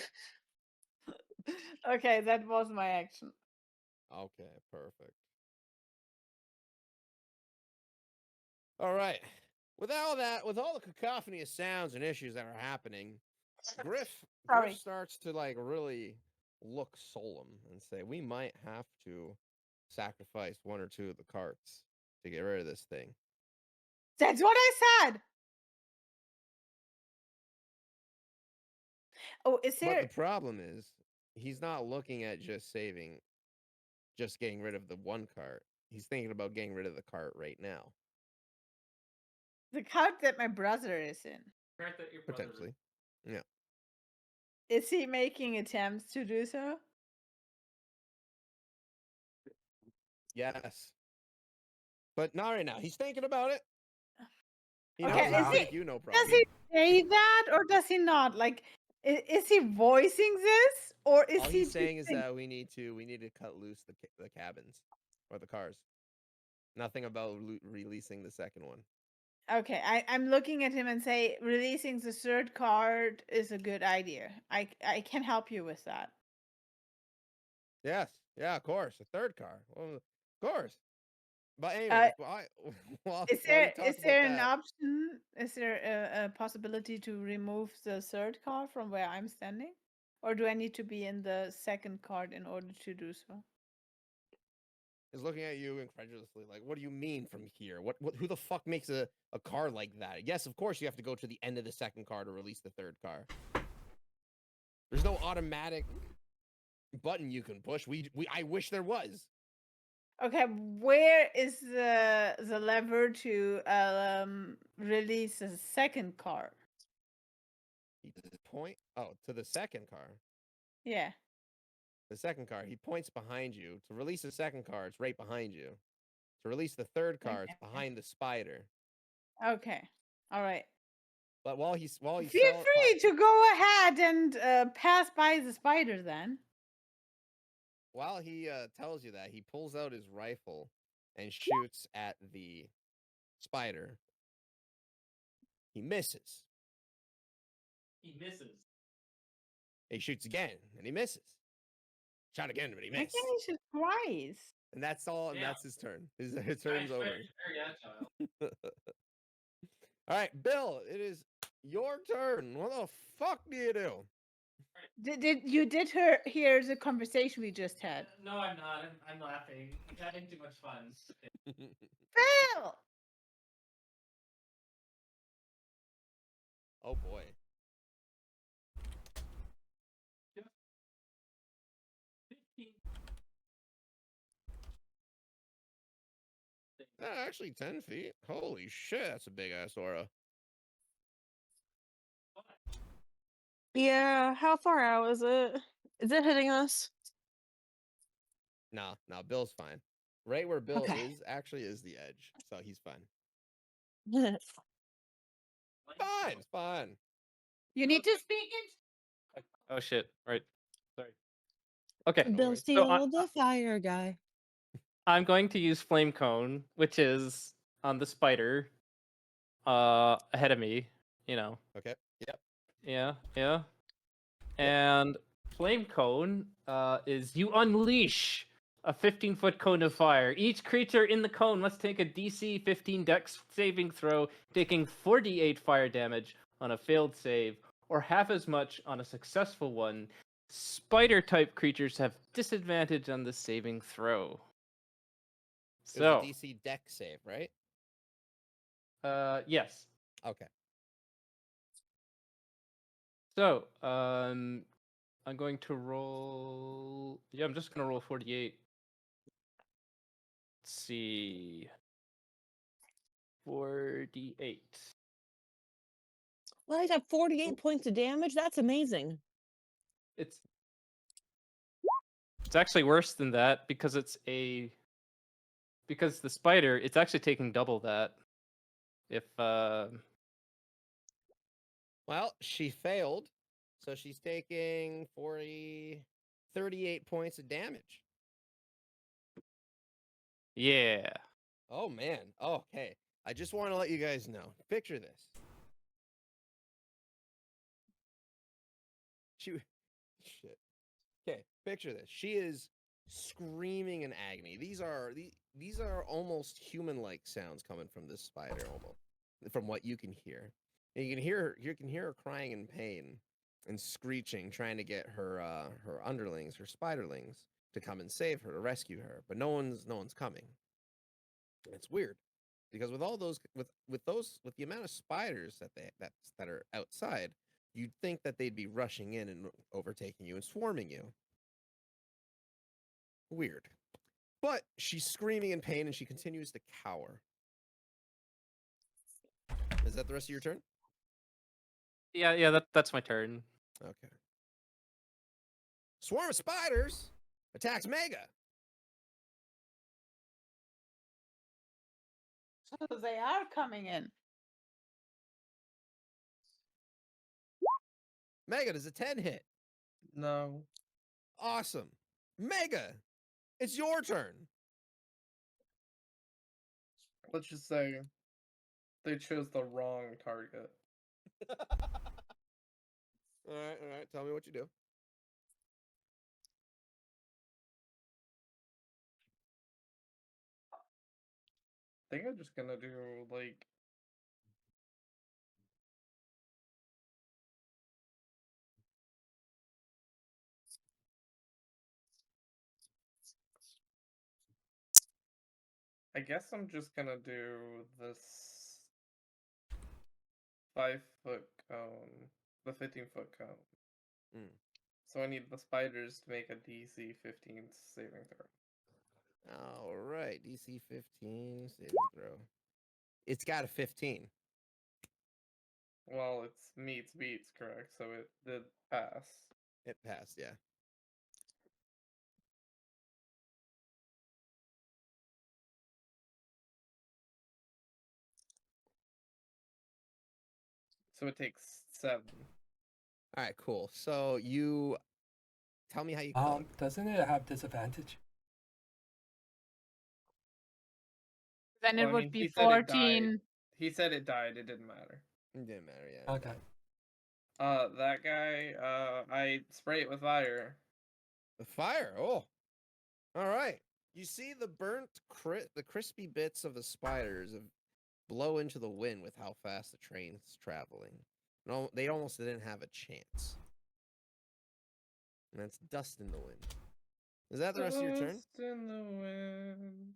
Okay, that was my action. Okay, perfect. All right. With all the cacophony of sounds and issues that are happening, Griff Sorry. starts to like really look solemn and say, "We might have to sacrifice one or two of the carts to get rid of this thing." That's what I said. Oh, is But there the problem is, he's not looking at just getting rid of the one cart. He's thinking about getting rid of the cart right now, the cart that my brother is in? Correct that your brother. potentially. Yeah. Is he making attempts to do so? Yes. But not right now. He's thinking about it. He Okay, knows is it'll he- make you no Does problem. he say that or does he not? Like, is he voicing this or is All he he's saying is just that we need to cut loose the cabins or the cars. Nothing about releasing the second one. Okay, I'm looking at him and say releasing the third card is a good idea. I can help you with that. Yes, yeah, of course. A third car. Well, of course. But anyway, while Is you there talk is about there an that, option? Is there a possibility to remove the third card from where I'm standing, or do I need to be in the second card in order to do so? is looking at you incredulously, like, "What do you mean from here? What? Who the fuck makes a car like that?" Yes, of course you have to go to the end of the second car to release the third car. There's no automatic button you can push. I wish there was. Okay, where is the lever to release the second card? He point to the second car. Yeah. The second car. He points behind you. To release the second car, it's right behind you. To release the third car, it's Okay. behind the spider. Okay. All right. But while he's Feel free to go ahead and pass by the spider then. while he tells you that, he pulls out his rifle and shoots at the spider. He misses. He misses. He shoots again and he misses. Shot again, but he Why missed. can't he shoot twice? And that's all. And Yeah. that's his turn. His turn's over. Very agile. All right, Bill. It is your turn. What the fuck do you do? Did you hear the conversation we just had? No, I'm not. I'm laughing. I'm having too much fun. Bill! Oh boy. Actually 10 feet. Holy shit, that's a big ass aura. Yeah, how far out is it? Is it hitting us? Nah, Bill's fine. Right where Bill Okay. is actually is the edge, so he's fine. Fine. Fine, it's fine. You need to speak it. Oh shit! Right. Sorry. Okay. No Bill worries. Steele, the fire guy. I'm going to use flame cone, which is on the spider, ahead of me. You know. Okay. Yep. Yeah. Yeah. Yep. And flame cone is you unleash a 15-foot cone of fire. Each creature in the cone must take a DC 15 Dex saving throw, taking 48 fire damage on a failed save, or half as much on a successful one. Spider type creatures have disadvantage on the saving throw. It was a So, DC deck save, right? yes. Okay. So, I'm going to roll. Yeah, I'm just going to roll 48. Let's see. 48. Well, he's got 48 points of damage. That's amazing. It's actually worse than that because because the spider, it's actually taking double that. If Well, she failed, so she's taking 38 points of damage. yeah. Oh man. Oh, okay. I just want to let you guys know. Picture this. She shit. Okay, picture this. She is screaming in agony. These are almost human-like sounds coming from this spider, almost from what you can hear. And you can hear her crying in pain and screeching, trying to get her her underlings, her spiderlings, to come and save her, to rescue her. But no one's coming. It's weird because with all those with the amount of spiders that are outside, you'd think that they'd be rushing in and overtaking you and swarming you. Weird. But she's screaming in pain and she continues to cower. Is that the rest of your turn? Yeah, that's my turn. Okay. Swarm of spiders attacks Mega. So they are coming in. Mega, does a 10 hit? No. Awesome. Mega, it's your turn. Let's just say they chose the wrong target. All right. Tell me what you do. I think I'm just gonna do like I guess I'm just gonna do this 5-foot cone, the 15-foot cone. Mm. So I need the spiders to make a DC 15 saving throw. All right. DC 15 saving throw. It's got a 15. Well, it's meets beats, correct? So it did pass. It passed, yeah. So it takes 7. All right, cool. So you tell me how you kill him. Doesn't it have disadvantage? Then Well, it I would mean, be he said it died. 14. He said it died. It didn't matter. It didn't matter, yeah. Okay. That guy, I spray it with fire. The fire. Oh. All right. You see the the crispy bits of the spiders blow into the wind with how fast the train's traveling. No, they almost didn't have a chance. And that's dust in the wind. Is that the rest of your turn? Dust in the wind.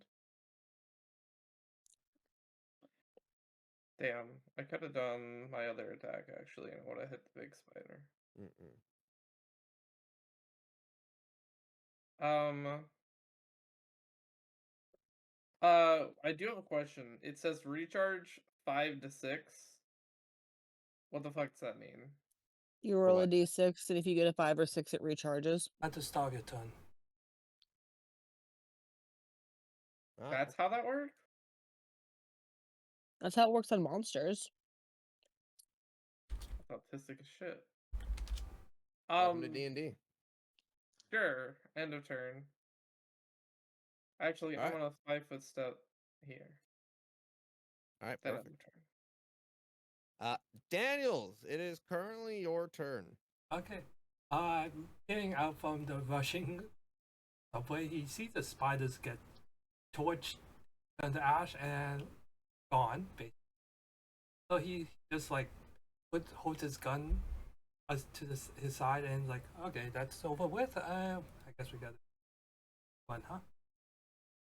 Damn, I could have done my other attack actually, and would have hit the big spider. Mm-mm. I do have a question. It says recharge 5 to 6. What the fuck does that mean? You roll a what? d6, and if you get a 5 or 6, it recharges. At the start of your turn. Oh, That's how that works? That's how it works on monsters. That's autistic as shit. welcome to D&D. Sure. End of turn. Actually, I'm Alright. gonna 5-foot step here. All right, That end perfect. of turn. Daniels, it is currently your turn. Okay. Getting out from the rushing subway, he sees the spiders get torched into ash and gone, basically. So he just like holds his gun to his side and like, okay, that's over with. I guess we got one, huh?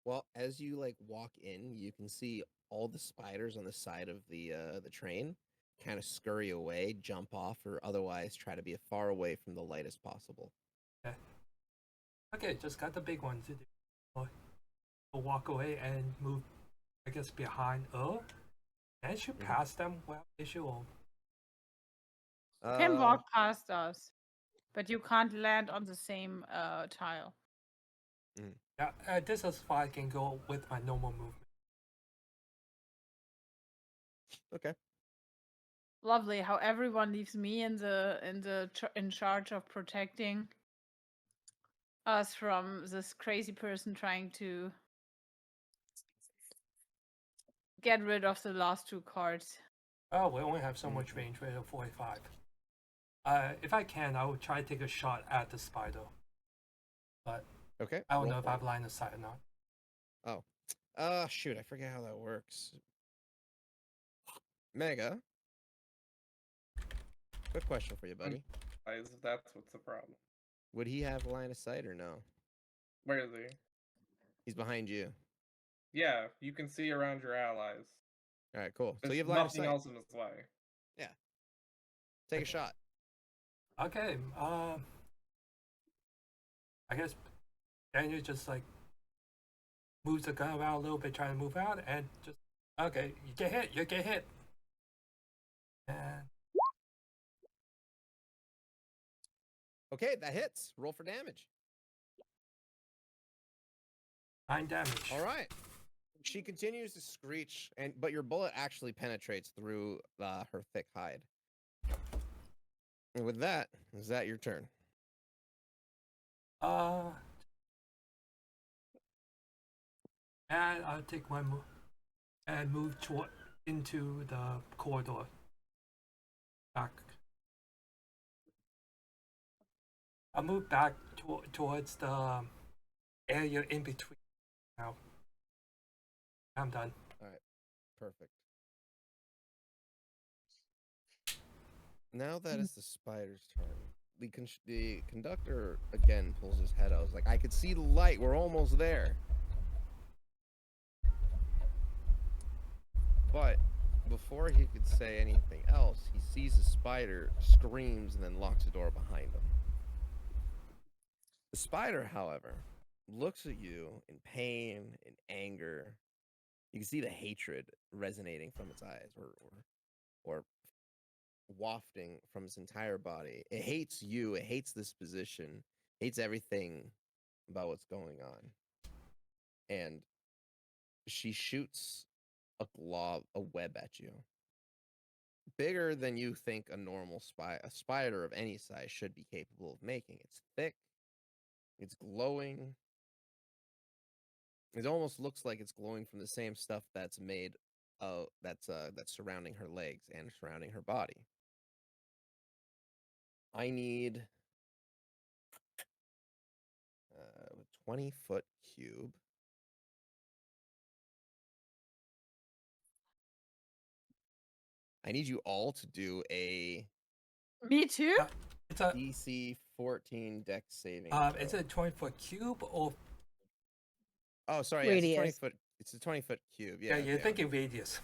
Well, as you like walk in, you can see all the spiders on the side of the train kind of scurry away, jump off, or otherwise try to be as far away from the light as possible. Okay. Okay, just got the big one to do. We'll walk away and move, I guess, behind Earl. Can't you pass them without issue? Or... You can walk past us, but you can't land on the same tile. Yeah, this is why I can go with my normal movement. Okay. Lovely how everyone leaves me in charge of protecting us from this crazy person trying to get rid of the last 2 cards. Oh, we only have so much range. We're at 45. If I can, I will try to take a shot at the spider. But Okay. I don't roll know if for I it. have line of sight or not. Shoot, I forget how that works. Mega. Quick question for you, buddy. Guys, that's what's the problem. Would he have line of sight or no? Where is he? He's behind you. Yeah, you can see around your allies. All right, cool. So There's you have line of nothing sight. else in his way. Take a shot. Okay, I guess Daniel just like moves the gun around a little bit, trying to move out, and just okay, you get hit. And Okay, that hits. Roll for damage. 9 damage. All right. She continues to screech, but your bullet actually penetrates through her thick hide. And with that, is that your turn? And I'll take one move and move into the corridor. Back. I'll move back towards the area in between. Now, I'm done. All right, perfect. Now that it's the spider's turn, the conductor again pulls his head out. It's like, I could see the light. We're almost there. But before he could say anything else, he sees the spider, screams, and then locks the door behind him. The spider, however, looks at you in pain and anger. You can see the hatred resonating from its eyes, or wafting from its entire body. It hates you. It hates this position. Hates everything about what's going on. And she shoots a web at you. Bigger than you think a normal a spider of any size should be capable of making. It's thick. It's glowing. It almost looks like it's glowing from the same stuff that's made that's surrounding her legs and surrounding her body. I need a 20-foot cube. I need you all to do a Me too? It's a DC 14 dex saving. it's a 20-foot cube or Oh, sorry. Radius. Yeah, it's 20 foot. It's a 20-foot cube. yeah, Yeah. you're thinking radius.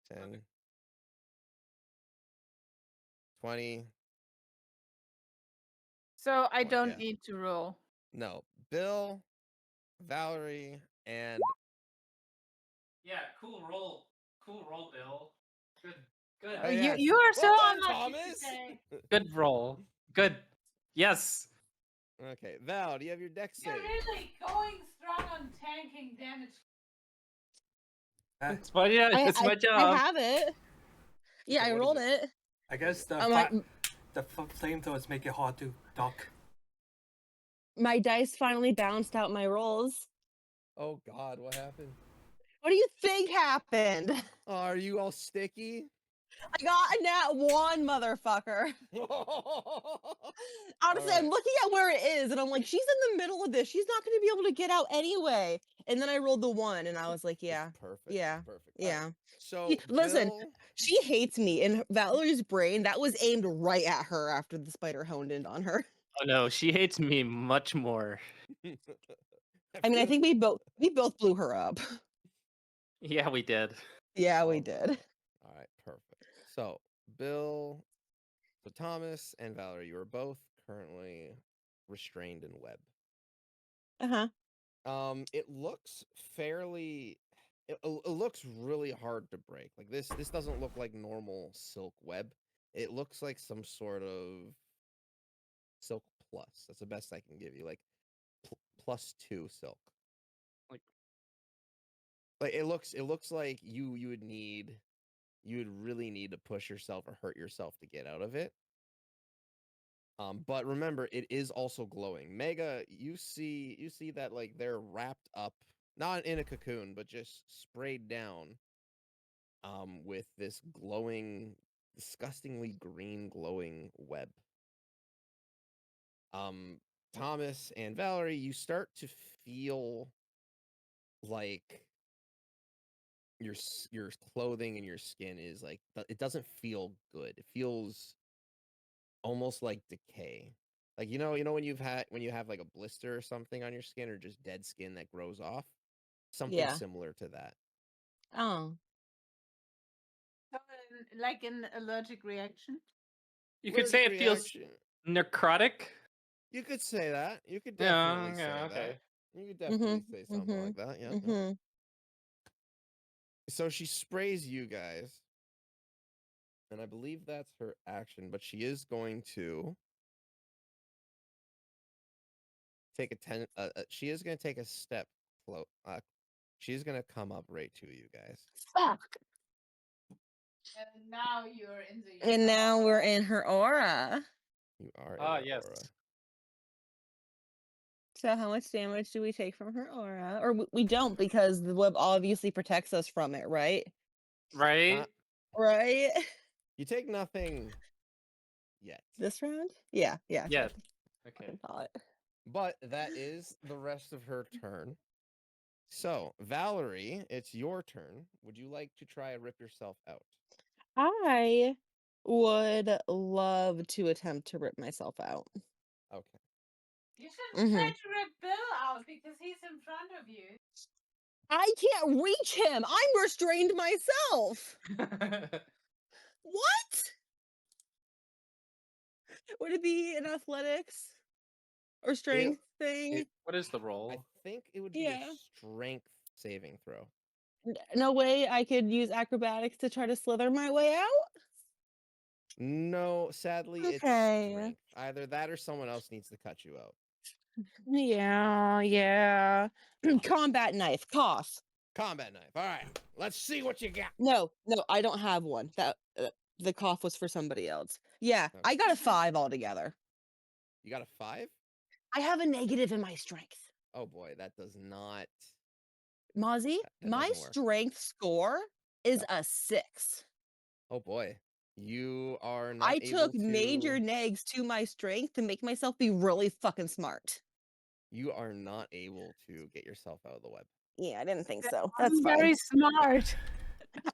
10, 20. So I Well, don't yeah. need to roll. No, Bill, Valerie, And Yeah, cool roll, Bill. Good, good, oh, yeah, You are so well done, unlucky Thomas. today. good roll. Good. Yes. Okay, Val, do you have your deck You're save? really going strong on tanking damage. It's my yeah. It's my I job. have it. Yeah, Okay, I what is rolled it? it. I guess the My flamethrowers make it hard to duck. my dice finally bounced out my rolls. Oh God, what happened? What do you think happened? Oh, are you all sticky? I got a nat 1, motherfucker. Honestly, I'm Alright. looking at where it is, and I'm like, she's in the middle of this. She's not going to be able to get out anyway. And then I rolled the 1, and I was like, yeah, It's perfect. yeah, It's perfect. All right. yeah. So Listen, Bill, she hates me. In Valerie's brain, that was aimed right at her after the spider honed in on her. Oh no, she hates me much more. I mean, I feel- think we both blew her up. Yeah, we did. Yeah, we Alright. did. All right, perfect. So Bill, so Thomas and Valerie, you are both currently restrained in web. Uh-huh. It looks fairly. It looks really hard to break. Like this doesn't look like normal silk web. It looks like some sort of silk plus. That's the best I can give you. Like +2 silk. Like it looks like you would really need to push yourself or hurt yourself to get out of it. But remember, it is also glowing. Mega, you see that like they're wrapped up, not in a cocoon, but just sprayed down, with this glowing, disgustingly green glowing web. Thomas and Valerie, you start to feel like your clothing and your skin is like it doesn't feel good. It feels almost like decay. Like when you have like a blister or something on your skin or just dead skin that grows off, something Yeah. similar to that. Oh. So, like an allergic reaction. You could say Allergic it feels reaction. necrotic. You could say that. You could Yeah, definitely say yeah, that. okay. You could definitely Mm-hmm. say something like that. Yeah. Yeah. Mm-hmm. So she sprays you guys, and I believe that's her action, but she is going to take a she is going to take a step she's going to come up right to you guys. Fuck. And now you're in the. And now we're in her aura. You are in Ah, her yes. aura. So how much damage do we take from her aura? Or we don't, because the web obviously protects us from it, right? Right? Right? You take nothing yet. This round? Yeah, yeah. Yeah. I Okay. thought. But that is the rest of her turn. So, Valerie, it's your turn. Would you like to try rip yourself out? I would love to attempt to rip myself out. Okay. You should try to rip Bill out because he's in front of you. I can't reach him. I'm restrained myself. What? Would it be an athletics or strength thing? What is the I roll? think it would be Yeah. a strength saving throw. No way I could use acrobatics to try to slither my way out? No, sadly, it's Okay. strength. Either that or someone else needs to cut you out. Yeah. Combat knife, cough. Combat knife. All right. Let's see what you got. No, I don't have one. That the cough was for somebody else. Yeah, Okay. I got a 5 altogether. You got a 5? I have a negative in my strength. Oh boy, that does not. Mozzie, That my doesn't work. strength score is a 6. Oh boy. You are not I able took to. major negs to my strength to make myself be really fucking smart. You are not able to get yourself out of the web. Yeah, I didn't think so. That's I'm fine. very smart.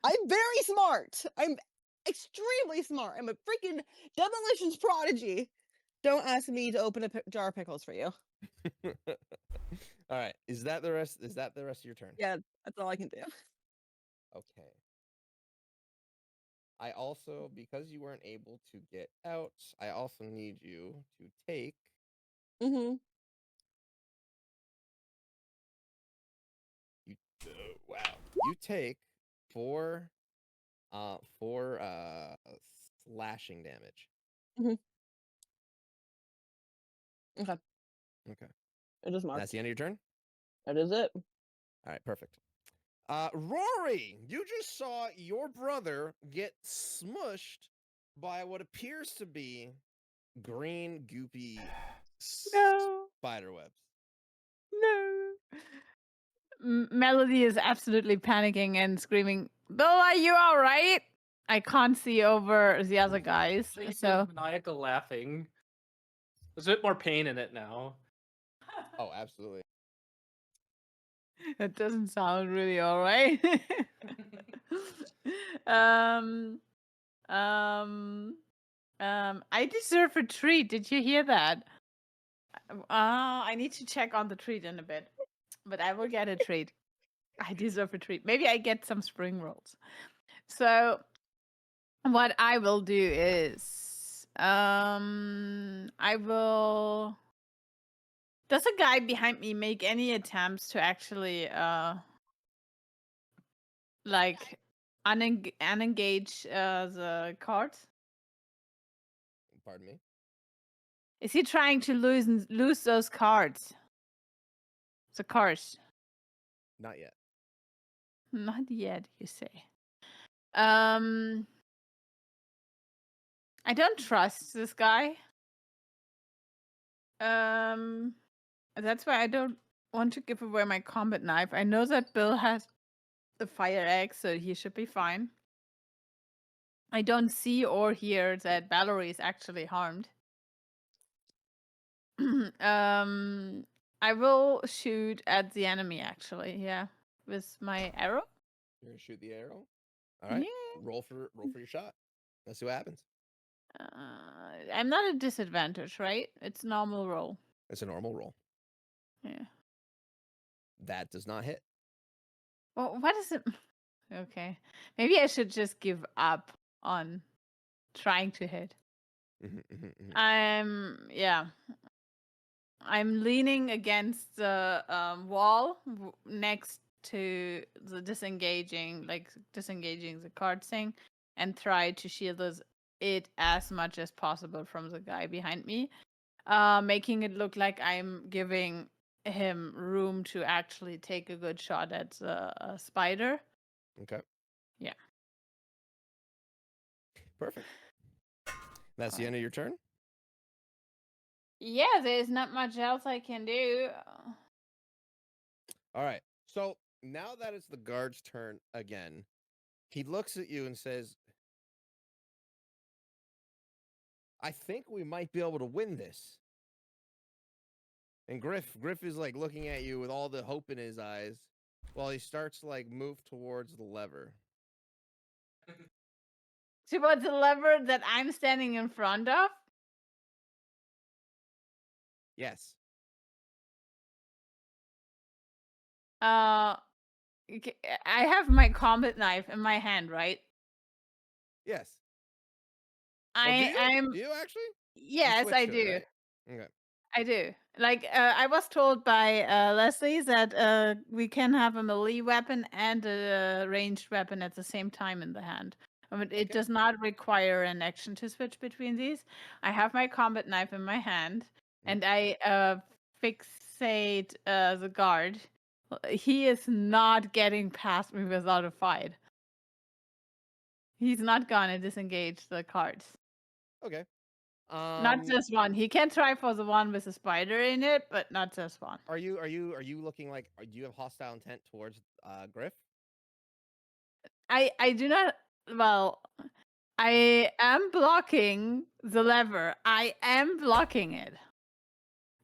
I'm very smart. I'm extremely smart. I'm a freaking demolitions prodigy. Don't ask me to open a jar of pickles for you. All right. Is that the rest of your turn? Yeah, that's all I can do. Okay. I also, because you weren't able to get out, I also need you to take Mm-hmm. Wow. You take four slashing damage. Okay, Okay. it is That's marked. the end of your turn? That is it. All right, perfect. Rory, you just saw your brother get smushed by what appears to be green, goopy No. spider webs. No. Melody is absolutely panicking and screaming, Bill, are you all right? I can't see over the other guys. He's So maniacal laughing. There's a bit more pain in it now. Oh, absolutely. that doesn't sound really all right. um, I deserve a treat. Did you hear that? I need to check on the treat in a bit, but I will get a treat. I deserve a treat. Maybe I get some spring rolls. So, what I will do is, I will. Does a guy behind me make any attempts to actually, like, unengage the cards? Pardon me? Is he trying to lose those cards? The cards. Not yet. Not yet, you say. I don't trust this guy. That's why I don't want to give away my combat knife. I know that Bill has the fire axe, so he should be fine. I don't see or hear that Valerie is actually harmed. I will shoot at the enemy actually, yeah. With my arrow. You're gonna shoot the arrow? Alright. Yeah. Roll for your shot. Let's see what happens. I'm not at disadvantage, right? It's normal roll. It's a normal roll. Yeah. That does not hit. Well, what is it? Okay. Maybe I should just give up on trying to hit. Yeah. I'm leaning against the wall next to the disengaging the card thing, and try to shield it as much as possible from the guy behind me, making it look like I'm giving him room to actually take a good shot at the spider. Okay. Yeah. Perfect. That's the end of your turn? Yeah, there's not much else I can do. All right. So now that it's the guard's turn again, he looks at you and says, I think we might be able to win this. And Griff is like looking at you with all the hope in his eyes while he starts to like move towards the lever. Towards the lever that I'm standing in front of? Yes. I have my combat knife in my hand, right? Yes. I'm Do you actually? Yes, I To it, do. right? Okay. I do. Like, I was told by Leslie that we can have a melee weapon and a ranged weapon at the same time in the hand. I mean, it does not require an action to switch between these. I have my combat knife in my hand, and I fixate the guard. He is not getting past me without a fight. He's not gonna disengage the cards. Okay. Not this one. He can try for the one with the spider in it, but not this one. Are you looking like do you have hostile intent towards Griff? I do not. Well, I am blocking the lever. I am blocking it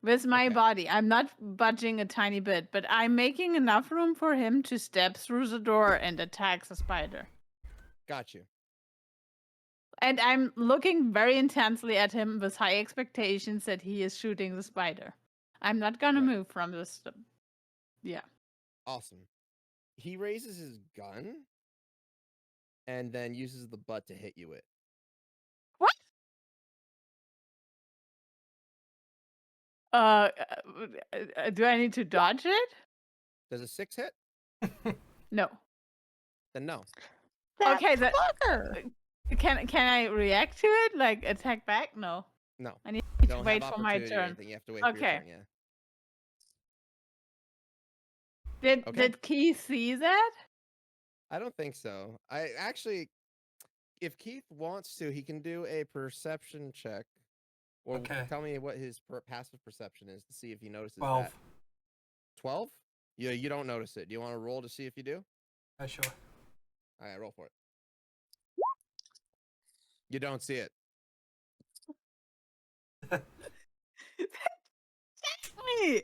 with my Okay. body. I'm not budging a tiny bit, but I'm making enough room for him to step through the door and attack the spider. Got you. And I'm looking very intensely at him with high expectations that he is shooting the spider. I'm not gonna move from this. Yeah. Awesome. He raises his gun and then uses the butt to hit you with. What? Do I need to dodge it? Does a 6 hit? No. Then no. That Okay, that- fucker. Can I react to it? Like attack back? No. No. I need You to don't wait have for my opportunity or turn. anything. You have to wait for your Okay. turn, yeah. Did Okay. Keith see that? I don't think so. I actually, if Keith wants to, he can do a perception check. Or Okay. tell me what his passive perception is to see if he notices 12. that. 12? Yeah, you don't notice it. Do you want to roll to see if you do? Sure. All right, roll for it. You don't see it. Me.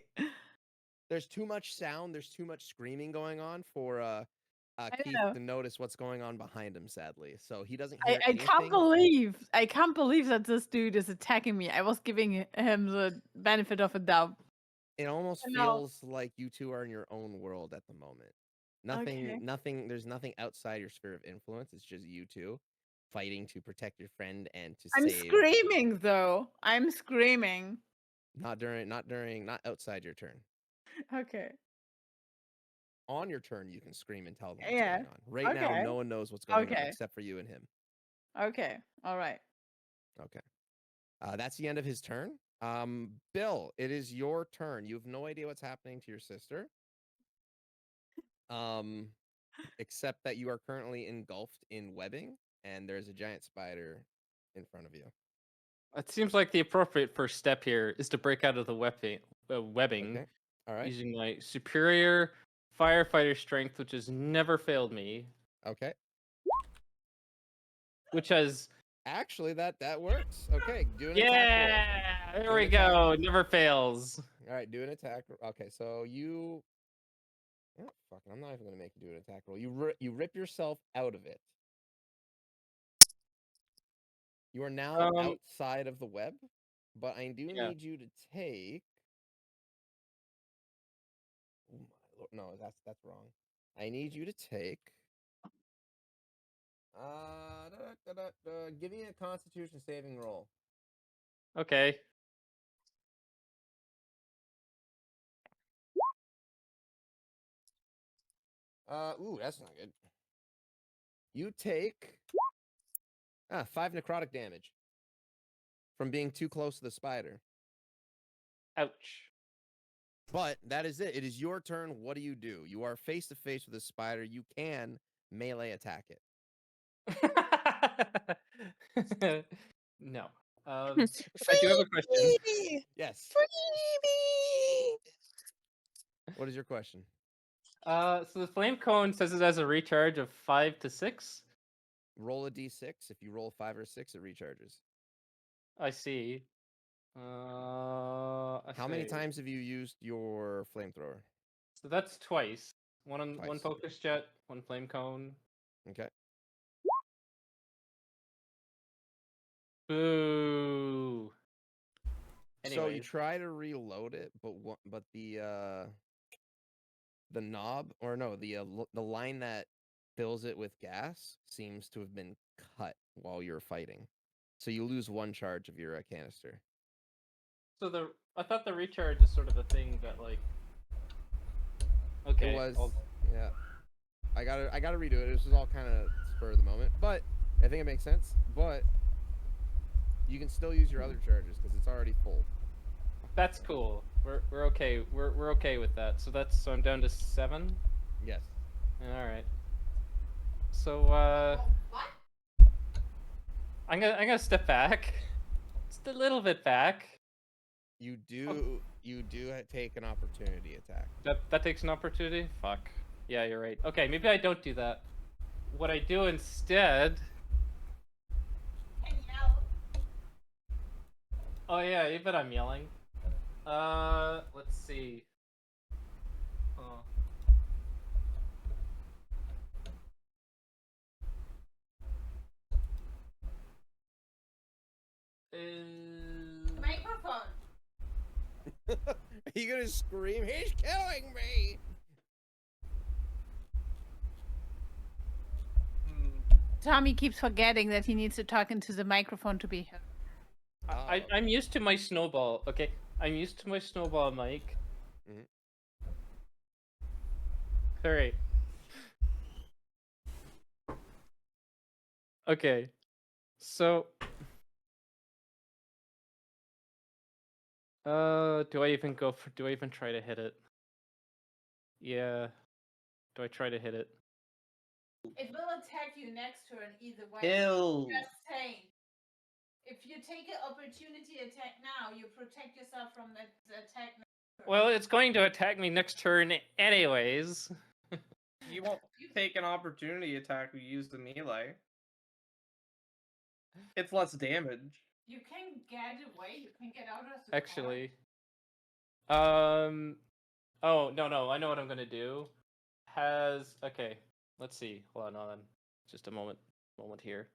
There's too much sound. There's too much screaming going on for Keith know. to notice what's going on behind him. Sadly, so he doesn't hear I anything. can't believe that this dude is attacking me. I was giving him the benefit of a doubt. It almost No. feels like you two are in your own world at the moment. Okay. Nothing. There's nothing outside your sphere of influence. It's just you two fighting to protect your friend and to I'm save. screaming though. I'm screaming. Not outside your turn. Okay. On your turn, you can scream and tell them what's Yeah. going on. Right now, Okay. no one knows what's going on Okay. except for you and him. Okay. All right. Okay. That's the end of his turn. Bill, it is your turn. You have no idea what's happening to your sister. Except that you are currently engulfed in webbing, and there's a giant spider in front of you. It seems like the appropriate first step here is to break out of the webbing Okay. All right. using my superior firefighter strength, which has never failed me, Okay. which has Actually, that works. Okay. Do an attack roll. yeah, there Do we an attack. go. Never fails. All right. Do an attack. Okay. So you. Oh, fuck it, I'm not even gonna make you do an attack roll. You rip yourself out of it. You are now outside of the web, but I do Yeah. need you to take. Oh my lord! No, that's wrong. I need you to take. Give me a Constitution saving roll. Okay. Ooh, that's not good. You take 5 necrotic damage from being too close to the spider. Ouch. But that is it. It is your turn. What do? You are face to face with a spider. You can melee attack it. No. I do have a question. Freebie! Yes. Freebie! What is your question? So the flame cone says it has a recharge of 5 to 6. Roll a d6. If you roll 5 or 6, it recharges. I see. How many times have you used your flamethrower? So that's twice. One Twice. focus jet, one flame cone. Okay. Boo. So you Anyways. try to reload it, but the knob, or no, the line that fills it with gas seems to have been cut while you're fighting. So you lose 1 charge of your canister. So I thought the recharge is sort of a thing that like. Okay. It was. Yeah. I gotta redo it. This was all kind of spur of the moment, but I think it makes sense. But you can still use your other charges because it's already full. That's cool. We're okay. We're okay with that. So I'm down to 7. Yes. All right. So I'm gonna step back, just a little bit back. You do take an opportunity attack. That takes an opportunity. Fuck. Yeah, you're right. Okay, maybe I don't do that. What I do instead. Oh yeah, you bet I'm yelling. Let's see. Oh. Microphone. Are you gonna scream? He's killing me! Tommy keeps forgetting that he needs to talk into the microphone to be heard. I'm used to my snowball. Okay, I'm used to my snowball mic. Mhm. All right. Okay. So do I even try to hit it? Yeah. Do I try to hit it? It will attack you next turn either way. Kill. Just saying. If you take an opportunity attack now, you protect yourself from that attack next turn. Well, it's going to attack me next turn anyways. You won't take an opportunity attack. We use the melee. It's less damage. You can get away. You can get out of the Actually. Oh, no, I know what I'm gonna do. Okay, let's see. Hold on. Just a moment here.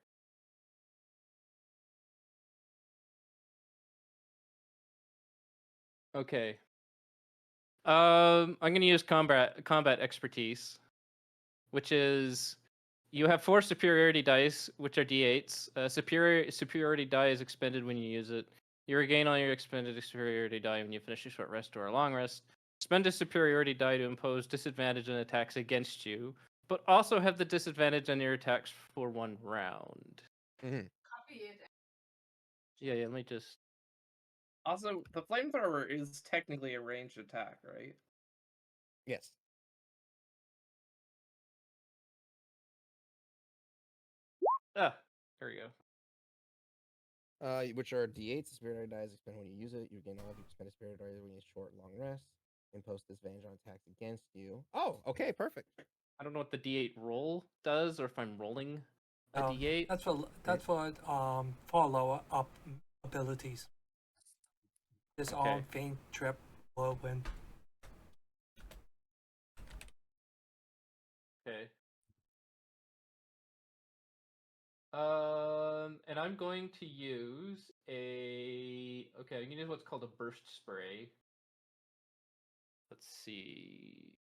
Okay. I'm gonna use combat expertise, which is you have 4 superiority dice, which are d8s. Superiority die is expended when you use it. You regain all your expended superiority die when you finish a short rest or a long rest. Spend a superiority die to impose disadvantage on attacks against you, but also have the disadvantage on your attacks for 1 round. Copy it. Yeah, let me just. Also, the flamethrower is technically a ranged attack, right? Yes. There we go. Which are d8s. The superiority dice expend when you use it. You gain all of your expended superiority dice when you use short, long rest. Impose disadvantage on attacks against you. Oh, okay, perfect. I don't know what the d8 roll does, or if I'm rolling a d8. That's for lower up abilities. This Okay. faint, trip, whirlwind. Okay. And I'm going to use I'm gonna use what's called a burst spray. Let's see.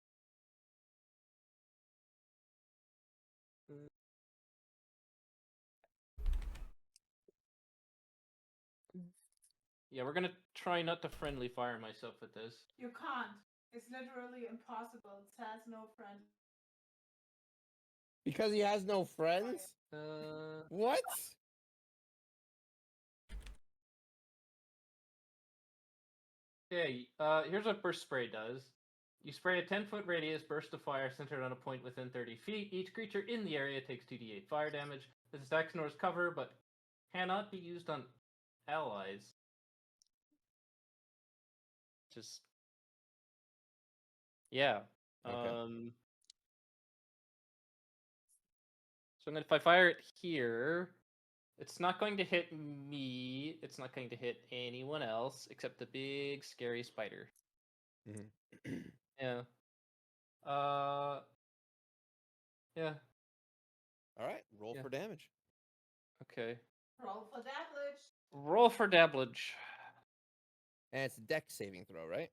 Yeah, we're gonna try not to friendly fire myself with this. You can't. It's literally impossible. It says no friend. Because he has no friends? What? Okay, here's what burst spray does. You spray a 10-foot radius burst of fire centered on a point within 30 feet. Each creature in the area takes 2d8 fire damage. This attack ignores cover, but cannot be used on allies. Just yeah. Okay. So if I fire it here, it's not going to hit me. It's not going to hit anyone else except the big scary spider. Mm-hmm. Yeah. Yeah. All right. Roll for damage. Okay. Roll for damage. Roll for damage. And it's a dex saving throw, right?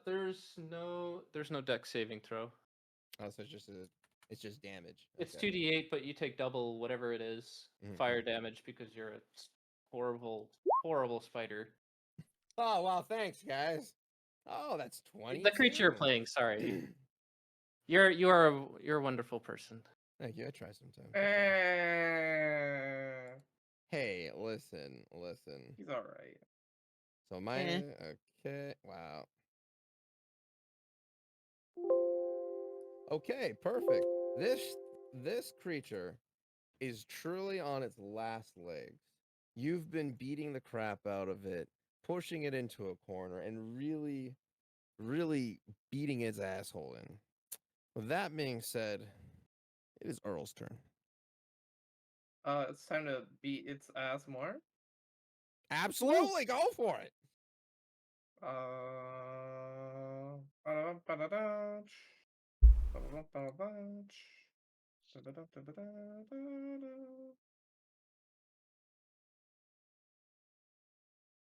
There's no dex saving throw. Oh, so it's just damage. It's Okay. 2d8, but you take double whatever it is, fire damage, because you're a horrible spider. Oh, wow, thanks, guys. Oh, that's 20. The creature you're playing, sorry. You're a wonderful person. Thank you. I try sometimes. Eh. Hey, listen. He's alright. So mine. Okay. Wow. Okay, perfect. This creature is truly on its last legs. You've been beating the crap out of it, pushing it into a corner, and really, really beating its asshole in. With that being said, it is Earl's turn. It's time to beat its ass more. Absolutely, go for it.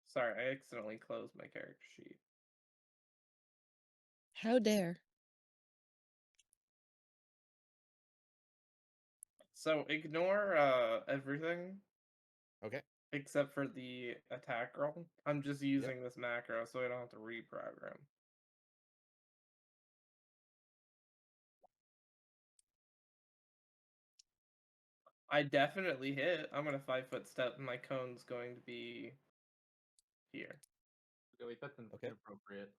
Sorry, I accidentally closed my character sheet. How dare. So ignore everything. Okay. Except for the attack roll. I'm just using this macro so I don't have to reprogram. I definitely hit. I'm gonna 5-foot step, and my cone's going to be here. Okay, wait, that's Okay. inappropriate.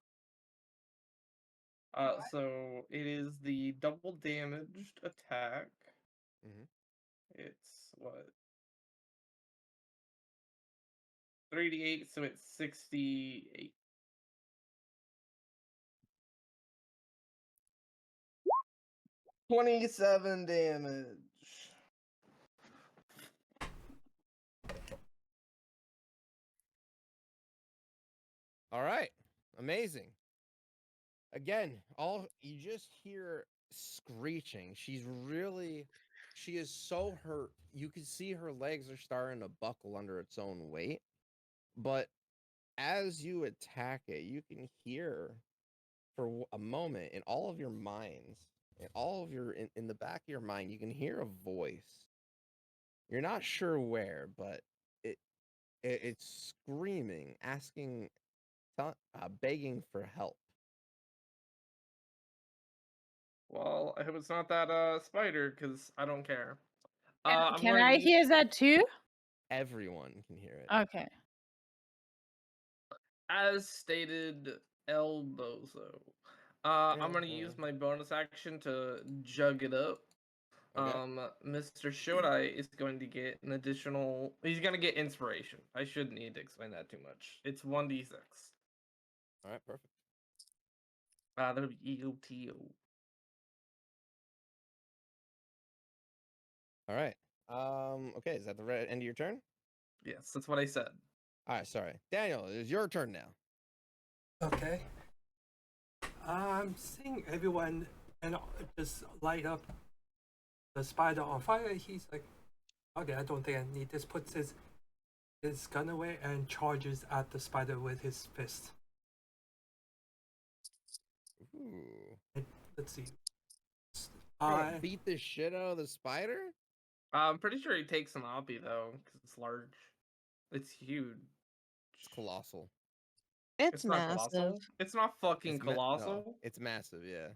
So it is the double damaged attack. Mhm. It's what? 3d8, so it's 68. 27 damage. All right. Amazing. Again, all you just hear screeching. She is so hurt. You can see her legs are starting to buckle under its own weight. But as you attack it, you can hear for a moment in all of your minds, in the back of your mind, you can hear a voice. You're not sure where, but it's screaming, asking, begging for help. Well, I hope it's not that spider, because I don't care. Can, I'm can going I to use- hear that too? Everyone can hear it. Okay. As stated, El Bozo. I'm gonna use my bonus action to jug it up. Okay. Mr. Shodai is going to get an additional. He's gonna get inspiration. I shouldn't need to explain that too much. It's 1d6. All right, perfect. That'll be EOTO. All right. Okay, is that the end of your turn? Yes, that's what I said. All right, sorry. Daniel, it is your turn now. Okay. I'm seeing everyone and just light up the spider on fire. He's like, okay, I don't think I need this. Puts his gun away and charges at the spider with his fist. Ooh. Let's see. Gonna beat the shit out of the spider? I'm pretty sure he takes an Oppie though, because it's large. It's huge. It's colossal. It's not massive. colossal. It's not fucking No, colossal. it's massive, yeah.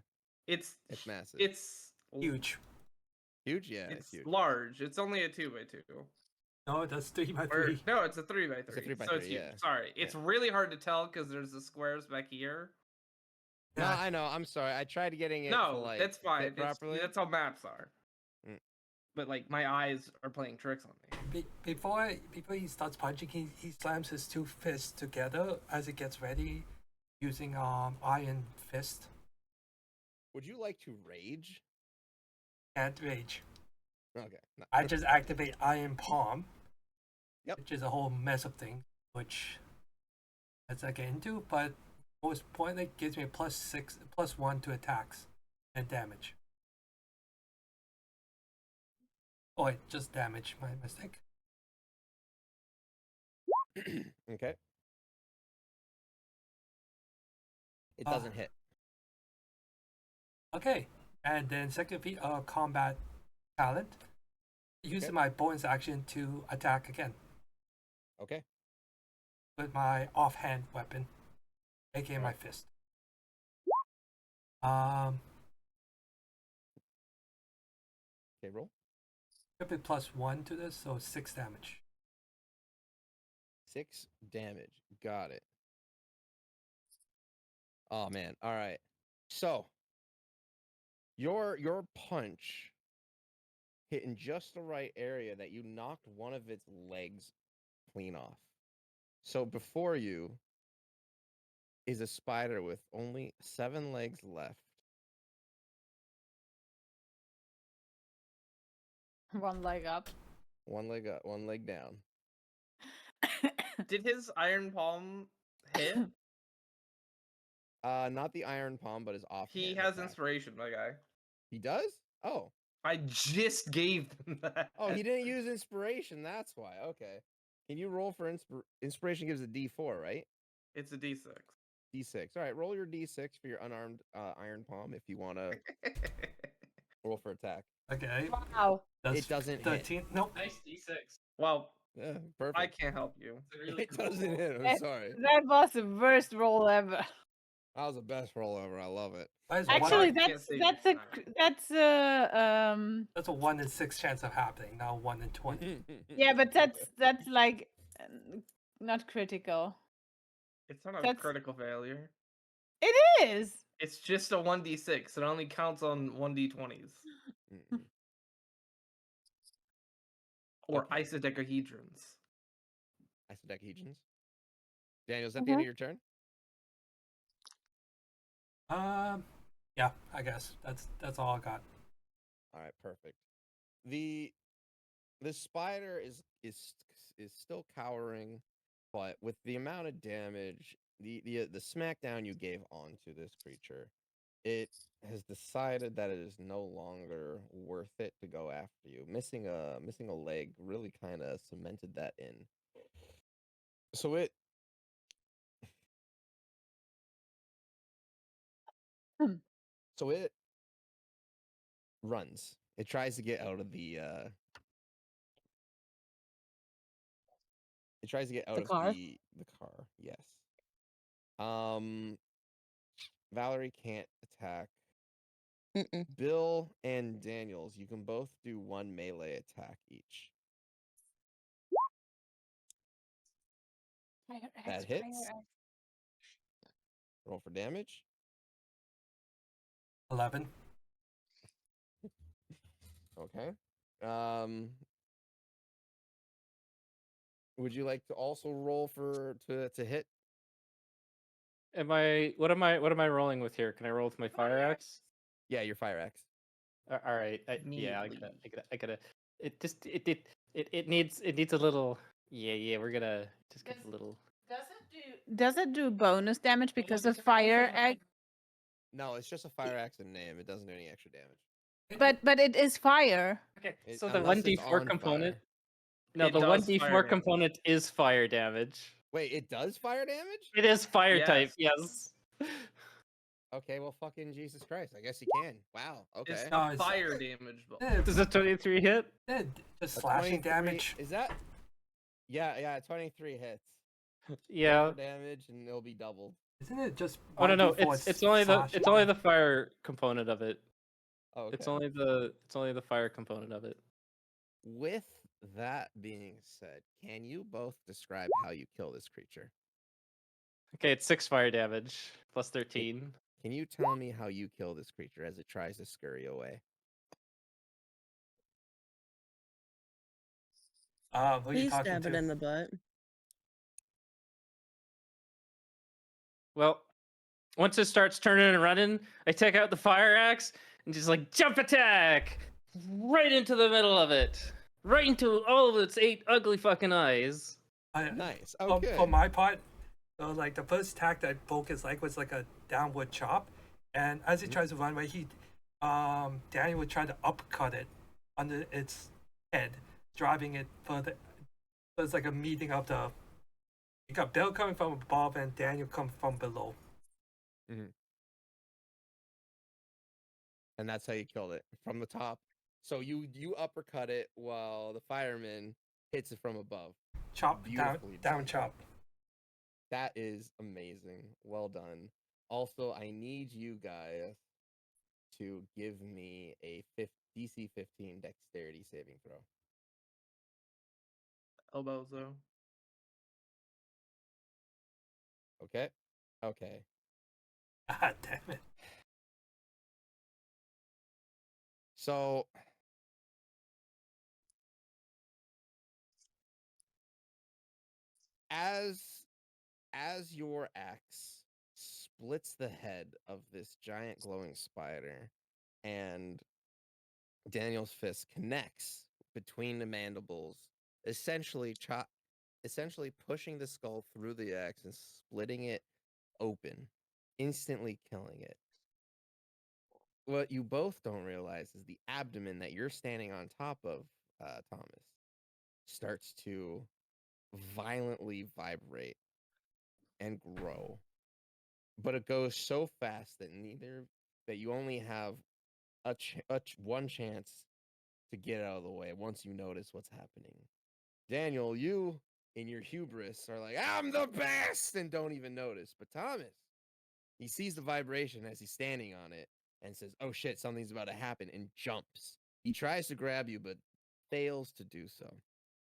It's massive. It's Huge. Huge? Yeah, It's huge. large. It's only a 2x2. No, that's 3x3. Or, no, it's a 3x3. It's a 3x3, so it's huge. yeah. Sorry, it's really hard to tell because there's the squares back here. No, Yeah. I know. I'm sorry. I tried getting it to No, like that's fine. fit properly. That's how maps are. Mm. But like my eyes are playing tricks on me. Before he starts punching, he slams his two fists together as he gets ready, using iron fist. Would you like to rage? Can't rage. Okay. No. I just activate Iron Palm. Yep. Which is a whole mess of things, which let's not get into, but most importantly gives me a +1 to attacks and damage. Oh wait, just damage, my mistake. Okay. It doesn't hit. Okay, and then second feat, combat talent. Using my bonus action to attack again. Okay. With my offhand weapon, aka my fist. Okay, roll. Could be +1 to this, so 6 damage. 6 damage. Got it. Oh man. All right. So your punch hit in just the right area that you knocked one of its legs clean off. So before you is a spider with only 7 legs left. One leg up. One leg up, one leg down. Did his iron palm hit? Not the iron palm, but his offhand. He has attack. inspiration, my guy. He does? Oh. I just gave him that. Oh, he didn't use inspiration. That's why. Okay. Can you roll for inspiration? Gives a D4, right? It's a D6. D6. All right. Roll your D6 for your unarmed iron palm if you want to roll for attack. Okay. Wow. That's It doesn't 13. Nope. Nice D6. Well, Yeah, perfect. I can't help you. It's a really It doesn't cool- hit. I'm sorry. That was the worst roll ever. That was the best roll ever. I love it. Why is Actually, one, I can't say this that's that's a 1 in 6 chance of happening, not 1 in 20. yeah, but that's like not critical. It's not a That's- critical failure. It is. It's just a 1d6. It only counts on 1d20s. Mm-mm. Or Okay. isodecahedrons. Isodecahedrons. Daniel, is that the end of your turn? Yeah, I guess that's all I got. All right, perfect. The spider is still cowering, but with the amount of damage, the smackdown you gave onto this creature, it has decided that it is no longer worth it to go after you. Missing a leg really kind of cemented that in. So it so it runs. It tries to get out of the it tries to get out The of car? the car. Yes. Valerie can't attack. Mm-mm. Bill and Daniels, you can both do one melee attack each. That hits. Roll for damage. 11. Okay. Would you like to also roll to hit? What am I rolling with here? Can I roll with my fire axe? Yeah, your fire axe. All right. Yeah, Immediately. I gotta. It just it needs a little. Yeah. We're gonna just get a little. Does it do bonus damage because of fire egg? No, it's just a fire axe in name. It doesn't do any extra damage. But it is fire. Okay. It- So the unless one it's d4 on component. fire. No, It the does fire 1d4 damage. component is fire damage. Wait, it does fire damage? It is fire type. Yes. Okay, well, fucking Jesus Christ. I guess you can. Wow. Okay. It's No, the it's- fire damage. Yeah, Does a 23 hit? yeah, just A slashing 23 damage. Is that? Yeah. 23 hits. Yeah. For damage, and it'll be doubled. Isn't it just Oh no, 1d4 it's only slashing the damage? fire component of it. Oh, okay. It's only the fire component of it. With that being said, can you both describe how you kill this creature? Okay, it's 6 fire damage plus 13. Can you tell me how you kill this creature as it tries to scurry away? Who are you Please talking stab it to? in the butt. Well, once it starts turning and running, I take out the fire axe and just like jump attack right into the middle of it, right into all of its 8 ugly fucking eyes. Nice. For Okay. my part, so like the first attack that broke his leg was like a downward chop, and as he tries to run away, Daniel would try to upcut it under its head, driving it further. So it's like a meeting of the. You got Bill coming from above and Daniel coming from below. And that's how you killed it from the top. So you uppercut it while the fireman hits it from above. Chop Beautifully down done. chop. That is amazing. Well done. Also, I need you guys to give me a DC 15 dexterity saving throw. Elbozo. Okay? Okay. Ah, damn it. So as your axe splits the head of this giant glowing spider and Daniel's fist connects between the mandibles, essentially pushing the skull through the axe and splitting it open, instantly killing it. What you both don't realize is the abdomen that you're standing on top of, Thomas, starts to violently vibrate and grow. But it goes so fast that you only have one chance to get out of the way once you notice what's happening. Daniel, you in your hubris are like, I'm the best, and don't even notice. But Thomas, He sees the vibration as he's standing on it and says, "Oh shit, something's about to happen," and jumps. He tries to grab you, but fails to do so.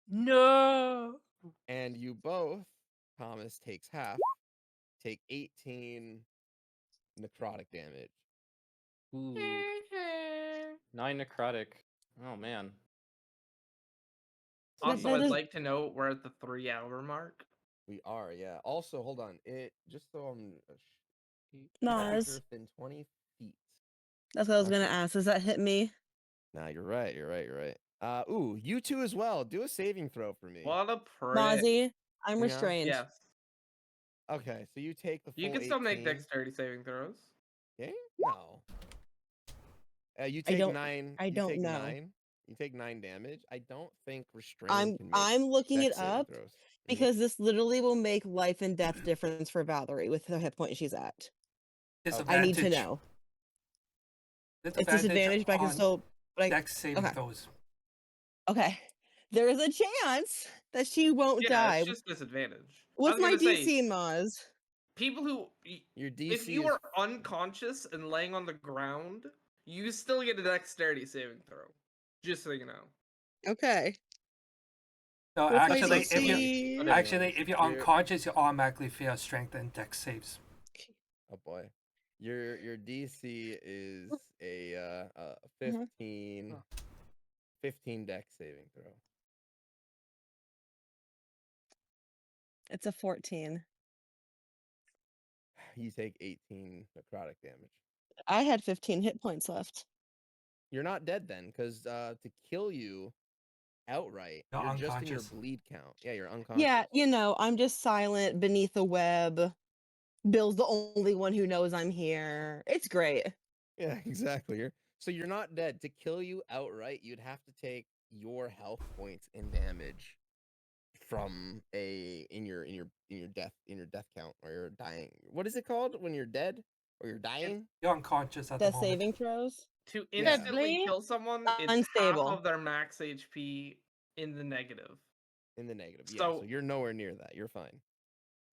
No. And you both, Thomas takes half, take 18 necrotic damage. Ooh. 9 necrotic. Oh man. Also, that I'd is- like to note we're at the 3-hour mark. We are, yeah. Also, hold on. It just so I'm Maz. within 20 feet. That's what I was gonna Okay. ask. Does that hit me? Nah, you're right. You're right. Ooh, you two as well. Do a saving throw for me. What a prick. Mozzie, I'm Yeah. restrained. Yes. Okay, so you take the full You can still make 18. dexterity saving throws. Yeah? No. You I take don't- 9. I you don't take know. 9. You take 9 damage. I don't think restrain I'm can make I'm looking dex it saving up throws. because this literally will make life and death difference for Valerie with the hit point she's at. I need to know. It's disadvantage, but I can on still. But dex saving okay. throws. Okay. There is a chance that she won't Yeah, die. it's just disadvantage. What's I my was gonna DC, say, Maz? people who Your DC if you is are unconscious and laying on the ground, you still get a dexterity saving throw. Just so you know. Okay. So What's my actually, DC? if you're You're- unconscious, you automatically fail strength and dex saves. Oh boy. Your DC is a 15 dex saving throw. It's a 14. You take 18 necrotic damage. I had 15 hit points left. You're not dead then, because to kill you outright, You're you're just in your unconscious. bleed count. Yeah, you're unconscious. Yeah, I'm just silent beneath the web. Bill's the only one who knows I'm here. It's great. Yeah, exactly. You're not dead. To kill you outright, you'd have to take your health points in damage from in your death count, or you're dying. What is it called when you're dead or you're dying? You're unconscious at the The moment. saving throws. To Yeah. instantly Deadly? kill someone, it's Unstable. half of their max HP in the negative. In the negative. Yeah, So- so you're nowhere near that. You're fine.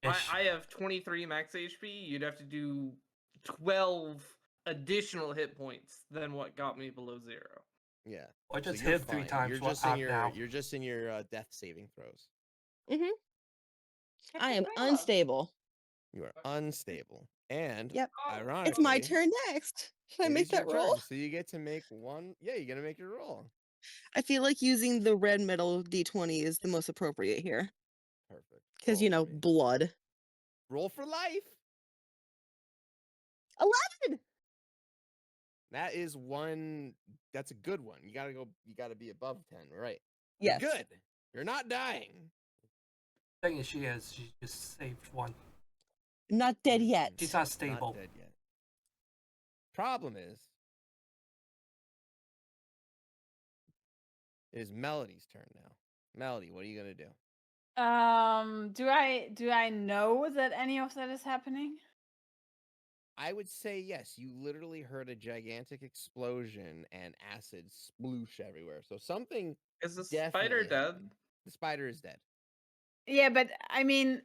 Ish. I have 23 max HP. You'd have to do 12 additional hit points than what got me below 0. Yeah. Or So just you're hit 3 fine. times. You're what just in I'm your now. you're just in your death saving throws. I am unstable. You are unstable. And Yep. ironically, It's my turn next. Should I it make is your that roll? turn, so you get to make one. Yeah, you got to make your roll. I feel like using the red metal d20 is the most appropriate here. Perfect. Because, Roll for me. blood. Roll for life. 11! That is one. That's a good one. You gotta be above 10, right? Yes. You're good. You're not dying. Thing is, she just saved 1. Not dead yet. She's not stable. Not dead yet. Problem is, it is Melody's turn now. Melody, what are you gonna do? Do I know that any of that is happening? I would say yes. You literally heard a gigantic explosion and acid sploosh everywhere. So something Is the definitely spider dead? happened. The spider is dead. Yeah, but I mean,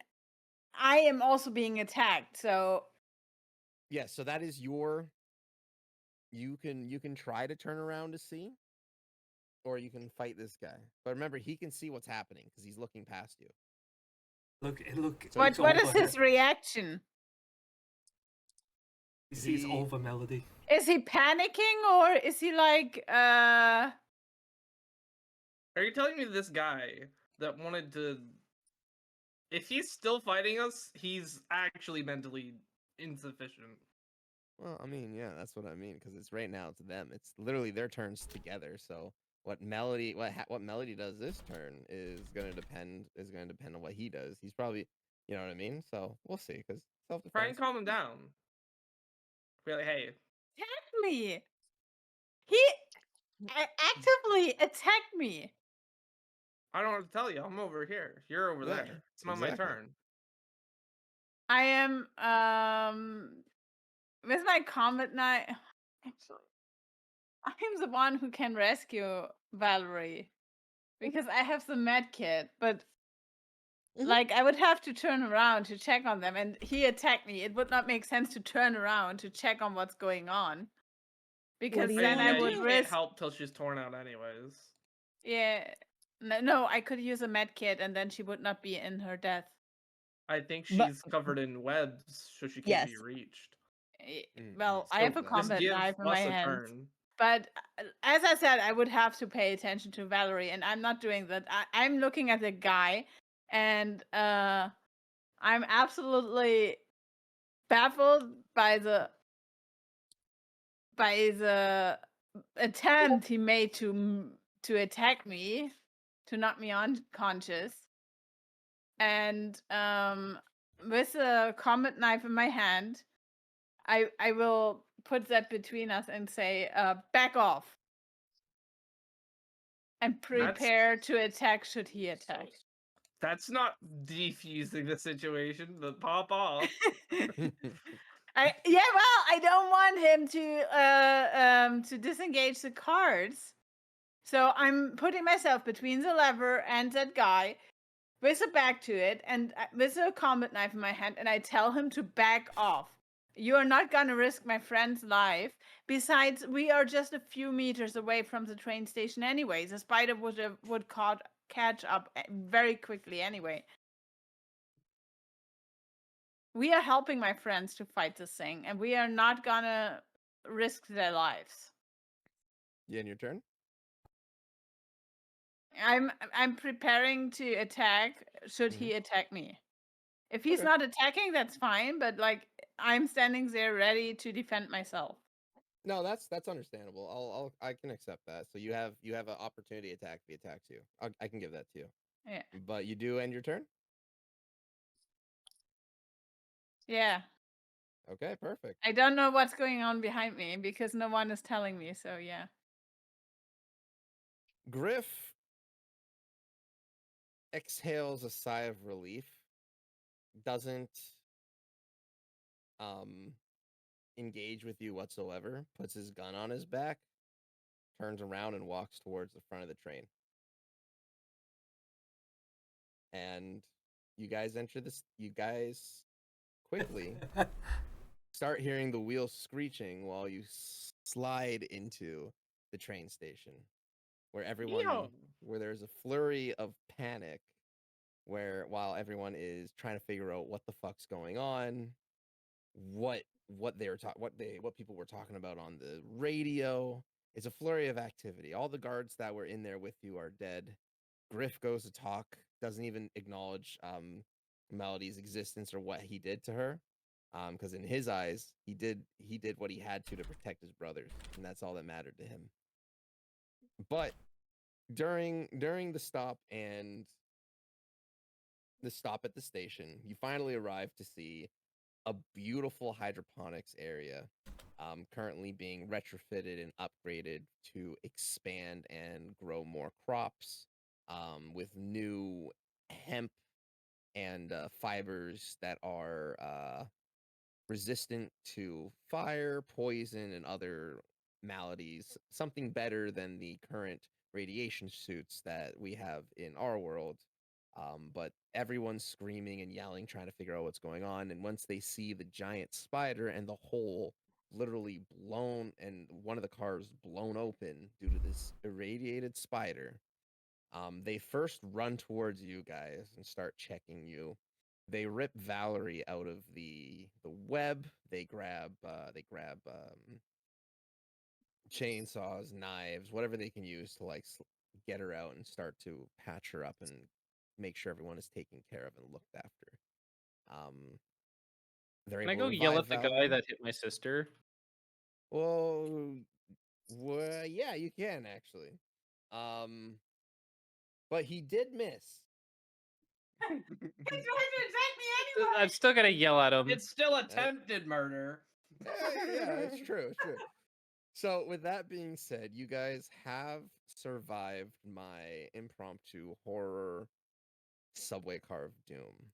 I am also being attacked, so Yeah, so that is your. You can try to turn around to see, or you can fight this guy. But remember, he can see what's happening because he's looking past you. Look. So it's what is over. his reaction? He sees He- over Melody. Is he panicking or is he like Are you telling me this guy that wanted to? If he's still fighting us, he's actually mentally insufficient. Well, I mean, yeah, that's what I mean. Because it's right now to them. It's literally their turns together. So what Melody does this turn is gonna depend on what he does. He's probably, you know what I mean. So we'll see. Because self Try and defense. calm him down. Be like, hey, attack me? He actively attacked me. I don't know what to tell you. I'm over here. You're over Yeah, there. It's not my exactly. turn. I am with my combat knife. Actually, I'm the one who can rescue Valerie because I have the med kit, but Mhm. Like, I would have to turn around to check on them, and he attacked me. It would not make sense to turn around to check on what's going on. Because do you then wanna I yeah, would you risk. can't help till she's torn out anyways. Yeah. No, I could use a med kit, and then she would not be in her death. I think But- she's covered in webs, so she can't be Yes. reached. Well, I So have a just combat give knife in my us a hand. turn. But as I said, I would have to pay attention to Valerie, and I'm not doing that. I'm looking at the guy, and I'm absolutely baffled by the attempt he made to attack me, to knock me unconscious, and with a combat knife in my hand, I will put that between us and say, back off. And prepare to attack should he attack. That's not defusing the situation. The pop off. I don't want him to disengage the cards. So I'm putting myself between the lever and that guy with a back to it and with a combat knife in my hand, and I tell him to back off. You are not gonna risk my friend's life. Besides, we are just a few meters away from the train station anyway. The spider would catch up very quickly anyway. We are helping my friends to fight this thing, and we are not gonna risk their lives. Yeah, in your turn. I'm preparing to attack should he attack me. If he's Okay. not attacking, that's fine, but like I'm standing there ready to defend myself. No, that's understandable. I can accept that. So you have an opportunity attack if he attacks you. I can give that to you. Yeah. But you do end your turn. Yeah. Okay, perfect. I don't know what's going on behind me because no one is telling me, so yeah. Griff exhales a sigh of relief. Doesn't engage with you whatsoever. Puts his gun on his back. Turns around and walks towards the front of the train. And you guys enter this. You guys quickly start hearing the wheels screeching while you slide into the train station, where where there's a flurry of panic, where while everyone is trying to figure out what the fuck's going on, what people were talking about on the radio. It's a flurry of activity. All the guards that were in there with you are dead. Griff goes to talk, doesn't even acknowledge Melody's existence or what he did to her. Because in his eyes, he did what he had to protect his brothers, and that's all that mattered to him. But during the stop at the station, you finally arrive to see a beautiful hydroponics area, currently being retrofitted and upgraded to expand and grow more crops, with new hemp and fibers that are resistant to fire, poison, and other maladies. Something better than the current radiation suits that we have in our world. But everyone's screaming and yelling, trying to figure out what's going on. And once they see the giant spider and the hole literally blown and one of the cars blown open due to this irradiated spider, they first run towards you guys and start checking you. They rip Valerie out of the web. They grab chainsaws, knives, whatever they can use to like get her out and start to patch her up and make sure everyone is taken care of and looked after. They're Can I able go to yell revive at the Valerie. guy that hit my sister? Well, yeah, you can actually. But he did miss. He's trying to attack me anyway. I'm still gonna yell at him. It's still attempted murder. Yeah, it's true. It's true. So, with that being said, you guys have survived my impromptu horror subway car of doom.